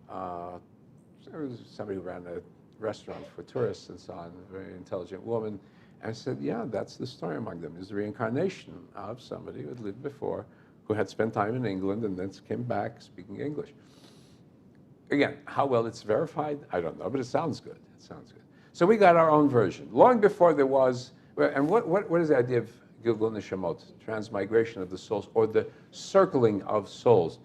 [SPEAKER 1] there was somebody who ran a restaurant for tourists and so on, a very intelligent woman. And I said, yeah, that's the story among them, is the reincarnation of somebody who had lived before, who had spent time in England and then came back speaking English. Again, how well it's verified, I don't know, but it sounds good. It sounds good. So we got our own version. Long before there was, and what is the idea of Gilgul Neshamot, transmigration of the souls, or the circling of souls,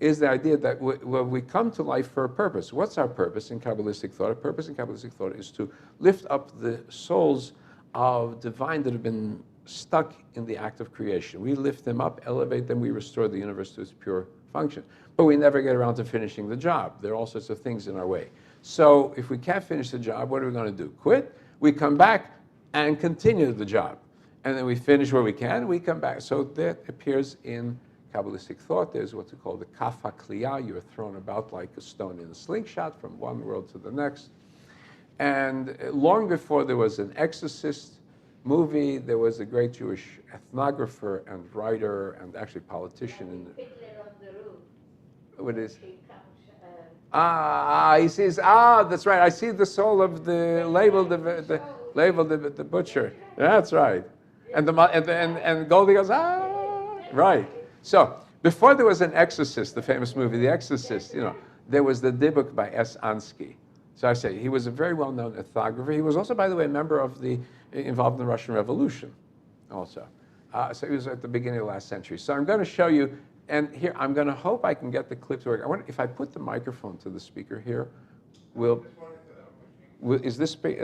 [SPEAKER 1] is the idea that we come to life for a purpose. What's our purpose in Kabbalistic thought? Our purpose in Kabbalistic thought is to lift up the souls of divine that have been stuck in the act of creation. We lift them up, elevate them, we restore the universe to its pure function. But we never get around to finishing the job. There are all sorts of things in our way. So if we can't finish the job, what are we going to do? Quit? We come back and continue the job. And then we finish where we can, we come back. So that appears in Kabbalistic thought. There's what we call the kafa kliya. You're thrown about like a stone in a slingshot from one world to the next. And long before there was an Exorcist movie, there was a great Jewish ethnographer and writer and actually politician. What is? He says, that's right. I see the soul of the the butcher. That's right. And Goldie goes, right. So before there was an Exorcist, the famous movie, The Exorcist, there was the Dybbuk by S. Ansky. So I say he was a very well-known ethnographer. He was also, by the way, a member of involved in the Russian Revolution, also. So he was at the beginning of the last century. So I'm going to show you, and here I'm going to hope I can get the clip to work. I wonder if I put the microphone to the speaker here, are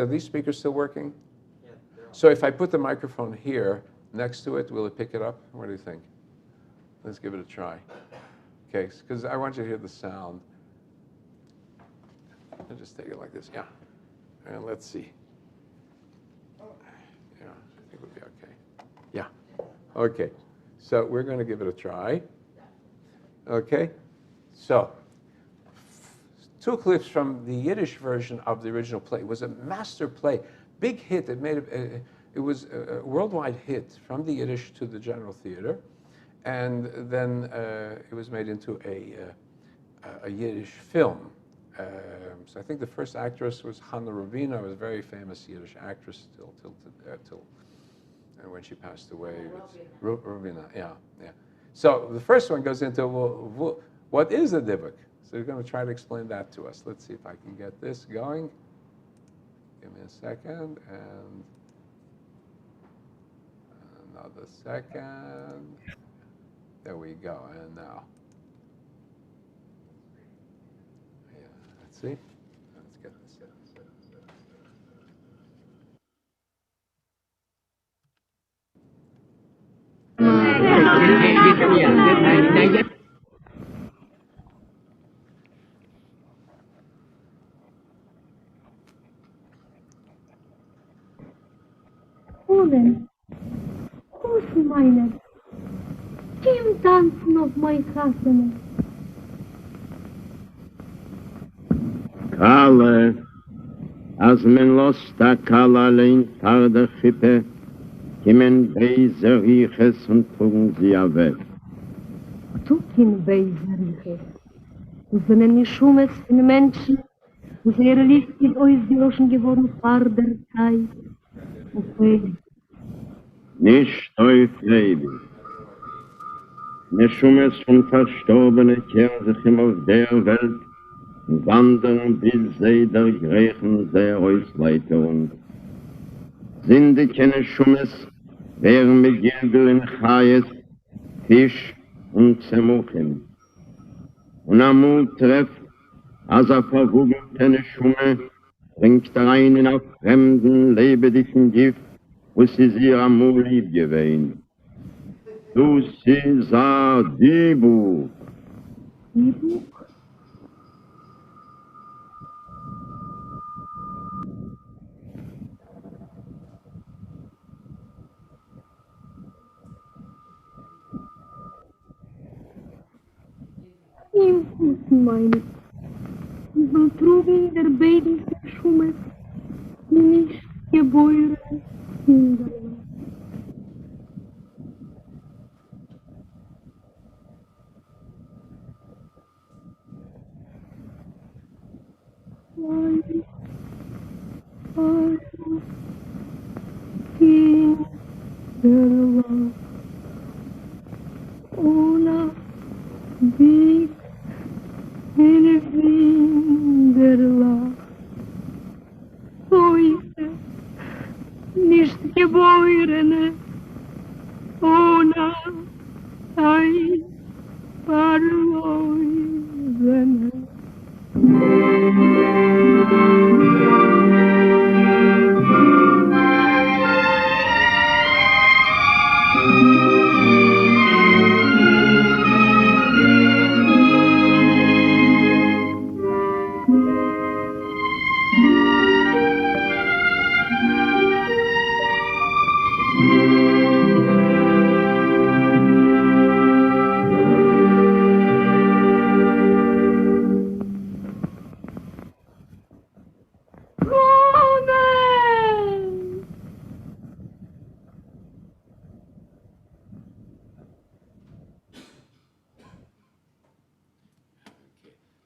[SPEAKER 1] these speakers still working? Yeah. So if I put the microphone here next to it, will it pick it up? What do you think? Let's give it a try. Okay, because I want you to hear the sound. I'll just take it like this, yeah. And let's see. Yeah, I think we'll be okay. Yeah, okay. So we're going to give it a try. Okay, so 2 clips from the Yiddish version of the original play. It was a master play, big hit. It was a worldwide hit from the Yiddish to the general theater. And then it was made into a Yiddish film. So I think the first actress was Hannah Ravina, was a very famous Yiddish actress till when she passed away. Ravina, yeah. So the first one goes into, what is a Dybbuk? So we're going to try to explain that to us. Let's see if I can get this going. Give me a second, and another second. There we go, and now. Yeah, let's see. Let's get this.
[SPEAKER 12] Woman, who's mine? Kim dancing of my husband.
[SPEAKER 13] Kale, as men lost a Kala lein tar der Chippe, kimmen Beise Riches und trugen sie weg.
[SPEAKER 12] Tukin Beise Riches. Und sind ein Schummes von Menschen, wo sehr Licht ist ausgeloschen geworden vor der Zeit. Okay.
[SPEAKER 13] Nicht auf Leben. Neschummes von Verstorbenen kehren sich immer auf der Welt und wandern bis sie der Griechen der Ausleiterung. Sind die keine Schummes, wären mit Gilgul in Chayes, Fisch und Zemuchim. Und amul trefft, als verwugelte Schumme, bringt rein in auf fremden, lebendigen Gift, wo sie amul lieb gewesen. Du sie sah Dybbuk.
[SPEAKER 12] Dybbuk? meine. Und so trugen der beiden Schummes nicht geborene Kinder. Una big Finderla. Heute nicht geborene, ohne ein paar Läuse.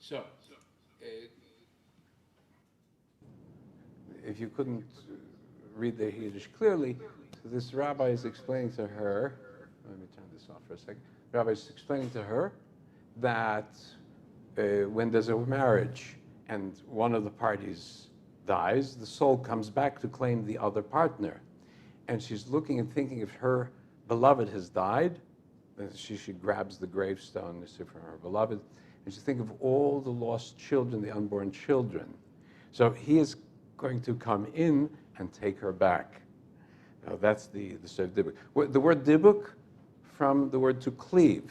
[SPEAKER 1] So, if you couldn't read the Yiddish clearly, so this rabbi is explaining to her, let me turn this off for a second. The rabbi is explaining to her that when there's a marriage and one of the parties dies, the soul comes back to claim the other partner. And she's looking and thinking if her beloved has died, then she grabs the gravestone from her beloved, and she thinks of all the lost children, the unborn children. So he is going to come in and take her back. Now that's the Shedim Dybbuk. The word Dybbuk, from the word to cleave,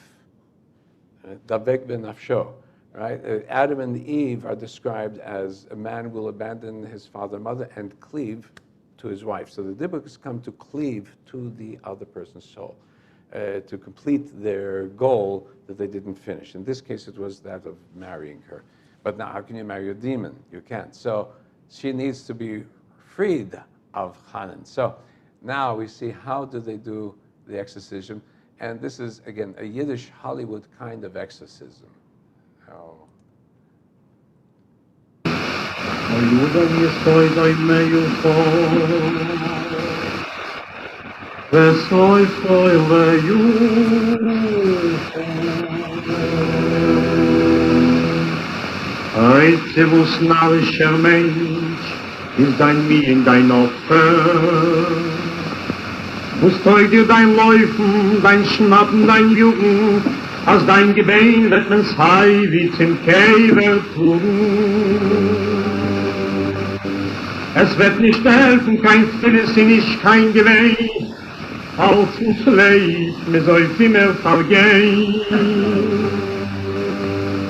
[SPEAKER 1] Davek ben nafsho, right? Adam and Eve are described as a man will abandon his father and mother and cleave to his wife. So the Dybbuk has come to cleave to the other person's soul, to complete their goal that they didn't finish. In this case, it was that of marrying her. But now, how can you marry a demon? You can't. So she needs to be freed of Hanan. So now we see how do they do the exorcism. And this is, again, a Yiddish Hollywood kind of exorcism.
[SPEAKER 14] Einzivus narrischer Mensch ist dein Mien, dein Opfer. Wo steigt dir dein Läufen, dein Schnappen, dein Jucken, als dein Gebein wird man's Hai wie zum Käfer trugen. Es wird nicht helfen, kein Philippinisch, kein Geweih, als uns lebt, mir soll immer vergehen.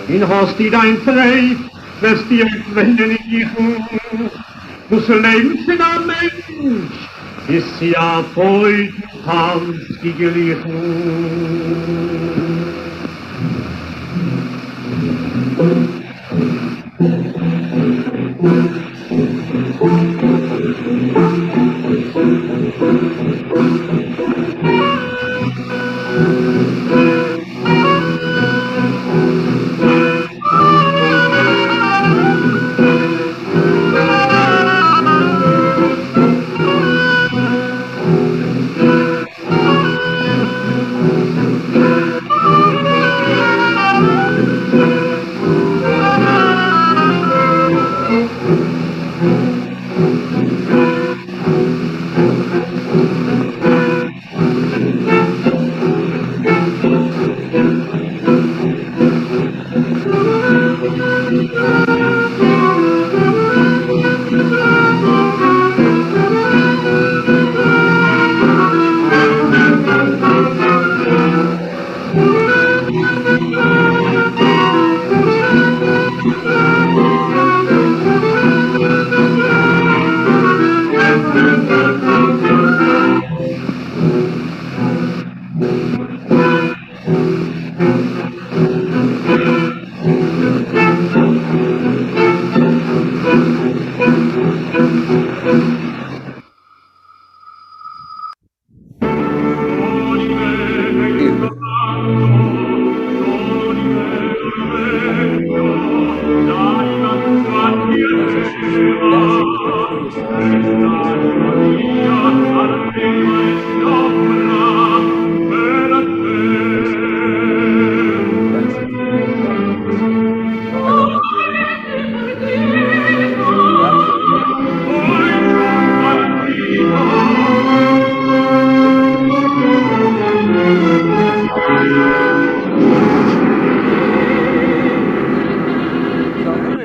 [SPEAKER 14] In hast die dein Freit, wirst dir entwenden in Jichen, du soll leben für ein Mensch, ist ja Freud, Tanz,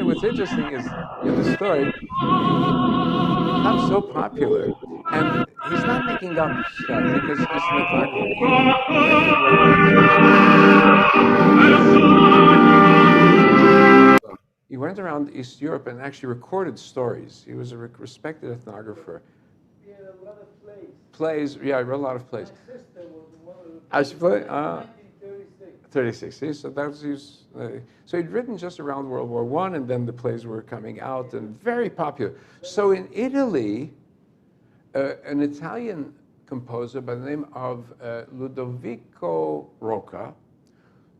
[SPEAKER 1] what's interesting is in the story, he becomes so popular, and he's not making up stuff because he's an ethnographer. He actually went around. He went around East Europe and actually recorded stories. He was a respected ethnographer.
[SPEAKER 6] He had a lot of plays.
[SPEAKER 1] Plays, yeah, I wrote a lot of plays.
[SPEAKER 6] My sister was one of the
[SPEAKER 1] I should play.
[SPEAKER 6] 1936.
[SPEAKER 1] 36. See, so that was his. So he'd written just around World War I, and then the plays were coming out and very popular. So in Italy, an Italian composer by the name of Ludovico Rocca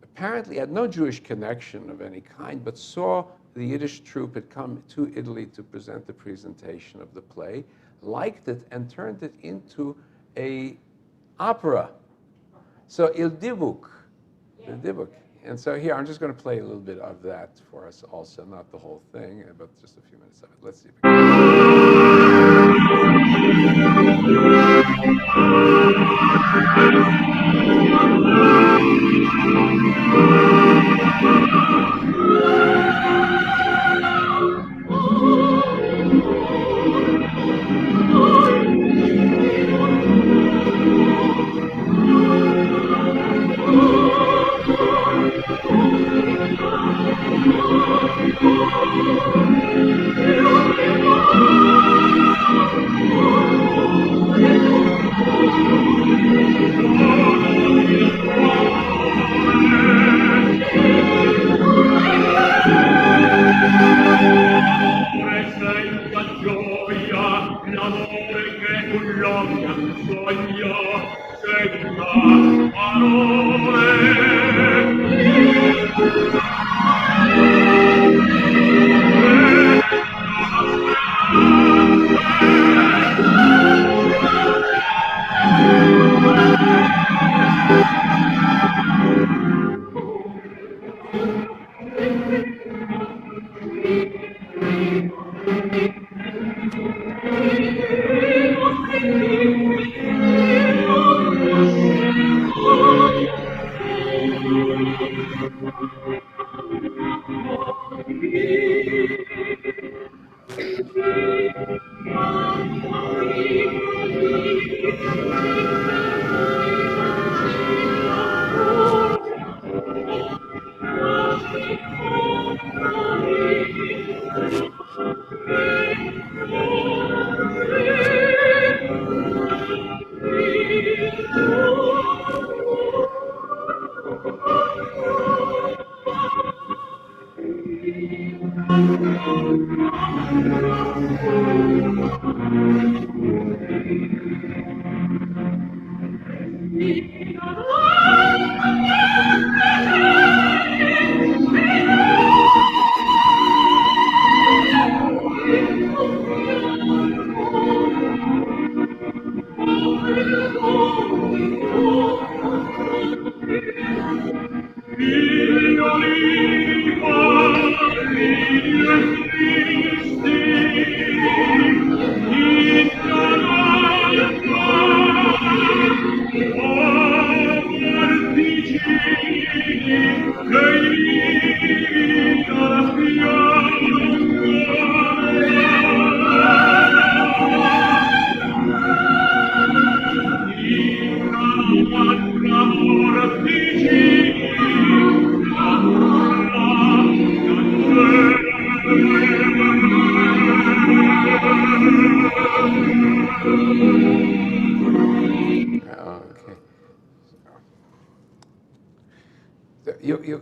[SPEAKER 1] apparently had no Jewish connection of any kind, but saw the Yiddish troupe had come to Italy to present the presentation of the play, liked it, and turned it into a opera. So Il Dybbuk. The Dybbuk. And so here, I'm just going to play a little bit of that for us also, not the whole thing, but just a few minutes of it. Let's see if we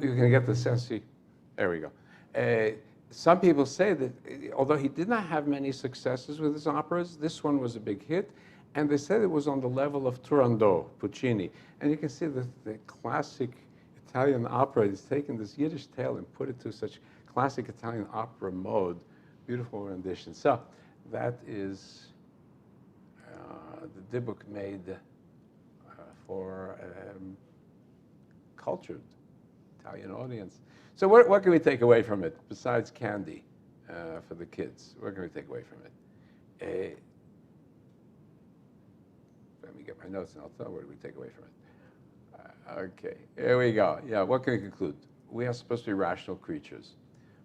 [SPEAKER 1] you can get the sense. There we go. Some people say that although he did not have many successes with his operas, this one was a big hit, and they said it was on the level of Turandot, Puccini. And you can see the classic Italian opera. He's taken this Yiddish tale and put it to such classic Italian opera mode. Beautiful rendition. So that is the Dybbuk made for cultured Italian audience. So what can we take away from it besides candy for the kids? What can we take away from it? Let me get my notes and I'll tell you what we take away from it. Okay, here we go. Yeah, what can we conclude? We are supposed to be rational creatures.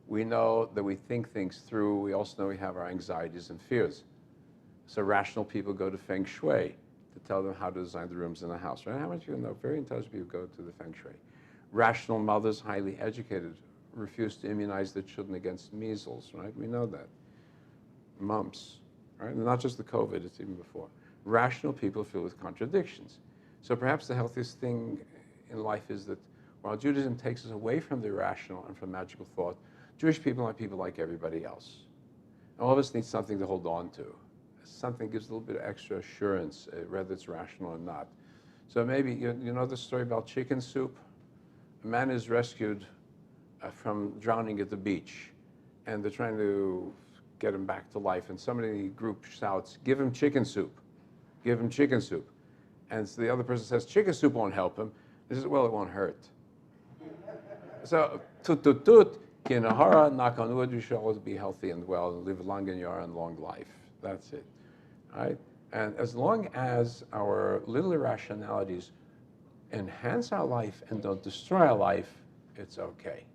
[SPEAKER 1] We know that we think things through. We also know we have our anxieties and fears. So rational people go to Feng Shui to tell them how to design the rooms in the house, right? How much you know? Very intelligent people go to the Feng Shui. Rational mothers, highly educated, refuse to immunize their children against measles, right? We know that. Mumps, right? Not just the COVID, it's even before. Rational people filled with contradictions. So perhaps the healthiest thing in life is that while Judaism takes us away from the irrational and from magical thought, Jewish people are people like everybody else. All of us need something to hold on to. Something gives a little bit of extra assurance, whether it's rational or not. So maybe, you know the story about chicken soup? A man is rescued from drowning at the beach, and they're trying to get him back to life, and somebody in the group shouts, "Give him chicken soup. Give him chicken soup." And so the other person says, "Chicken soup won't help him." He says, "Well, it won't hurt." So, tut tut tut, kinahara, knock on wood, you should always be healthy and well and live long in your and long life. That's it, right? And as long as our little irrationalities enhance our life and don't destroy our life, it's okay.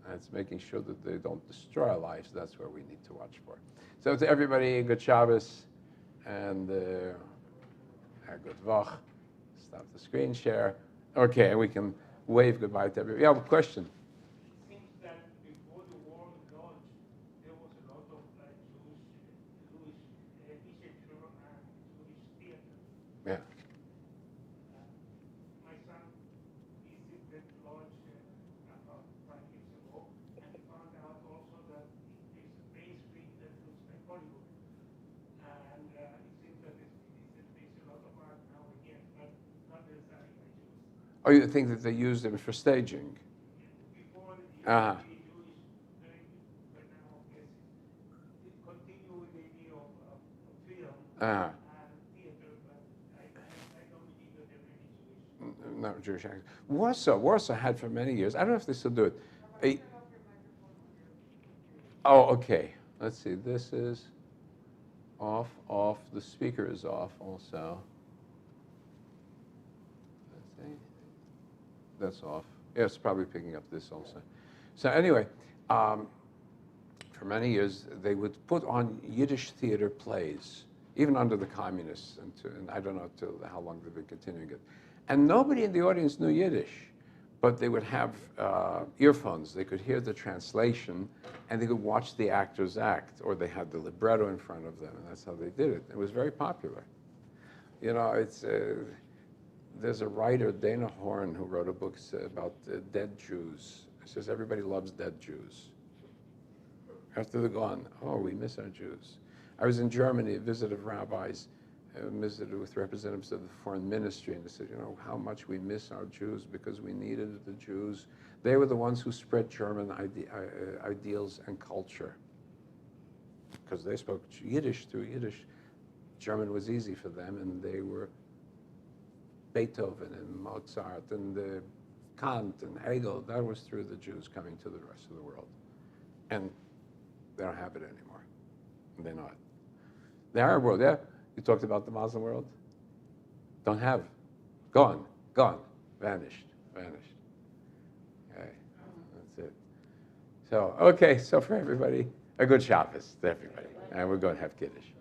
[SPEAKER 1] And it's making sure that they don't destroy our lives. That's where we need to watch for. So to everybody, good Shabbos and a good Vach. Stop the screen share. Okay, and we can wave goodbye to everybody. Yeah, question.
[SPEAKER 5] It seems that before the war in Lodz, there was a lot of Jewish literature and Jewish theater.
[SPEAKER 1] Yeah.
[SPEAKER 5] My son visited Lodz about 5 years ago, and he found out also that there's a Main Street that looks like Hollywood. And it seems that there's a lot of art now again, but not necessarily by Jews.
[SPEAKER 1] Oh, you think that they used them for staging?
[SPEAKER 5] Before the
[SPEAKER 1] Uh-huh.
[SPEAKER 5] Jewish, but now I guess it continue with the idea of film
[SPEAKER 1] Uh-huh.
[SPEAKER 5] and theater, but I don't believe that they're really Jewish.
[SPEAKER 1] Not Jewish actors. Warsaw had for many years. I don't know if they still do it. Oh, okay. Let's see. This is off. The speaker is off also. Let's see. That's off. Yeah, it's probably picking up this also. So anyway, for many years they would put on Yiddish theater plays, even under the communists, and I don't know how long they've been continuing it. And nobody in the audience knew Yiddish, but they would have earphones. They could hear the translation, and they could watch the actors act, or they had the libretto in front of them, and that's how they did it. It was very popular. You know, it's there's a writer, Dana Horn, who wrote a book about dead Jews. He says everybody loves dead Jews. After they're gone, oh, we miss our Jews. I was in Germany, a visit of rabbis, visited with representatives of the foreign ministry, and they said, you know, how much we miss our Jews because we needed the Jews. They were the ones who spread German ideals and culture. Because they spoke Yiddish through Yiddish. German was easy for them, and they were Beethoven and Mozart and Kant and Hegel. That was through the Jews coming to the rest of the world. And they don't have it anymore. They're not. The Arab world, yeah? You talked about the Muslim world? Don't have. Gone, vanished. Okay, that's it. So, okay, so for everybody, a good Shabbos to everybody. And we're going to have Kiddush.